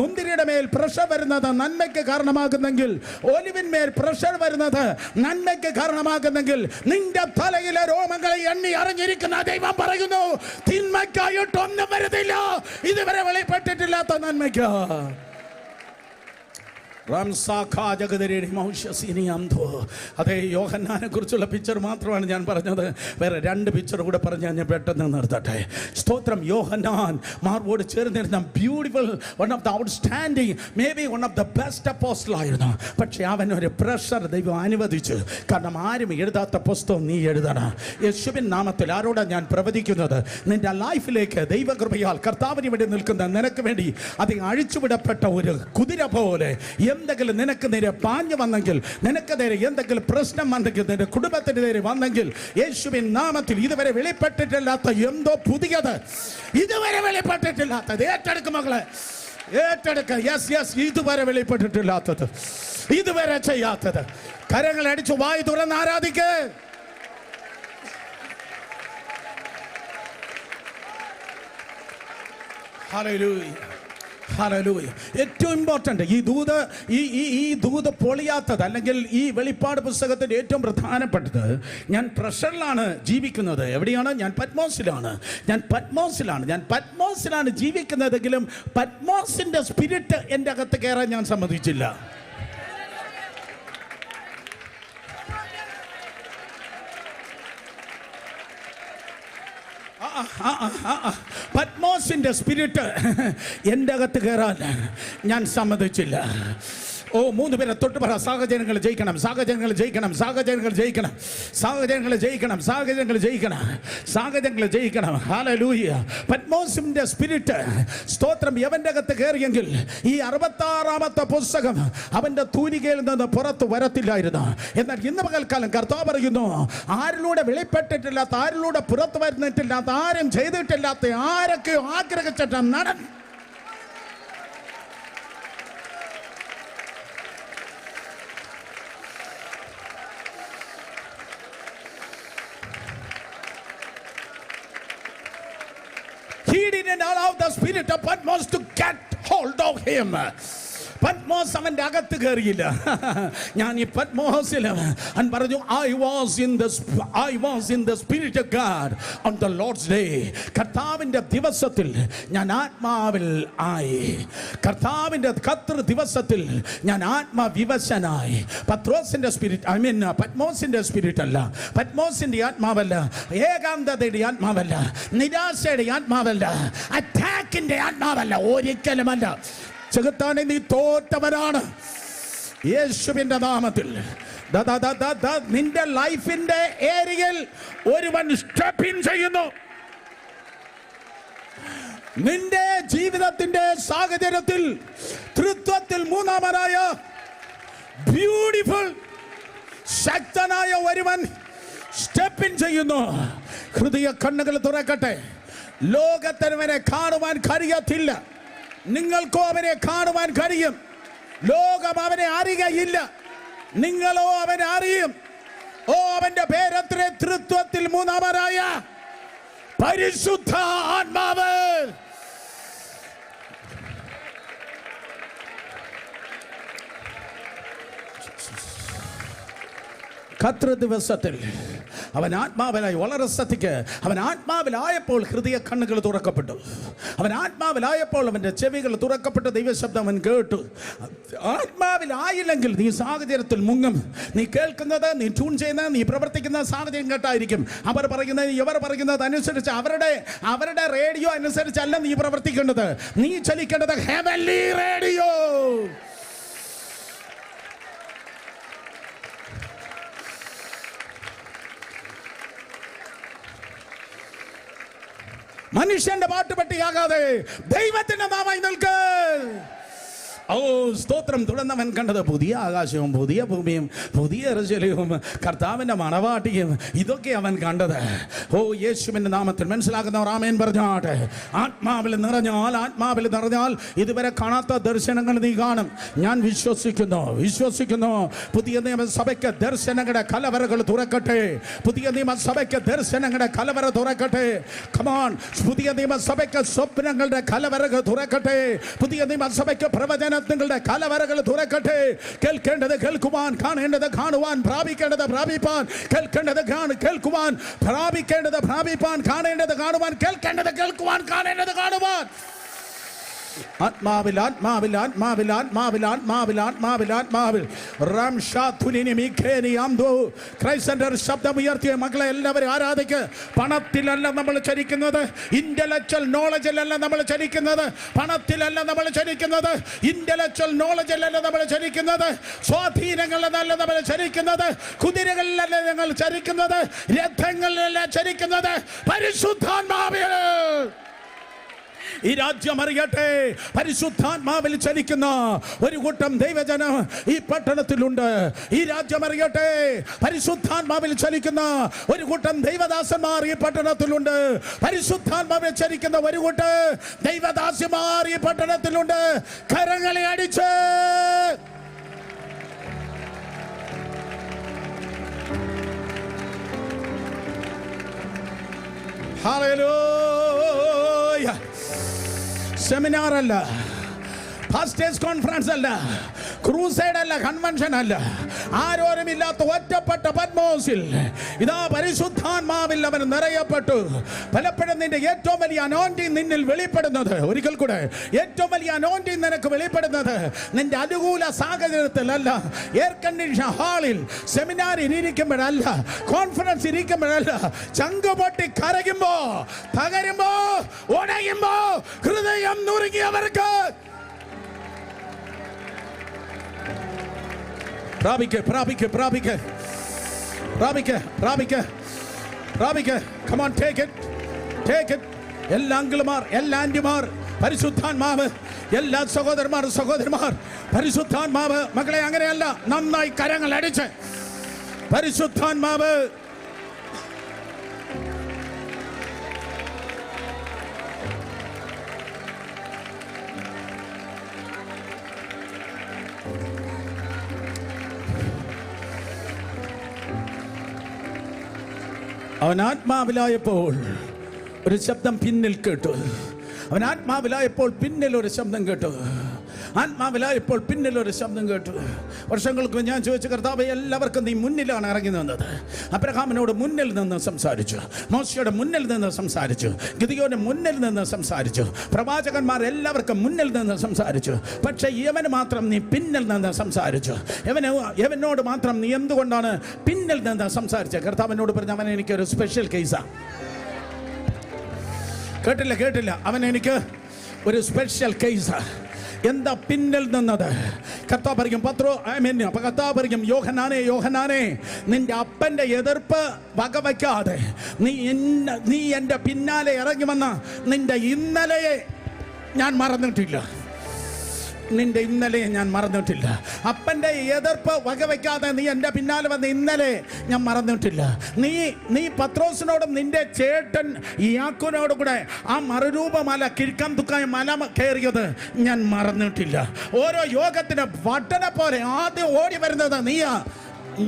മുന്തിരിയുടെ മേൽ പ്രഷർ വരുന്നത് നന്മയ്ക്ക് കാരണമാകുന്നെങ്കിൽ, ഒലിവിന്മേൽ പ്രഷർ വരുന്നത് നന്മയ്ക്ക് കാരണമാകുന്നെങ്കിൽ, നിന്റെ തലയിലെ രോമങ്ങളെ എണ്ണി അറിഞ്ഞിരിക്കുന്ന ദൈവം പറയുന്നു, തിന്മയ്ക്കായിട്ടൊന്നും വരുന്നില്ല, ഇതുവരെ വെളിപ്പെട്ടിട്ടില്ലാത്ത നന്മയ്ക്ക്. അതേ യോഹന്നാനെ കുറിച്ചുള്ള പിക്ചർ മാത്രമാണ് ഞാൻ പറഞ്ഞത്. വേറെ 2 പിക്ചർ കൂടെ പറഞ്ഞ് ഞാൻ പെട്ടെന്ന് നിർത്തട്ടെ. സ്തോത്രം. യോഹന്നാൻ മാർവോട് ചേർന്നിരുന്ന beautiful, one of the outstanding, may be one of the best apostle ആയിരുന്നു. പക്ഷെ അവൻ ഒരു പ്രഷർ ദൈവം അനുവദിച്ചു. കാരണം ആരും എഴുതാത്ത പുസ്തകം നീ എഴുതണം. യേശുവിൻ നാമത്തിൽ ആരോടാണ് ഞാൻ പ്രവചിക്കുന്നത്? നിന്റെ ലൈഫിലേക്ക് ദൈവകൃപയാൽ കർത്താവിന് വേണ്ടി നിൽക്കുന്ന നിനക്ക് വേണ്ടി അത് അഴിച്ചുവിടപ്പെട്ട ഒരു കുതിര പോലെ എന്തെങ്കിലും നിനക്ക് നേരെ പാഞ്ഞു വന്നെങ്കിൽ, നിനക്ക് നേരെ എന്തെങ്കിലും പ്രശ്നം വന്നെങ്കിൽ, നിന്റെ കുടുംബത്തിന് നേരെ വന്നെങ്കിൽ, യേശുവിൻ നാമത്തിൽ ഇതുവരെ വെളിപ്പെട്ടിട്ടില്ലാത്ത എന്തോ പുതിയത്, ഇതുവരെ വെളിപ്പെട്ടിട്ടില്ലാത്തത് ഏറ്റെടുക്കും മകളെ, ഏറ്റെടുക്ക. യെസ് യെസ്, ഇതുവരെ വെളിപ്പെട്ടിട്ടില്ലാത്തത്, ഇതുവരെ ചെയ്യാത്തത്. കരങ്ങൾ അടിച്ചു വായി തുറന്ന് ആരാധിക്ക്. Hallelujah, hallelujah. ഏറ്റവും ഇമ്പോർട്ടൻ്റ് ഈ ദൂത് പൊളിയാത്തത്, അല്ലെങ്കിൽ ഈ വെളിപ്പാട് പുസ്തകത്തിൻ്റെ ഏറ്റവും പ്രധാനപ്പെട്ടത്, ഞാൻ പ്രഷറിലാണ് ജീവിക്കുന്നത്. എവിടെയാണ്? ഞാൻ പത്മോസിലാണ് ജീവിക്കുന്നതെങ്കിലും പത്മോസിൻ്റെ സ്പിരിറ്റ് എൻ്റെ അകത്ത് കയറാൻ ഞാൻ സമ്മതിച്ചില്ല. പത്മോസിന്റെ സ്പിരിറ്റ് എൻ്റെ അകത്ത് കയറാൻ ഞാൻ സമ്മതിച്ചില്ല. ഓ 3 പേരെ തൊട്ട് പറ, സാഹചര്യങ്ങൾ ജയിക്കണം, സാഹചര്യങ്ങൾ ജയിക്കണം, സാഹചര്യങ്ങൾ ജയിക്കണം, സാഹചര്യങ്ങൾ ജയിക്കണം, സാഹചര്യങ്ങൾ ജയിക്കണം, സാഹചര്യങ്ങൾ ജയിക്കണം. ഹല്ലേലൂയ. പത്മോസിന്റെ സ്പിരിറ്റ് സ്തോത്രം എവന്റെ അകത്ത് കയറിയെങ്കിൽ ഈ 66-ാമത്തെ പുസ്തകം അവന്റെ തൂലികയിൽ നിന്ന് പുറത്ത് വരത്തില്ലായിരുന്നു. എന്നാൽ ഇന്ന് പകൽക്കാലം കർത്താവ് പറയുന്നു, ആരിലൂടെ വെളിപ്പെട്ടിട്ടില്ലാത്ത, ആരിലൂടെ പുറത്ത് വരുന്നിട്ടില്ലാത്ത, ആരും ചെയ്തിട്ടില്ലാത്ത, ആരൊക്കെയോ ആഗ്രഹിച്ചിട്ട് നടൻ He didn't allow the spirit of Patmos to get hold of him. Patmos അവൻ്റെ അകത്ത് കയറിയില്ല. ഞാൻ ഈ പത്മോസിൽ അവൻ പറഞ്ഞു, I was in the spirit of God on the Lord's day. കർത്താവിൻ്റെ ദിവസത്തിൽ ഞാൻ ആത്മാവിൽ ആയി. കർത്താവിൻ്റെ കർത്തൃ ദിവസത്തിൽ ഞാൻ ആത്മവിവശനായി. പത്രോസിൻ്റെ സ്പിരിറ്റ്, പത്മോസിൻ്റെ സ്പിരിറ്റ് അല്ല, പത്മോസിൻ്റെ ആത്മാവല്ല, ഏകാന്തതയുടെ ആത്മാവല്ല, നിരാശയുടെ ആത്മാവല്ല, അറ്റാക്കിൻ്റെ ആത്മാവല്ല, ഒരിക്കലുമല്ല. ചെകുത്താനെ നീ തോറ്റവനാണ് യേശുവിന്റെ നാമത്തിൽ. നിന്റെ ലൈഫിന്റെ ഏരിയയിൽ ഒരുവൻ സ്റ്റെപ്പ് ഇൻ ചെയ്യുന്നു. നിന്റെ ജീവിതത്തിന്റെ സാഹചര്യത്തിൽ തൃത്വത്തിൽ മൂന്നാമനായ ബ്യൂട്ടിഫുൾ ശക്തനായ ഒരുവൻ സ്റ്റെപ്പ് ഇൻ ചെയ്യുന്നു. ഹൃദയ കണ്ണുകൾ തുറക്കട്ടെ. ലോകത്തിനവനെ കാണുവാൻ കഴിയത്തില്ല, നിങ്ങൾക്കോ അവനെ കാണുവാൻ കഴിയും. ലോകം അവനെ അറിയുകയില്ല, നിങ്ങളോ അവനെ അറിയും. ഓ, അവന്റെ പേരത്ര തൃത്വത്തിൽ മൂന്നാമനായ പരിശുദ്ധ ആത്മാവ്. കർത്തൃ ദിവസത്തിൽ അവൻ ആത്മാവിലായി. വളരെ ശ്രദ്ധിക്ക്. അവൻ ആത്മാവിലായപ്പോൾ ഹൃദയ കണ്ണുകൾ തുറക്കപ്പെട്ടു. അവൻ ആത്മാവിലായപ്പോൾ അവൻ്റെ ചെവികൾ തുറക്കപ്പെട്ട ദൈവശബ്ദം അവൻ കേട്ടു. ആത്മാവിലായില്ലെങ്കിൽ നീ സാഹചര്യത്തിൽ മുങ്ങും. നീ കേൾക്കുന്നത്, നീ ട്യൂൺ ചെയ്യുന്നത്, നീ പ്രവർത്തിക്കുന്ന സാഹചര്യം കേട്ടായിരിക്കും. അവർ പറയുന്നത്, ഇവർ പറയുന്നത് അനുസരിച്ച്, അവരുടെ റേഡിയോ അനുസരിച്ചല്ല നീ പ്രവർത്തിക്കേണ്ടത്. നീ ചലിക്കേണ്ടത് ഹെവൻലി റേഡിയോ. മനുഷ്യന്റെ പാട്ടുപെട്ടിയാകാതെ ദൈവത്തിന്റെ നാമമായി നിൽക്ക്. ഓ സ്തോത്രം. തുടർന്നവൻ കണ്ടത് പുതിയ ആകാശവും പുതിയ ഭൂമിയും പുതിയ യെരൂശലേമും കർത്താവിൻ്റെ മണവാട്ടിയും. ഇതൊക്കെ അവൻ കണ്ടത്. ഓ യേശുവിൻ്റെ നാമത്തിൽ മനസ്സിലാക്കുന്നവർ ആമേൻ പറഞ്ഞാട്ടെ. ആത്മാവിൽ നിറഞ്ഞാൽ ഇതുവരെ കാണാത്ത ദർശനങ്ങൾ നീ കാണും. ഞാൻ വിശ്വസിക്കുന്നു. പുതിയ നിയമസഭയ്ക്ക് ദർശനങ്ങളുടെ കലവറകൾ തുറക്കട്ടെ. പുതിയ നിയമസഭയ്ക്ക് ദർശനങ്ങളുടെ കലവറ തുറക്കട്ടെ. കമാൺ. പുതിയ നിയമസഭയ്ക്ക് സ്വപ്നങ്ങളുടെ കലവറകൾ തുറക്കട്ടെ. പുതിയ നിയമസഭയ്ക്ക് പ്രവചന നിങ്ങളുടെ കലവറകൾ തുറക്കട്ടെ. കേൾക്കേണ്ടത് കേൾക്കുവാൻ, കാണേണ്ടത് കാണുവാൻ, പ്രാപിക്കേണ്ടത് പ്രാപിപ്പാൻ, കേൾക്കേണ്ടത് കേൾക്കുവാൻ, പ്രാപിക്കേണ്ടത് പ്രാപിപ്പാൻ, കാണേണ്ടത് കാണുവാൻ, കേൾക്കേണ്ടത് കേൾക്കുവാൻ, കാണേണ്ടത് കാണുവാൻ. ആത്മാവിൽ ശബ്ദം ഉയർത്തിയ മക്കളെ എല്ലാവരും ആരാധിക്ക്. പണത്തിലല്ല നമ്മൾ ചലിക്കുന്നത്, ഇന്റലക്ച്വൽ നോളജിലല്ല നമ്മൾ ചലിക്കുന്നത്. പണത്തിലല്ല നമ്മൾ ചലിക്കുന്നത്, ഇന്റലക്ച്വൽ നോളജിലല്ല നമ്മൾ ചലിക്കുന്നത്. സ്വാധീനങ്ങളിലല്ല നമ്മൾ ചലിക്കുന്നത്, കുതിരകളിലല്ല ഞങ്ങൾ ചലിക്കുന്നത്, രഥങ്ങളിലല്ല ചലിക്കുന്നത്, പരിശുദ്ധാത്മാവിൽ. ഈ രാജ്യം അറിയട്ടെ, പരിശുദ്ധാത്മാവിൽ ചലിക്കുന്ന ഒരു കൂട്ടം ദൈവജനം ഈ പട്ടണത്തിലുണ്ട്. ഈ രാജ്യം അറിയട്ടെ, പരിശുദ്ധാത്മാവിൽ ചലിക്കുന്ന ഒരു കൂട്ടം ദൈവദാസന്മാർ ഈ പട്ടണത്തിലുണ്ട്. പരിശുദ്ധാത്മാവിൽ ചലിക്കുന്ന ഒരു കൂട്ടം ദൈവദാസന്മാർ ഈ പട്ടണത്തിലുണ്ട്. കരങ്ങളെ അടിച്ച് ഹല്ലേലൂയ. സെമിനാർ അല്ല, പാസ്റ്റേഴ്സ് കോൺഫറൻസ് അല്ല, ക്രൂസൈഡ് അല്ല, കൺവെൻഷൻ അല്ല, ആരോരുമില്ലാത്ത ഒറ്റപ്പെട്ട പത്മോസിൽ ഇതാ പരിശുദ്ധാത്മാവിൽ അവൻ നിറയപ്പെട്ടു. പലപ്പോഴും നിന്റെ ഏറ്റവും വലിയ അനോയിന്റിംഗ് നിന്നിൽ വെളിപ്പെടുന്നത്, ഒരിക്കൽ കൂടെ, ഏറ്റവും വലിയ അനോയിന്റിംഗ് നിനക്ക് വെളിപ്പെടുന്നത് നിന്റെ അനുകൂല സാഹചര്യത്തിലല്ല, എയർ കണ്ടീഷൻ ഹാളിൽ സെമിനാറിൽ ഇരിക്കുമ്പോഴല്ല, കോൺഫറൻസ് ഇരിക്കുമ്പോഴല്ല, ചങ്കുപൊട്ടി കരയുമ്പോ, തകരുമ്പോ, ഉടയുമ്പോ, ഹൃദയം നുറുങ്ങിയവർക്ക് പ്രാപിക്ക്. Come on, take it. എല്ലാ അങ്കിളുമാർ, എല്ലാ ആന്റിമാർ, പരിശുദ്ധാത്മാവ്, എല്ലാ സഹോദരന്മാർ, പരിശുദ്ധാത്മാവ്. മക്കളെ അങ്ങനെയല്ല, നന്നായി കരങ്ങൾ അടിച്ച് പരിശുദ്ധാത്മാവ്. അവൻ ആത്മാവിലായപ്പോൾ ഒരു ശബ്ദം പിന്നിൽ കേട്ടു. അവൻ ആത്മാവിലായപ്പോൾ പിന്നിൽ ഒരു ശബ്ദം കേട്ടു. വർഷങ്ങൾക്ക് ഞാൻ ചോദിച്ചു, കർത്താവേ, എല്ലാവർക്കും നീ മുന്നിലാണ് ഇറങ്ങി നിന്നത്. അബ്രഹാമിനോട് മുന്നിൽ നിന്ന് സംസാരിച്ചു, മോശയുടെ മുന്നിൽ നിന്ന് സംസാരിച്ചു, ഗിദെയോന്റെ മുന്നിൽ നിന്ന് സംസാരിച്ചു, പ്രവാചകന്മാർ എല്ലാവർക്കും മുന്നിൽ നിന്ന് സംസാരിച്ചു. പക്ഷേ ഇവന് മാത്രം നീ പിന്നിൽ നിന്ന് സംസാരിച്ചു. ഇവനോട് മാത്രം നീ എന്തുകൊണ്ടാണ് പിന്നിൽ നിന്ന് സംസാരിച്ചത്? കർത്താവിനോട് പറഞ്ഞു, അവൻ എനിക്കൊരു സ്പെഷ്യൽ കേസാ. കേട്ടില്ല, അവൻ എനിക്ക് ഒരു സ്പെഷ്യൽ കേസാ. എന്താ പിന്നിൽ നിന്നത്? കർത്താവ് പറയും, കർത്താവ് പറയും, യോഹന്നാനെ, നിന്റെ അപ്പന്റെ എതിർപ്പ് വകവയ്ക്കാതെ നീ എൻ്റെ പിന്നാലെ ഇറങ്ങി വന്ന നിന്റെ ഇന്നലയെ ഞാൻ മറന്നിട്ടില്ല. അപ്പൻ്റെ എതിർപ്പ് വകവയ്ക്കാതെ നീ എൻ്റെ പിന്നാലെ വന്ന ഇന്നലെ ഞാൻ മറന്നിട്ടില്ല. നീ പത്രോസിനോടും നിന്റെ ചേട്ടൻ യാക്കോബിനോടും കൂടെ ആ മറുരൂപമല, കിഴക്കാൻ തുക്കായ മല കയറിയത് ഞാൻ മറന്നിട്ടില്ല. ഓരോ യോഗത്തിന് വട്ടനെ പോലെ ആദ്യം ഓടി വരുന്നത് നീയാ,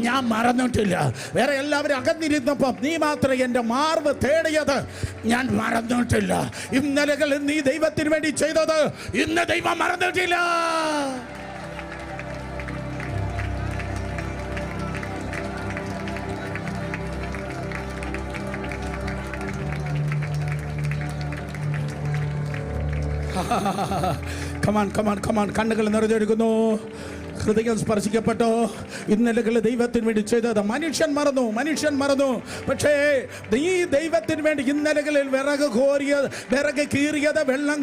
ഞാൻ മറന്നിട്ടില്ല. വേറെ എല്ലാവരും അകന്നിരുന്നപ്പം നീ മാത്രം എൻ്റെ മാർവ് തേടിയത് ഞാൻ മറന്നിട്ടില്ല. ഇന്നലകളിൽ നീ ദൈവത്തിന് വേണ്ടി ചെയ്തത് ഇന്ന് ദൈവം മറന്നിട്ടില്ല. Come on come on come on. കണ്ണുകൾ നിറഞ്ഞൊഴുകുന്നു, ഹൃദയം സ്പർശിക്കപ്പെട്ടോ. ഇന്നലകൾ ദൈവത്തിന് വേണ്ടി ചെയ്തത് മനുഷ്യൻ മറന്നു. പക്ഷേ ഈ ദൈവത്തിന് വേണ്ടി ഇന്നലകളിൽ വിറക് കീറിയത്, വെള്ളം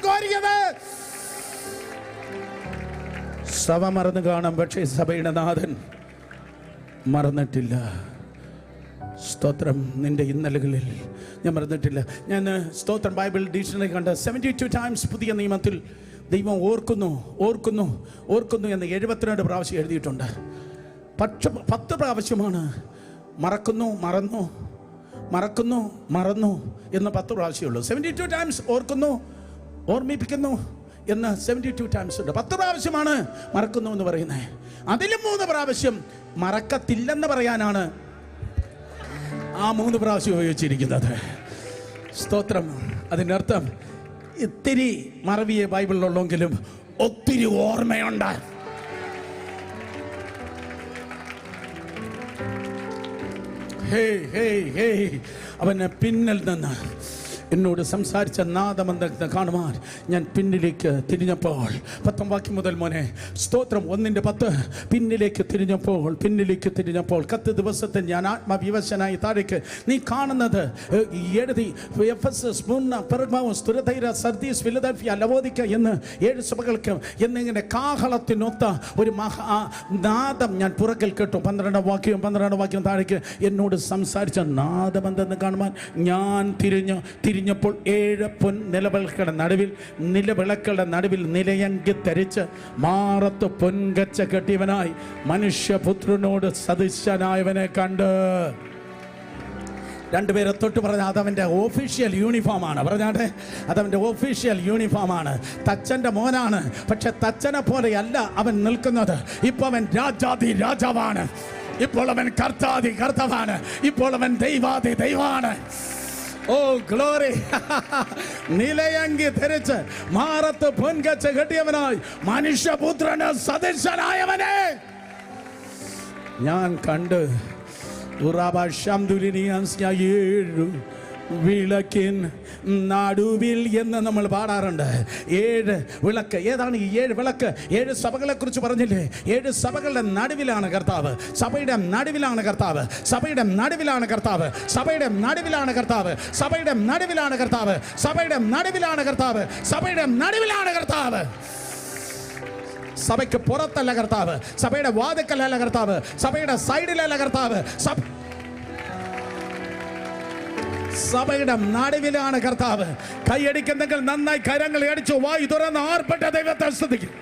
കോരിയത്. സഭ മറന്നു കാണാം, പക്ഷേ സഭയുടെ നാഥൻ മറന്നിട്ടില്ല. സ്തോത്രം. നിന്റെ ഇന്നലകളിൽ ഞാൻ മറന്നിട്ടില്ല. ഞാൻ സ്തോത്രം ബൈബിൾ ഡിക്ഷണറി കണ്ട 72 ടൈംസ് പുതിയ നിയമത്തിൽ ദൈവം ഓർക്കുന്നു എന്ന് 72 പ്രാവശ്യം എഴുതിയിട്ടുണ്ട്. പക്ഷെ 10 പ്രാവശ്യമാണ് മറക്കുന്നു എന്ന് 10 പ്രാവശ്യമുള്ളൂ. 72 ടൈംസ് ഓർമ്മിപ്പിക്കുന്നു എന്ന് 72 ടൈംസ് ഉണ്ട്. 10 പ്രാവശ്യമാണ് മറക്കുന്നു എന്ന് പറയുന്നത്. അതിലും 3 പ്രാവശ്യം മറക്കത്തില്ലെന്ന് പറയാനാണ് ആ 3 പ്രാവശ്യം ഉപയോഗിച്ചിരിക്കുന്നത്. സ്തോത്രം. അതിൻ്റെ അർത്ഥം ഇത്തിരി മറവിയെ ബൈബിളിലുള്ളെങ്കിലും ഒത്തിരി ഓർമ്മയുണ്ട്. അവന് പിന്നിൽ നിന്ന് എന്നോട് സംസാരിച്ച നാദമെന്ന് കാണുവാൻ ഞാൻ പിന്നിലേക്ക് തിരിഞ്ഞപ്പോൾ, 10 വാക്യം മുതൽ മോനെ, സ്തോത്രം 1:10, പിന്നിലേക്ക് തിരിഞ്ഞപ്പോൾ 10 ദിവസത്തെ ഞാൻ ആത്മവിവശനായി താഴേക്ക് നീ കാണുന്നത് എഴുതി. എഫെസസ്, സ്മുർന, പെർഗാമോസ്, തുയതൈര, സർദീസ്, ഫിലദൽഫിയ, ലവോദിക്ക എന്ന് 7 സഭകൾക്ക് എന്നിങ്ങനെ കാഹളത്തിനൊത്ത ഒരു നാദം ഞാൻ പുറകിൽ കേട്ടു. 12 വാക്യം താഴേക്ക് എന്നോട് സംസാരിച്ച നാദമെന്തെന്ന് കാണുവാൻ ഞാൻ തിരിഞ്ഞപ്പോൾ 7 പൊൻ നിലവിളക്കളുടെ നടുവിൽ നിലയങ്കി ധരിച്ച് മാറത്ത് പൊൻകച്ച കെട്ടിയവനായി മനുഷ്യപുത്രനോട് സദൃശനായവനെ കണ്ട്. 2 പേരെ തൊട്ട് പറഞ്ഞ അതവൻ്റെ ഒഫീഷ്യൽ യൂണിഫോമാണ്. പറഞ്ഞാട്ടെ, അതവൻ്റെ ഒഫീഷ്യൽ യൂണിഫോമാണ്. തച്ചൻ്റെ മോനാണ്, പക്ഷെ തച്ചനെ പോലെയല്ല അവൻ നിൽക്കുന്നത്. ഇപ്പോൾ അവൻ രാജാവാണ്. ഇപ്പോൾ അവൻ കർത്താവാണ്. ഇപ്പോൾ അവൻ ദൈവാണ്. ഓ ഗ്ലോറി. നിലയങ്കി ധരിച്ച് മാറത്ത് പൊൻകച്ച കെട്ടിയവനായി മനുഷ്യപുത്രന് സദൃശനായവനെ ഞാൻ കണ്ട്. 7 വിളക്കിൻ നടുവിൽ എന്ന് നമ്മൾ പാടാറുണ്ട്. 7 വിളക്ക്. ഏതാണ് ഈ 7 വിളക്ക്? 7 സഭകളെ കുറിച്ച് പറഞ്ഞില്ലേ? 7 സഭകളുടെ നടുവിലാണ് കർത്താവ്. സഭയുടെ നടുവിലാണ് കർത്താവ്. സഭയ്ക്ക് പുറത്തല്ല കർത്താവ്, സഭയുടെ വാതിക്കലല്ല കർത്താവ്, സഭയുടെ സൈഡിലല്ല കർത്താവ്, സഭയുടെ നടുവിലാണ് കർത്താവ്. കൈയടിക്കുന്നെങ്കിൽ നന്നായി കരങ്ങൾ അടിച്ചു വായി തുറന്ന് ആർപ്പെട്ട ദൈവത്തെ സ്തുതിക്കും.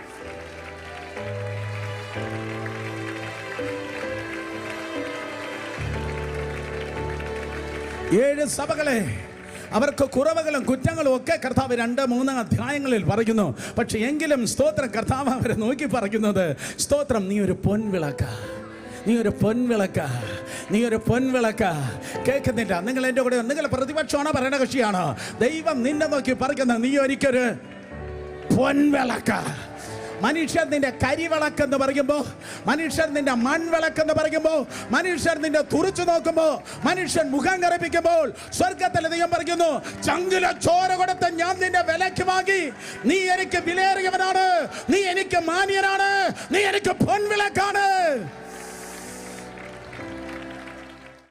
ഏഴ് സഭകളെ അവർക്ക് കുറവുകളും കുറ്റങ്ങളും ഒക്കെ കർത്താവ് 2-3 അധ്യായങ്ങളിൽ പറയുന്നു. പക്ഷെ എങ്കിലും സ്തോത്രം, കർത്താവ് അവരെ നോക്കി പറയുന്നത്, സ്തോത്രം, നീ ഒരു പൊൻവിളക്ക. കേൾക്കുന്നില്ല? നിങ്ങൾ എൻ്റെ കൂടെ, നിങ്ങൾ പ്രതിപക്ഷമാണോ ഭരണ കക്ഷിയാണോ? ദൈവം നിന്നെ നോക്കി പറയുന്നത്, നീ ഒരിക്കലും പൊൻവിളക്ക. മനുഷ്യർ നിന്റെ കരിവിളക്കെന്ന് പറയുമ്പോൾ, മനുഷ്യർ നിന്റെ മൺവിളക്കെന്ന് പറയുമ്പോൾ, മനുഷ്യർ നിന്റെ തുറച്ചു നോക്കുമ്പോൾ, മനുഷ്യൻ മുഖം കറുപ്പിക്കുമ്പോൾ, സ്വർഗത്തിലെ ദൈവം പറയുന്നു, ചങ്കിലെ ചോര കൊടുത്ത് ഞാൻ നിന്റെ വിലക്ക് വാങ്ങി. നീ എനിക്ക് വിലയേറിയവനാണ്, നീ എനിക്ക് മാന്യനാണ്, നീ എനിക്ക് പൊൻവിളക്കാണ്.